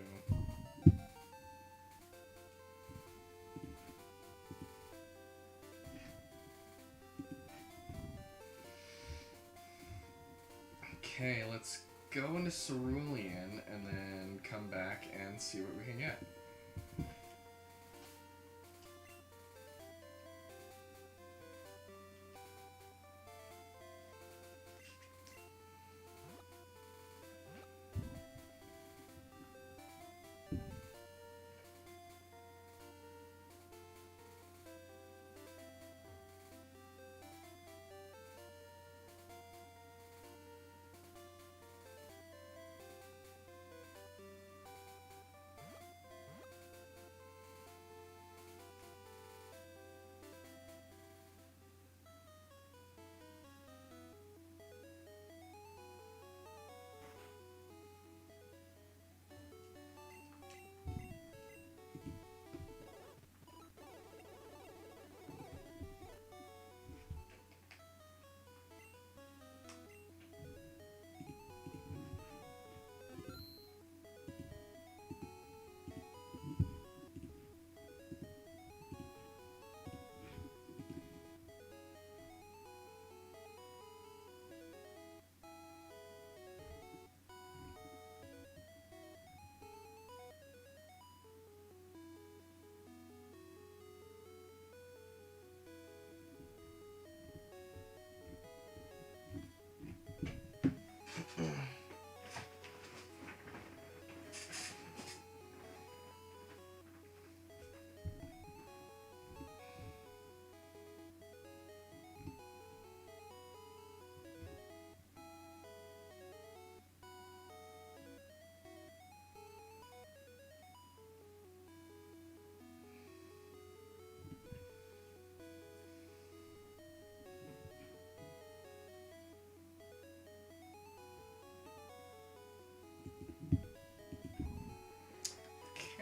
Okay, let's go into Cerulean and then come back and see what we can get.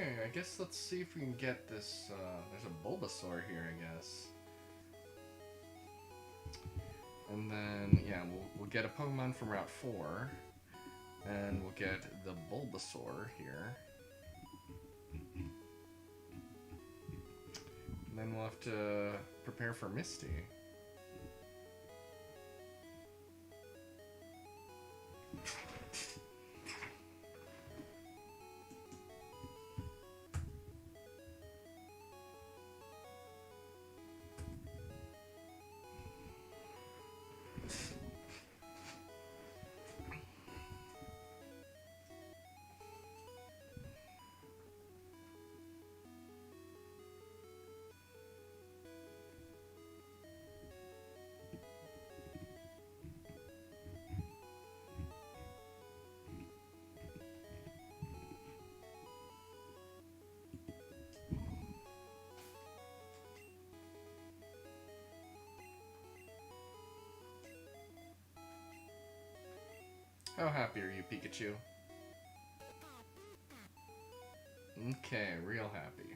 Okay, I guess let's see if we can get this. There's a Bulbasaur here, I guess. And then, yeah, we'll get a Pokemon from Route 4. And we'll get the Bulbasaur here. And then we'll have to prepare for Misty. How happy are you, Pikachu? Okay, real happy.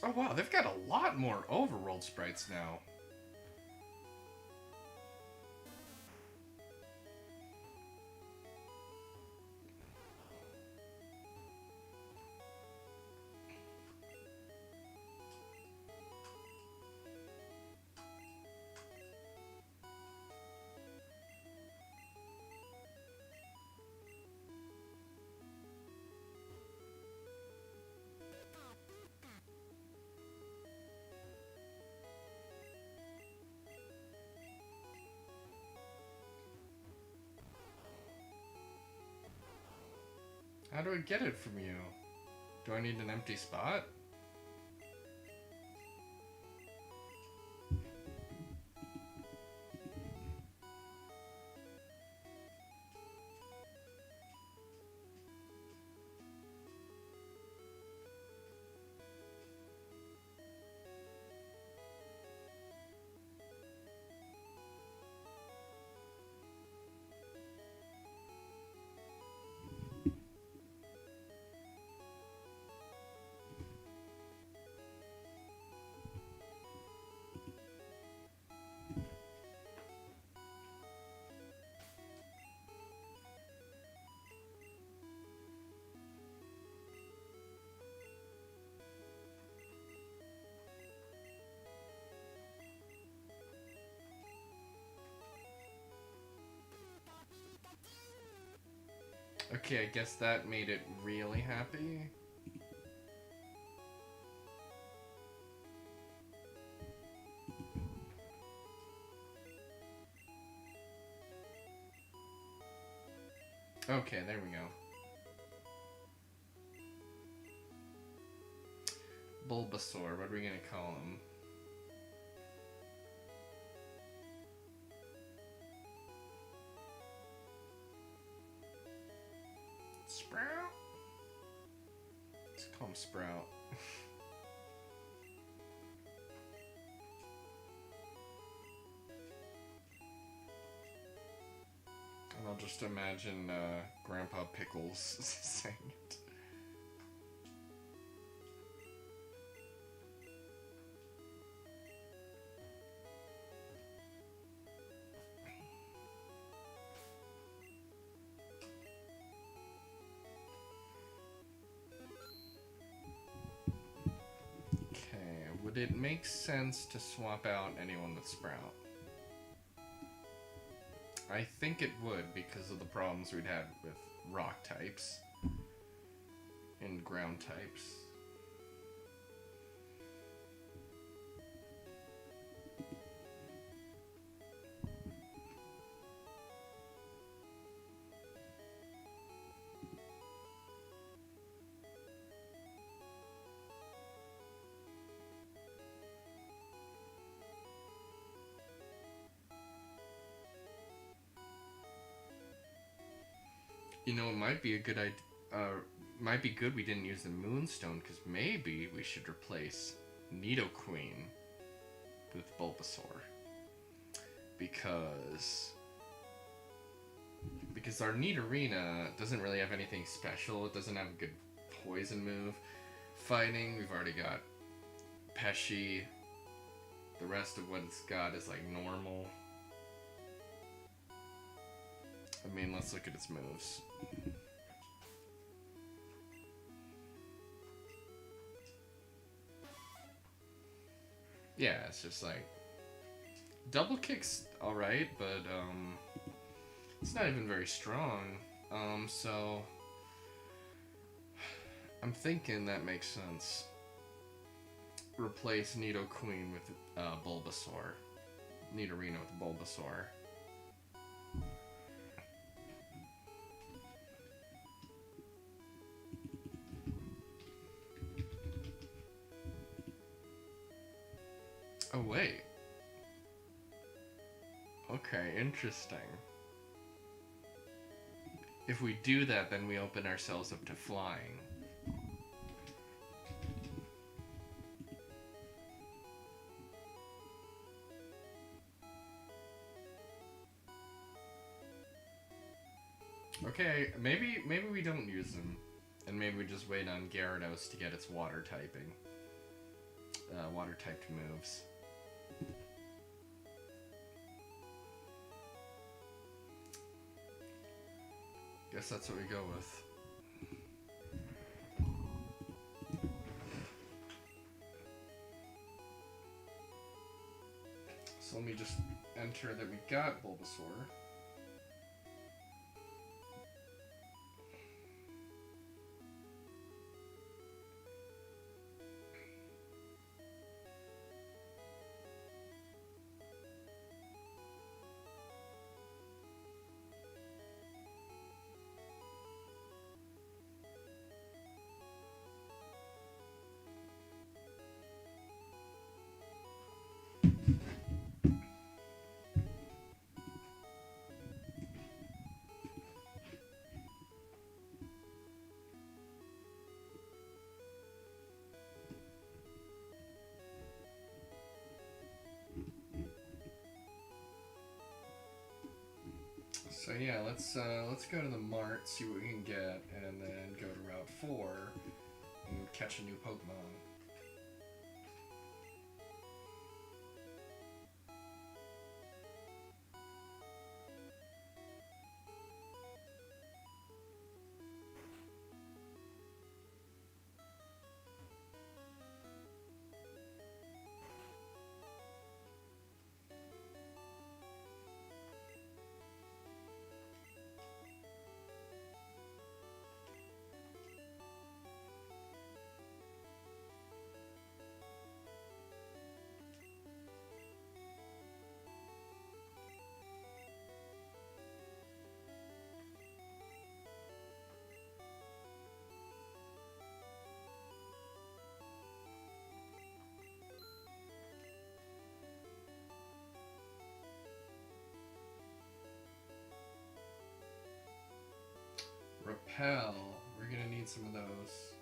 Oh wow, they've got a lot more overworld sprites now. How do I get it from you? Do I need an empty spot? Okay, I guess that made it really happy. Okay, there we go. Bulbasaur, what are we gonna call him? Sprout? Let's call him Sprout. And I'll just imagine Grandpa Pickles saying it. Would it make sense to swap out anyone with Sprout? I think it would because of the problems we'd had with rock types and ground types. You know, it might be a good idea. Might be good we didn't use the Moonstone, because maybe we should replace Nidoqueen with Bulbasaur. Because because our Nidorina doesn't really have anything special. It doesn't have a good poison move. Fighting, we've already got Pesci. The rest of what it's got is like normal. I mean, let's look at its moves. Yeah, it's just like double kick's alright, but it's not even very strong. So I'm thinking that makes sense. Replace Nidoqueen with Bulbasaur. Nidorino with Bulbasaur. Oh, wait. Okay, interesting. If we do that, then we open ourselves up to flying. Okay, maybe we don't use them. And maybe we just wait on Gyarados to get its water typing. Water typed moves. Guess that's what we go with. So let me just enter that we got Bulbasaur. So yeah, let's go to the mart, see what we can get, and then go to Route 4 and catch a new Pokemon. Repel. We're gonna need some of those.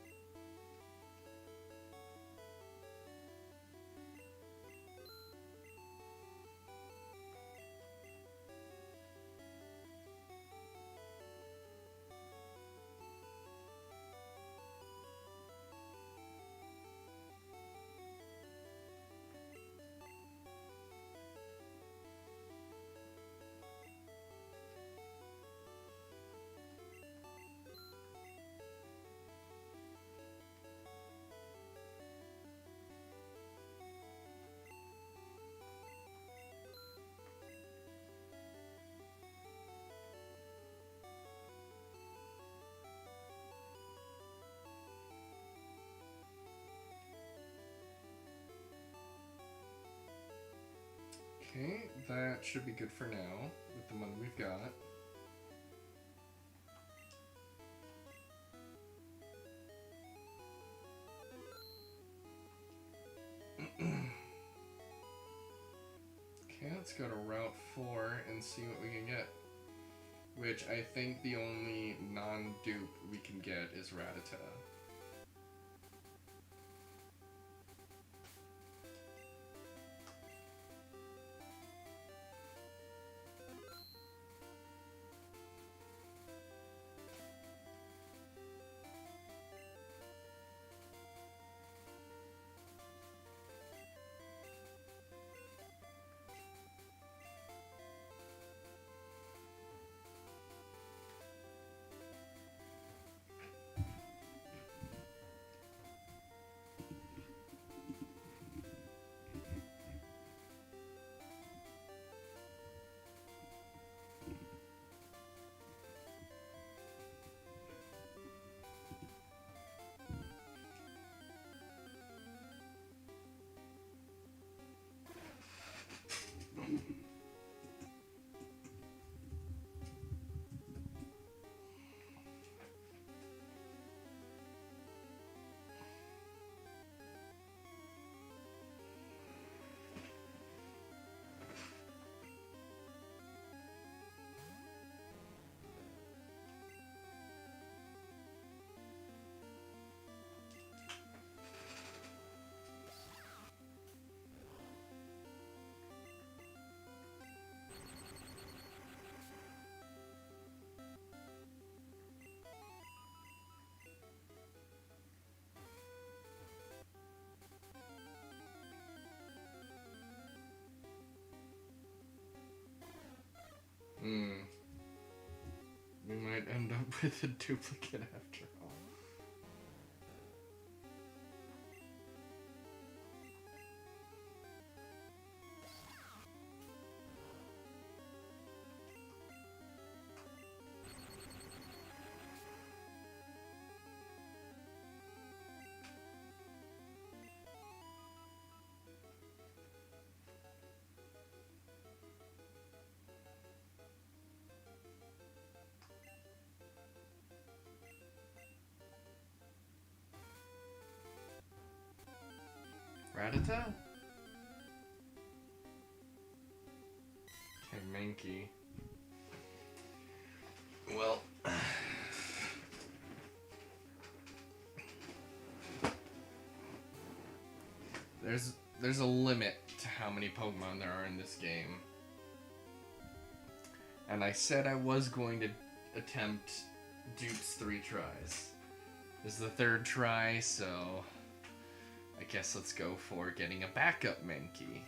Okay, that should be good for now with the money we've got. Okay, let's go to Route 4 and see what we can get. Which I think the only non-dupe we can get is Rattata. might end up with a duplicate after all. Ratata? Okay, Mankey. Well... There's a limit to how many Pokemon there are in this game. And I said I was going to attempt Dupes 3 tries. This is the 3rd try, so... I guess let's go for getting a backup Mankey.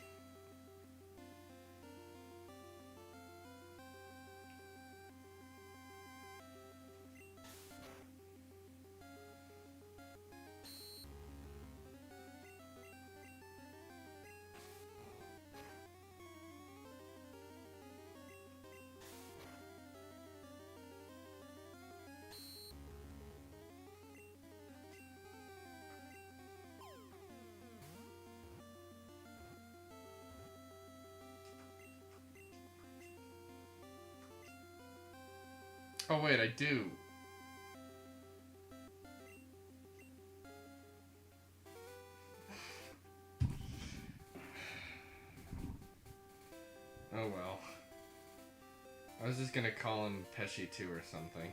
Oh wait, I do. Oh well. I was just gonna call him Pesci 2 or something.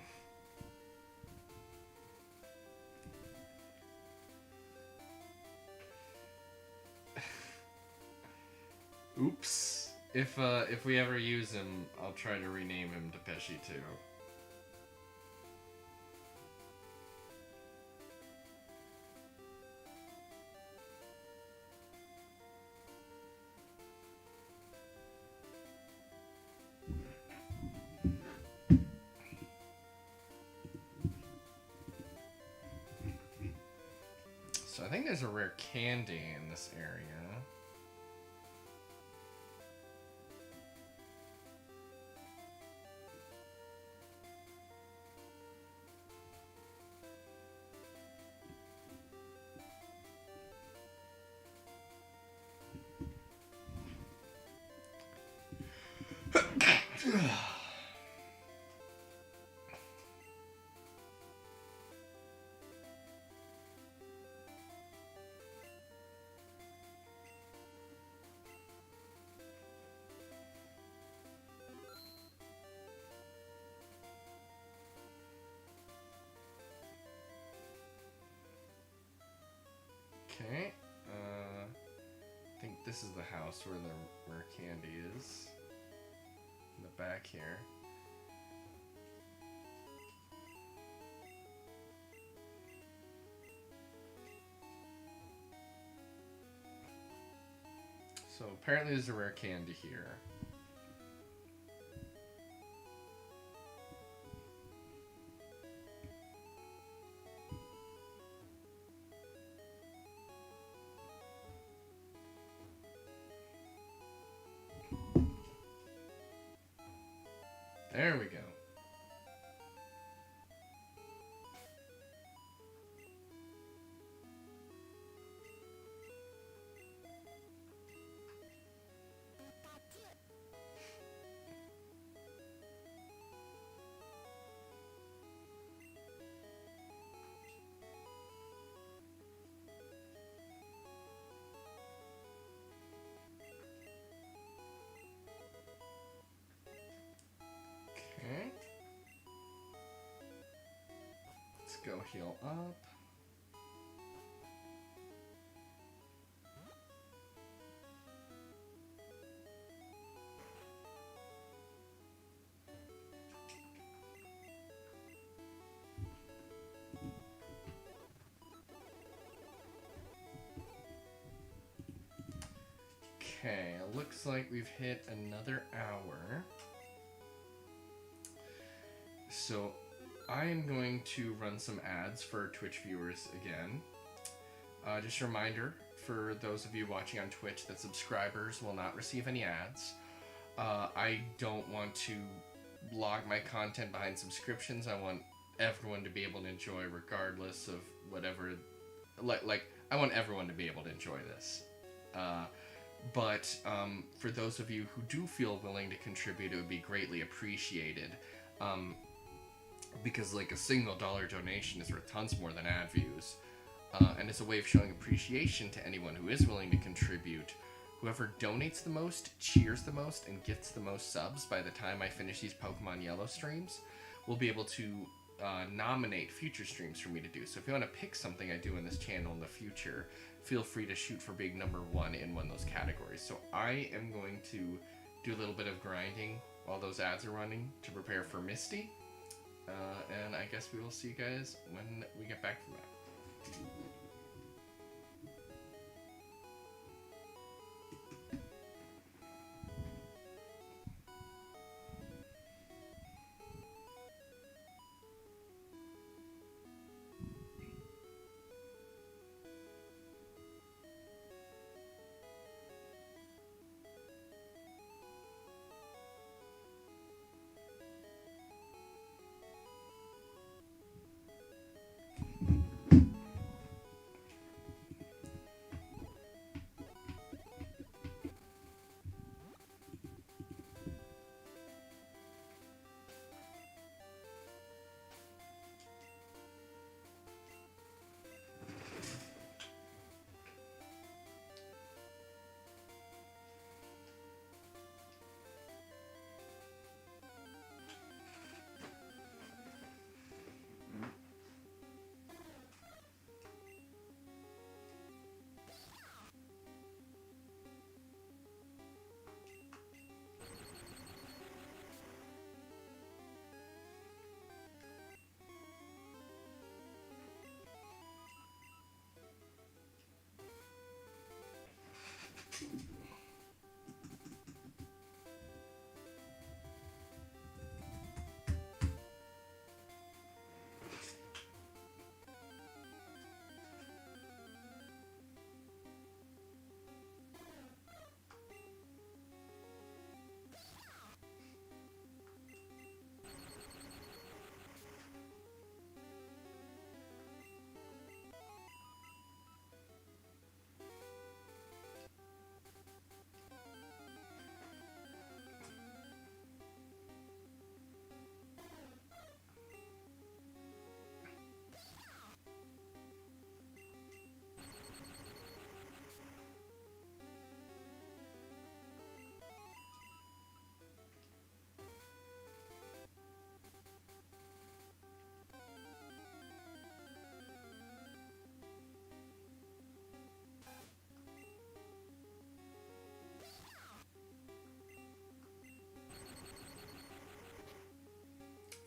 Oops. If we ever use him, I'll try to rename him to Pesci 2. So I think there's a rare candy in this area. Okay, I think this is the house where the rare candy is. In the back here. So apparently there's a rare candy here. There we go. Okay. Let's go heal up. Okay, it looks like we've hit another hour. So I am going to run some ads for Twitch viewers again. Just a reminder for those of you watching on Twitch that subscribers will not receive any ads. I don't want to log my content behind subscriptions. I want everyone to be able to enjoy regardless of whatever. I want everyone to be able to enjoy this. But for those of you who do feel willing to contribute, it would be greatly appreciated. Because like a single dollar donation is worth tons more than ad views. And it's a way of showing appreciation to anyone who is willing to contribute. Whoever donates the most, cheers the most, and gets the most subs by the time I finish these Pokemon Yellow streams will be able to nominate future streams for me to do. So if you want to pick something I do in this channel in the future, feel free to shoot for being number one in one of those categories. So I am going to do a little bit of grinding while those ads are running to prepare for Misty. And I guess we will see you guys when we get back from that.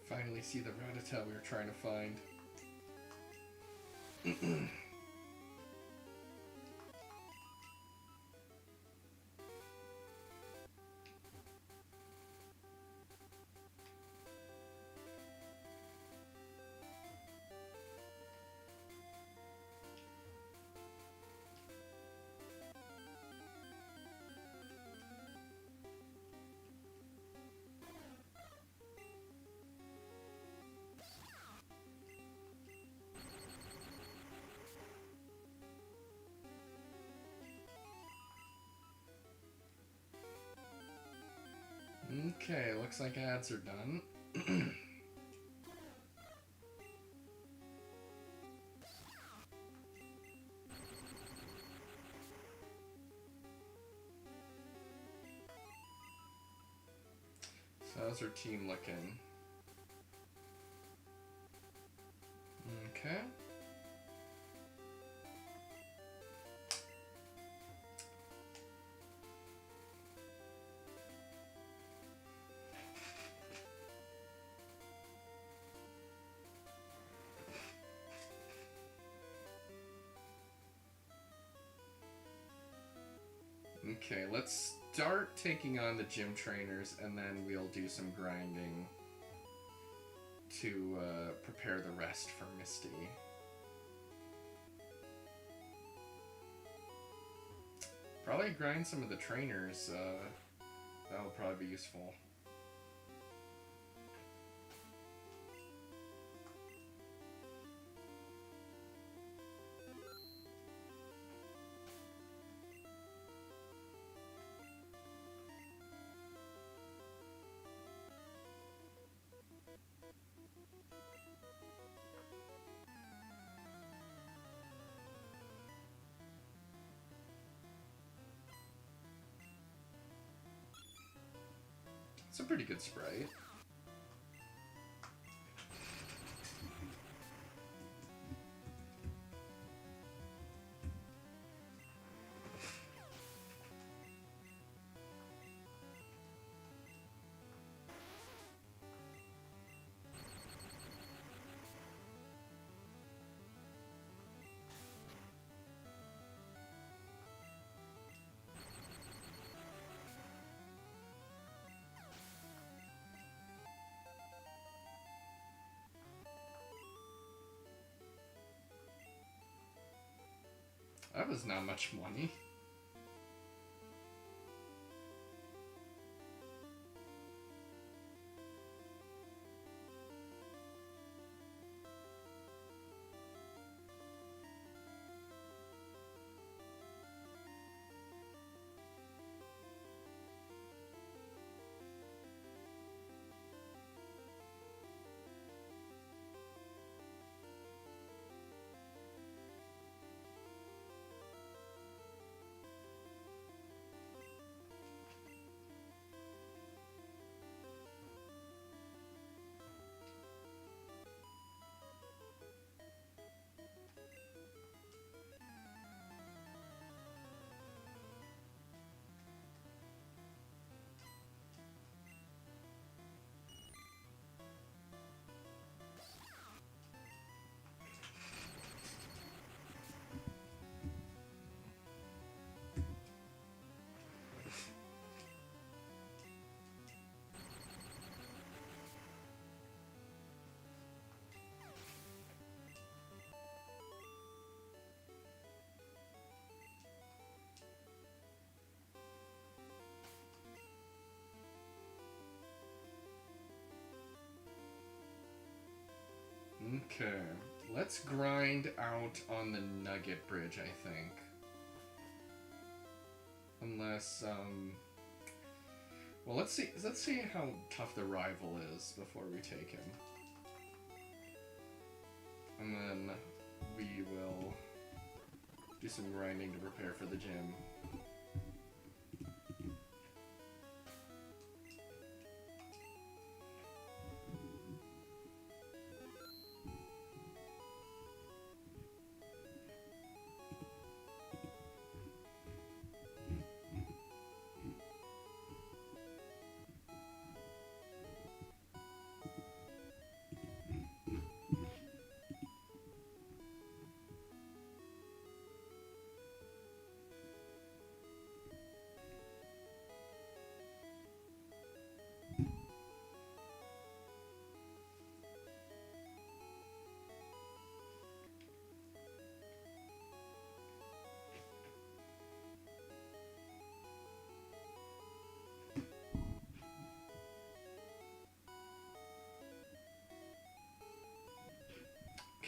Finally see the Rattata we were trying to find. Okay, looks like ads are done. So how's our team looking? Okay. Okay, let's start taking on the gym trainers and then we'll do some grinding to prepare the rest for Misty. Probably grind some of the trainers. That'll probably be useful. It's a pretty good sprite. That was not much money. Okay, let's grind out on the Nugget Bridge, I think. Unless, well, let's see how tough the rival is before we take him. And then we will do some grinding to prepare for the gym.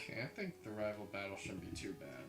Okay, I think the rival battle shouldn't be too bad.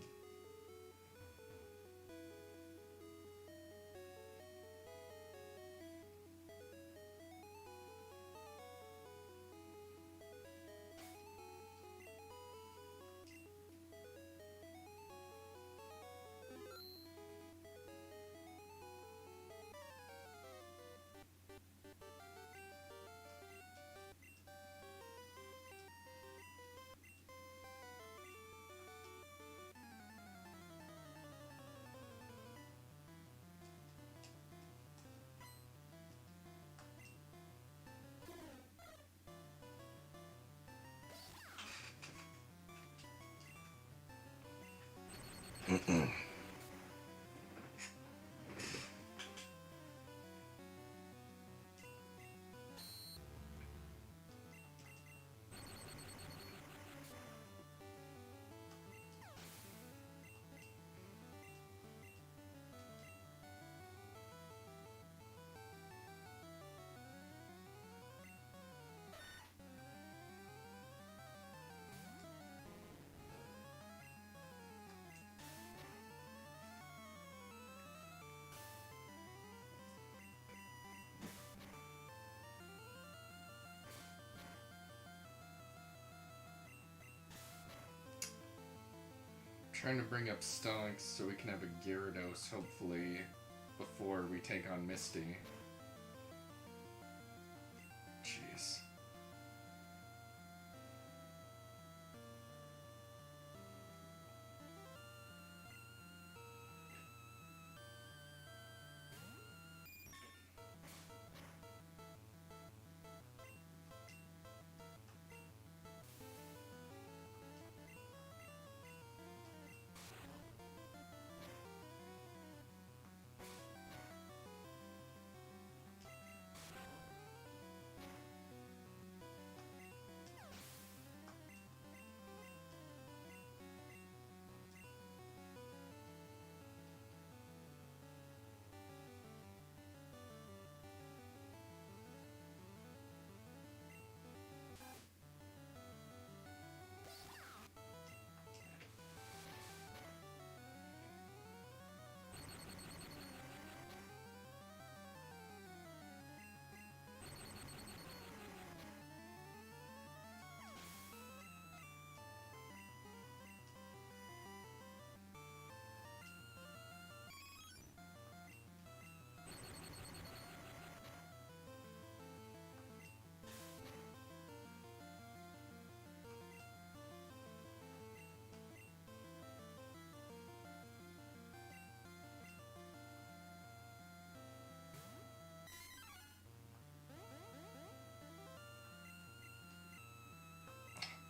trying to bring up Stonks so we can have a Gyarados, hopefully, before we take on Misty. Jeez.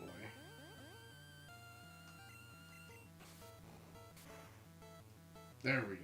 Boy. There we go.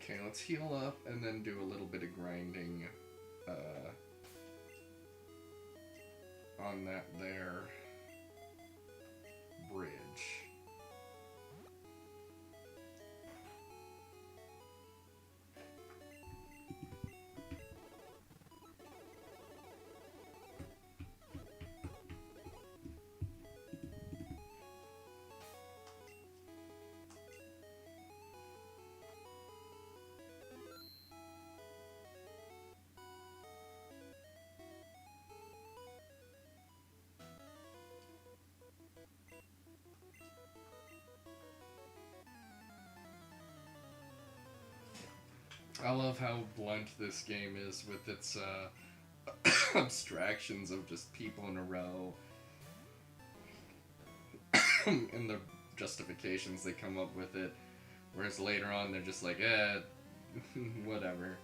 Okay, let's heal up and then do a little bit of grinding on that there bridge. I love how blunt this game is with its abstractions of just people in a row and the justifications they come up with it. Whereas later on, they're just like, whatever.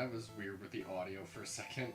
that was weird with the audio for a second.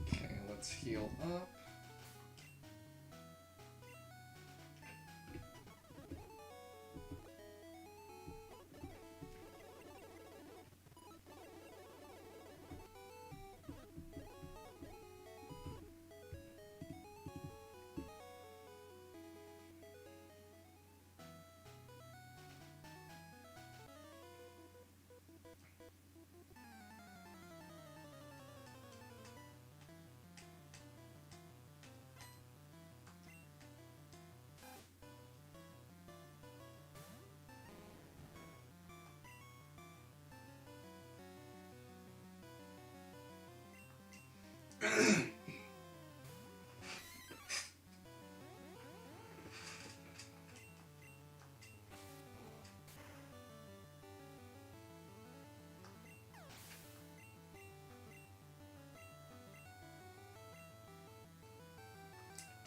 Okay, let's heal up.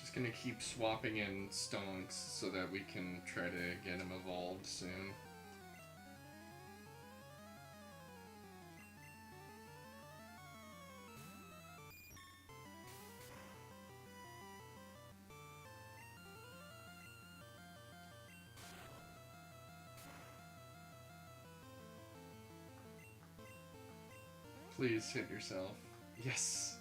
Just gonna keep swapping in stonks so that we can try to get him evolved soon. Please hit yourself. Yes!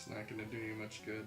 It's not gonna do you much good.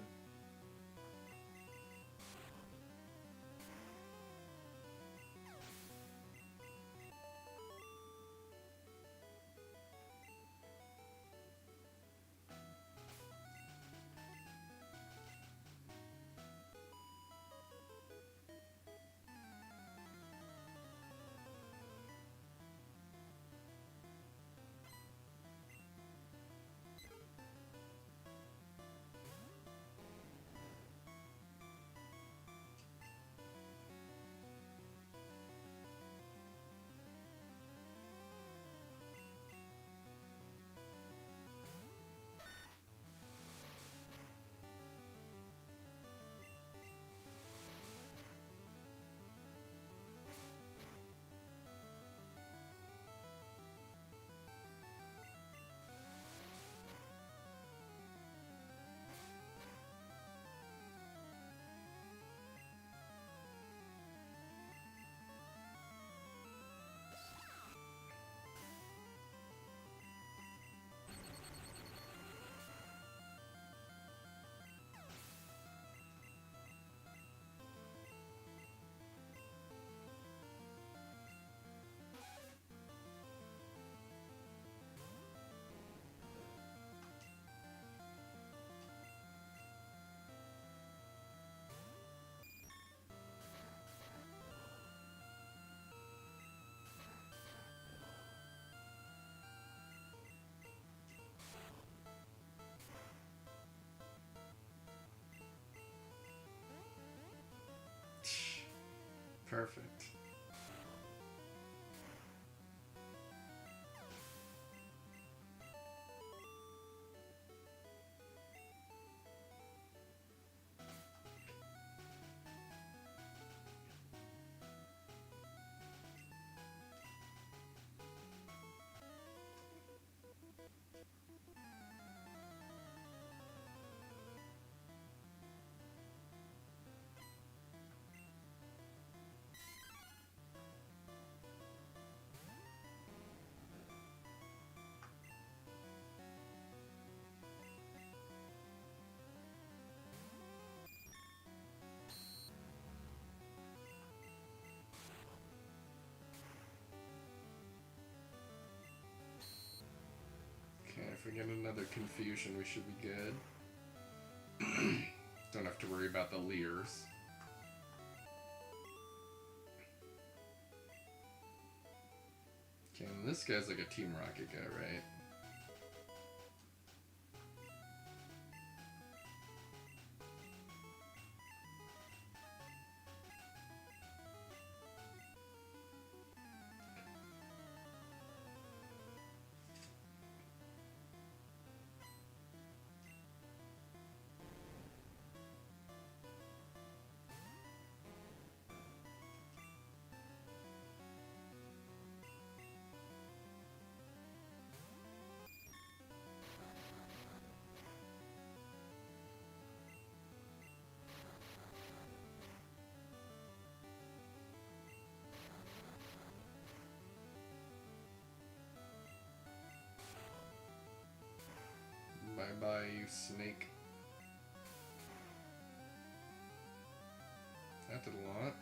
Perfect. Okay, if we get another confusion, we should be good. Don't have to worry about the Leers. Okay, and this guy's like a Team Rocket guy, right? Bye-bye, you snake. That did a lot.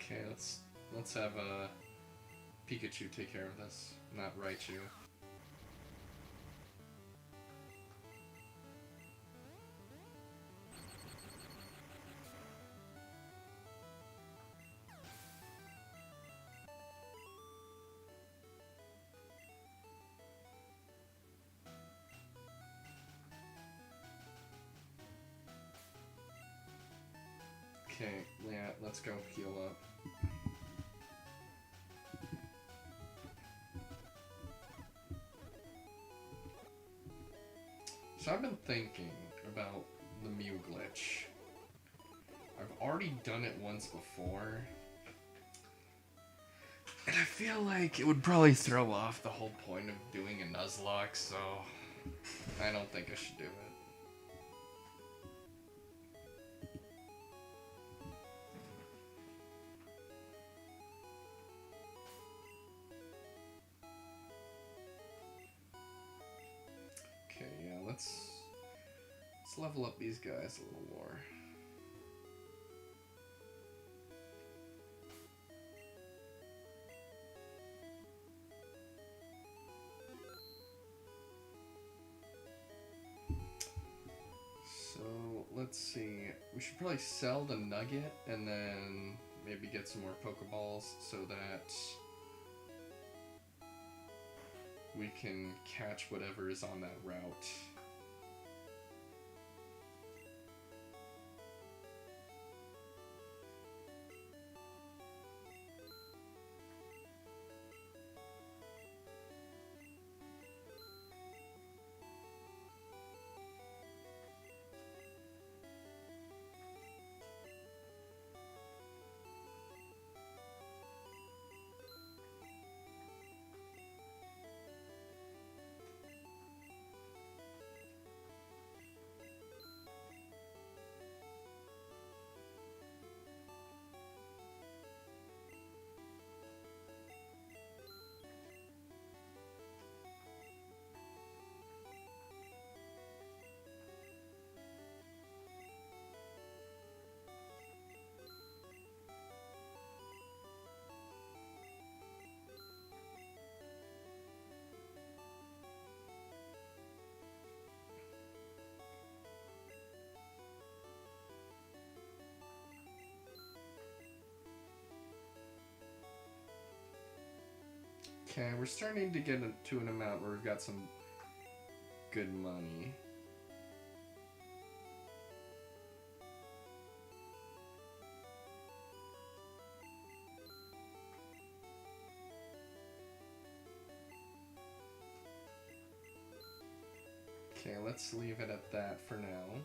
Okay, let's have Pikachu take care of this, not Raichu. Okay, yeah, let's go heal up. So I've been thinking about the Mew glitch. I've already done it once before, and I feel like it would probably throw off the whole point of doing a Nuzlocke, so I don't think I should do it. Okay, yeah, let's level up these guys a little more. So let's see. We should probably sell the nugget and then maybe get some more Pokeballs so that we can catch whatever is on that route. Okay, we're starting to get to an amount where we've got some good money. Okay, let's leave it at that for now.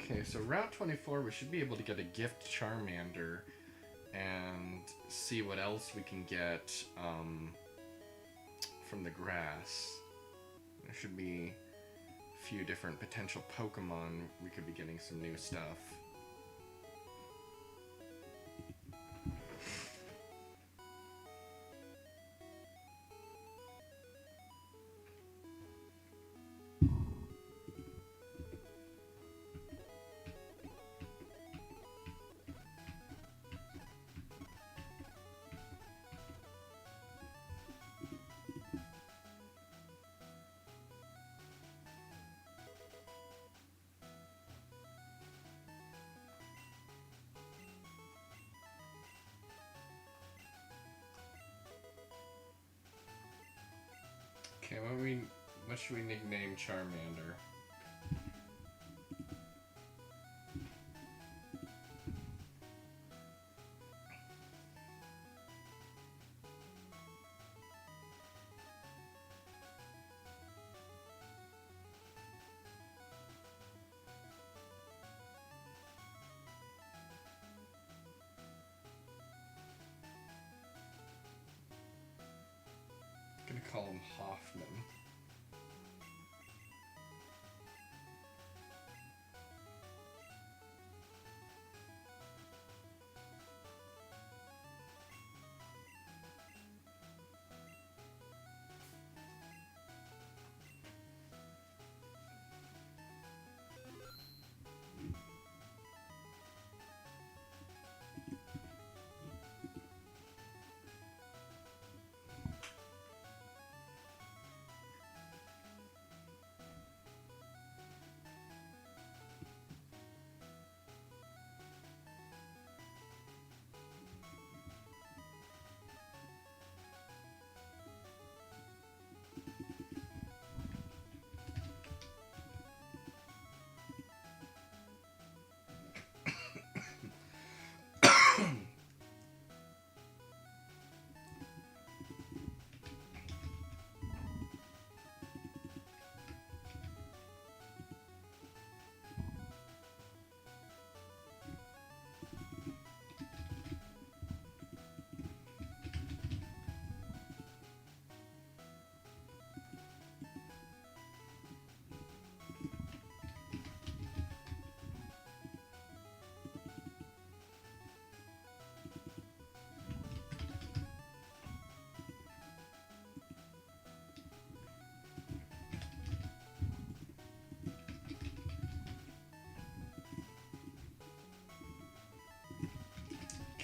Okay, so Route 24, we should be able to get a gift Charmander and see what else we can get from the grass. There should be a few different potential Pokemon. We could be getting some new stuff. Okay, what should we nickname Charmander? call him Hoffman.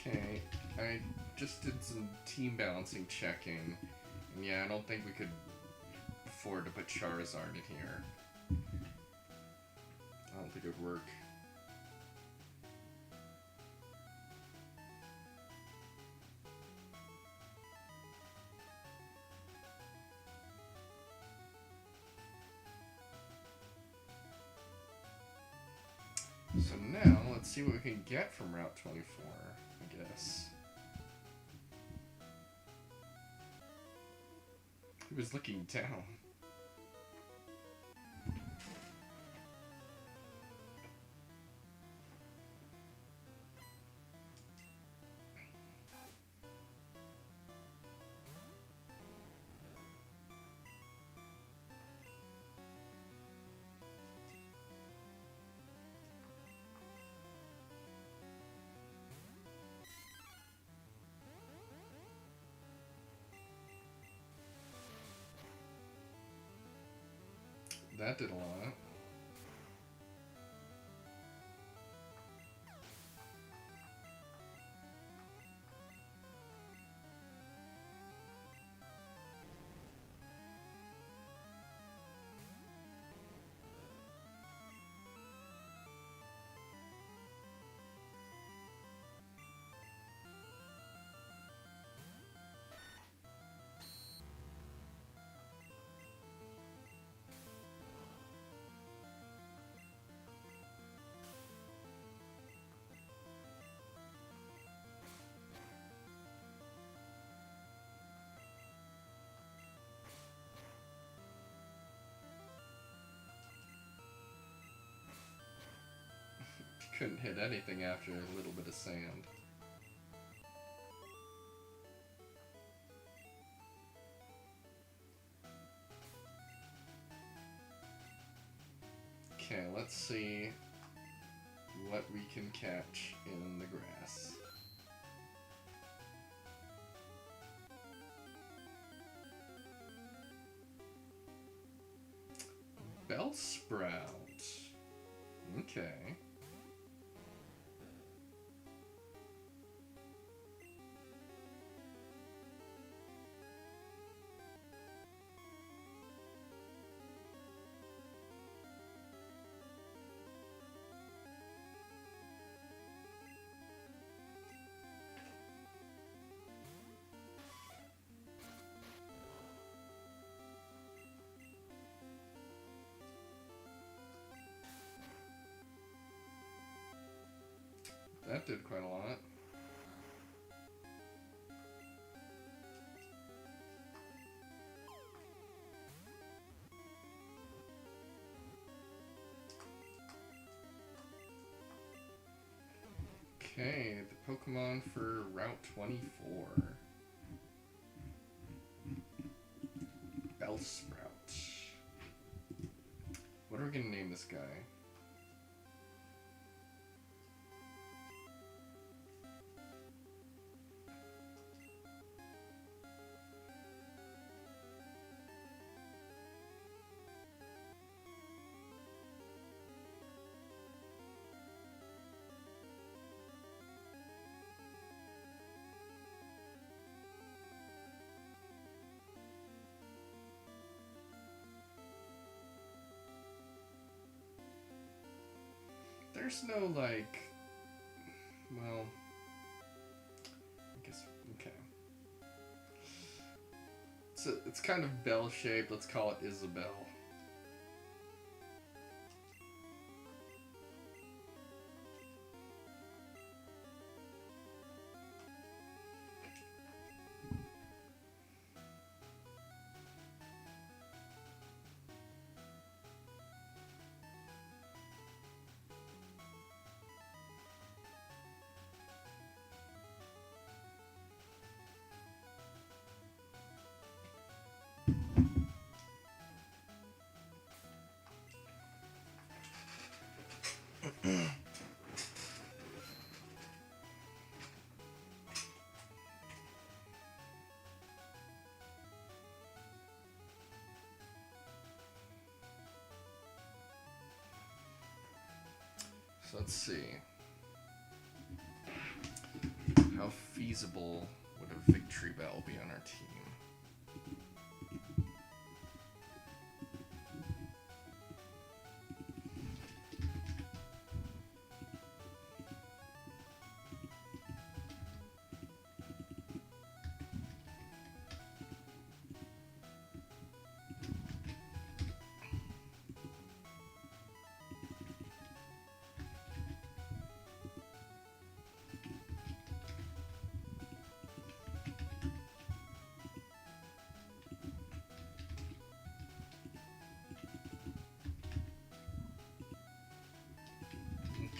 Okay, I just did some team balancing checking, and yeah, I don't think we could afford to put Charizard in here. I don't think it would work. So now, let's see what we can get from Route 24, I guess. He was looking down. That did a lot. Couldn't hit anything after a little bit of sand. Okay, let's see what we can catch in the grass. Bellsprout. Okay. That did quite a lot. Okay, the Pokemon for Route 24. we gonna name this guy? There's no, like... Well... I guess... Okay. It's kind of bell-shaped. Let's call it Isabel. So let's see. How feasible would a victory bell be on our team?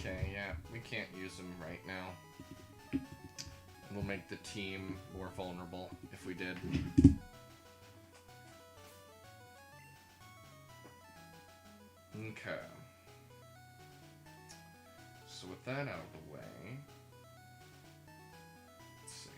Okay, yeah, we can't use them right now. It'll make the team more vulnerable if we did. Okay. So with that out of the way, let's see.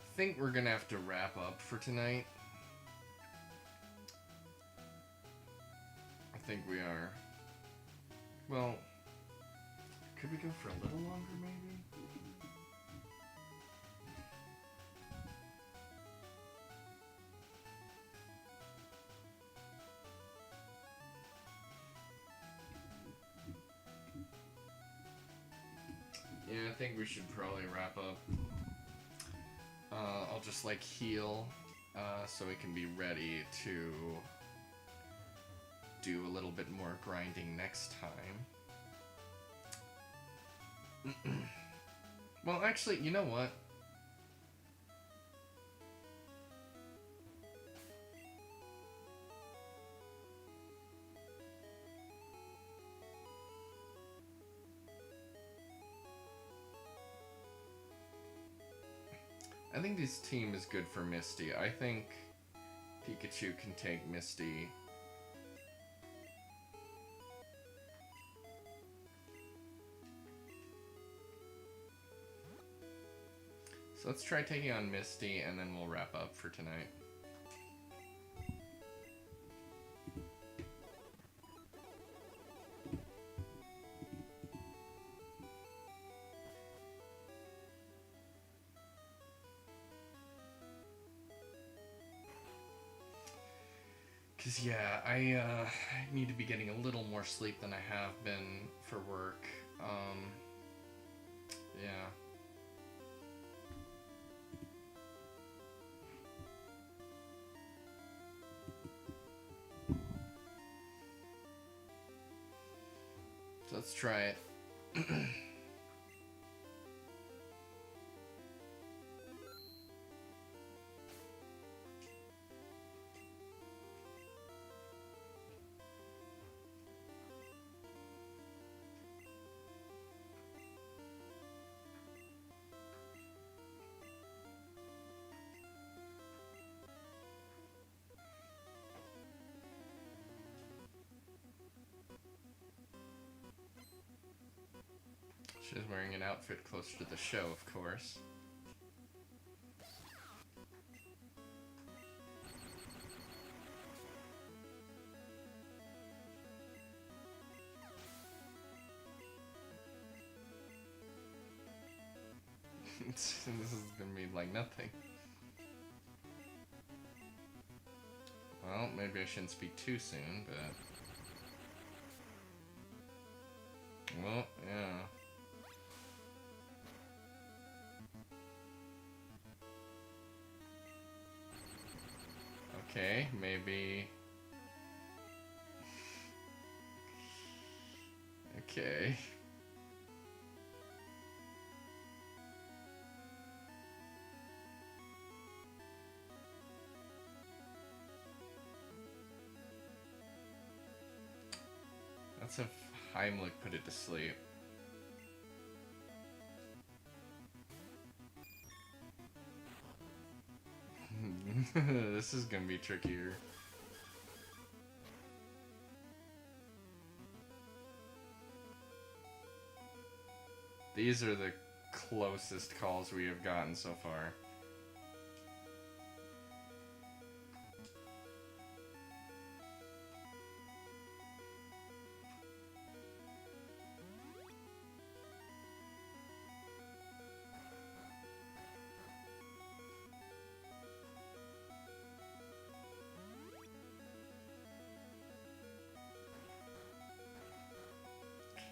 I think we're gonna have to wrap up for tonight. I think we are. Well, could we go for a little longer, maybe? Yeah, I think we should probably wrap up. I'll just like heal so we can be ready to do a little bit more grinding next time. Well, actually, you know what? I think this team is good for Misty. I think Pikachu can take Misty. So let's try taking on Misty, and then we'll wrap up for tonight. Because, yeah, I need to be getting a little more sleep than I have been for work. Yeah. So let's try it. She's wearing an outfit closer to the show, of course. This is gonna be like nothing. Well, maybe I shouldn't speak too soon, but... Well, yeah. Okay, maybe... Okay. Let's have Heimlich put it to sleep. This is gonna be trickier. These are the closest calls we have gotten so far.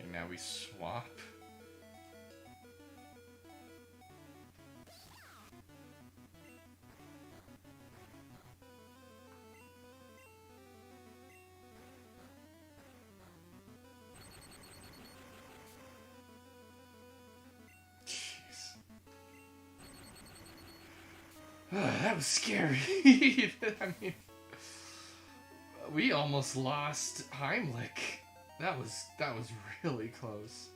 Okay, now we swap. That was scary. I mean, we almost lost Heimlich. That was really close.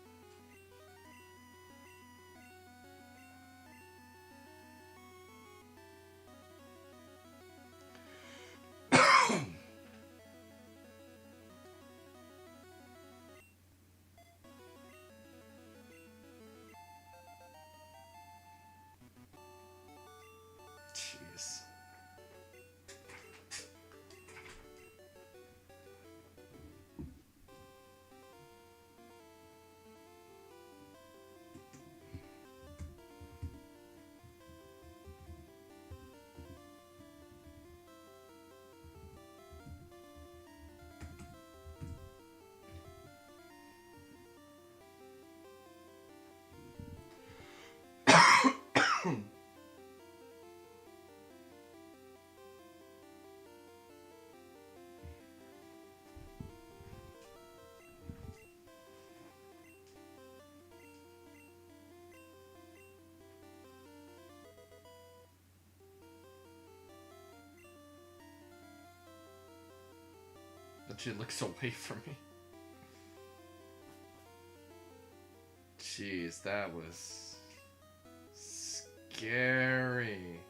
Jeez. But she looks away from me. Jeez, that was scary.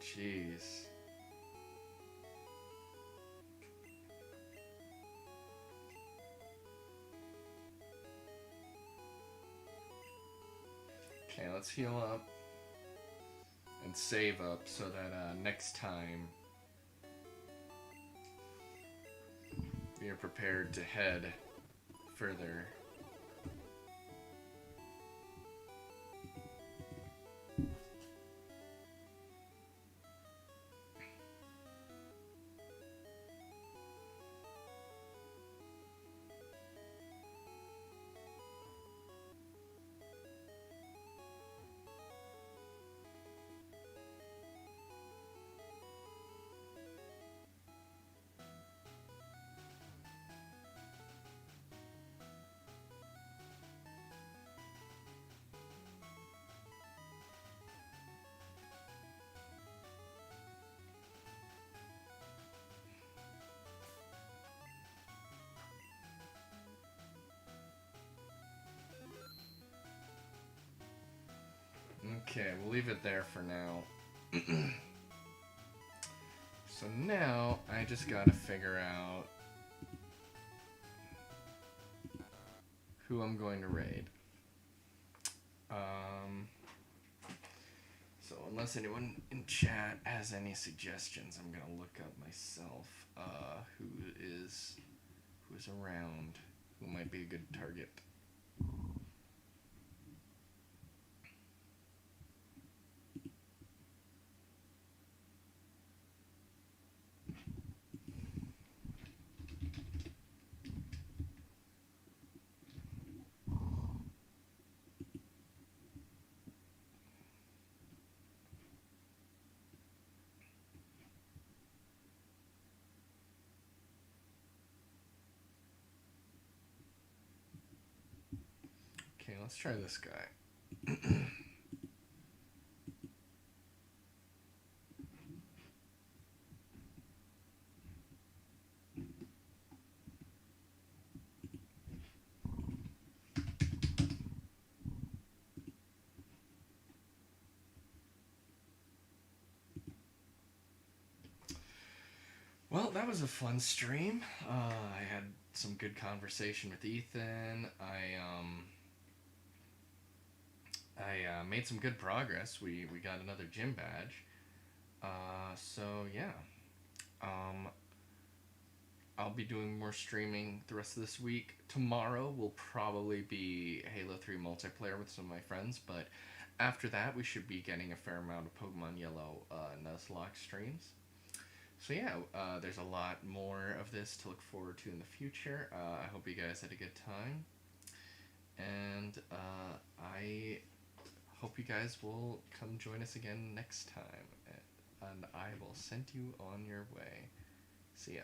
Jeez. Okay, let's heal up and save up so that next time we are prepared to head further. Okay, we'll leave it there for now. So now I just gotta figure out who I'm going to raid. Um, so unless anyone in chat has any suggestions, I'm gonna look up myself. Who's around? Who might be a good target? Okay, let's try this guy. Well, that was a fun stream. I had some good conversation with Ethan. I made some good progress. We got another gym badge. So yeah. Um, I'll be doing more streaming the rest of this week. Tomorrow will probably be Halo 3 multiplayer with some of my friends, but after that we should be getting a fair amount of Pokemon Yellow Nuzlocke streams. So yeah, there's a lot more of this to look forward to in the future. I hope you guys had a good time, and I hope you guys will come join us again next time. And I will send you on your way. See ya.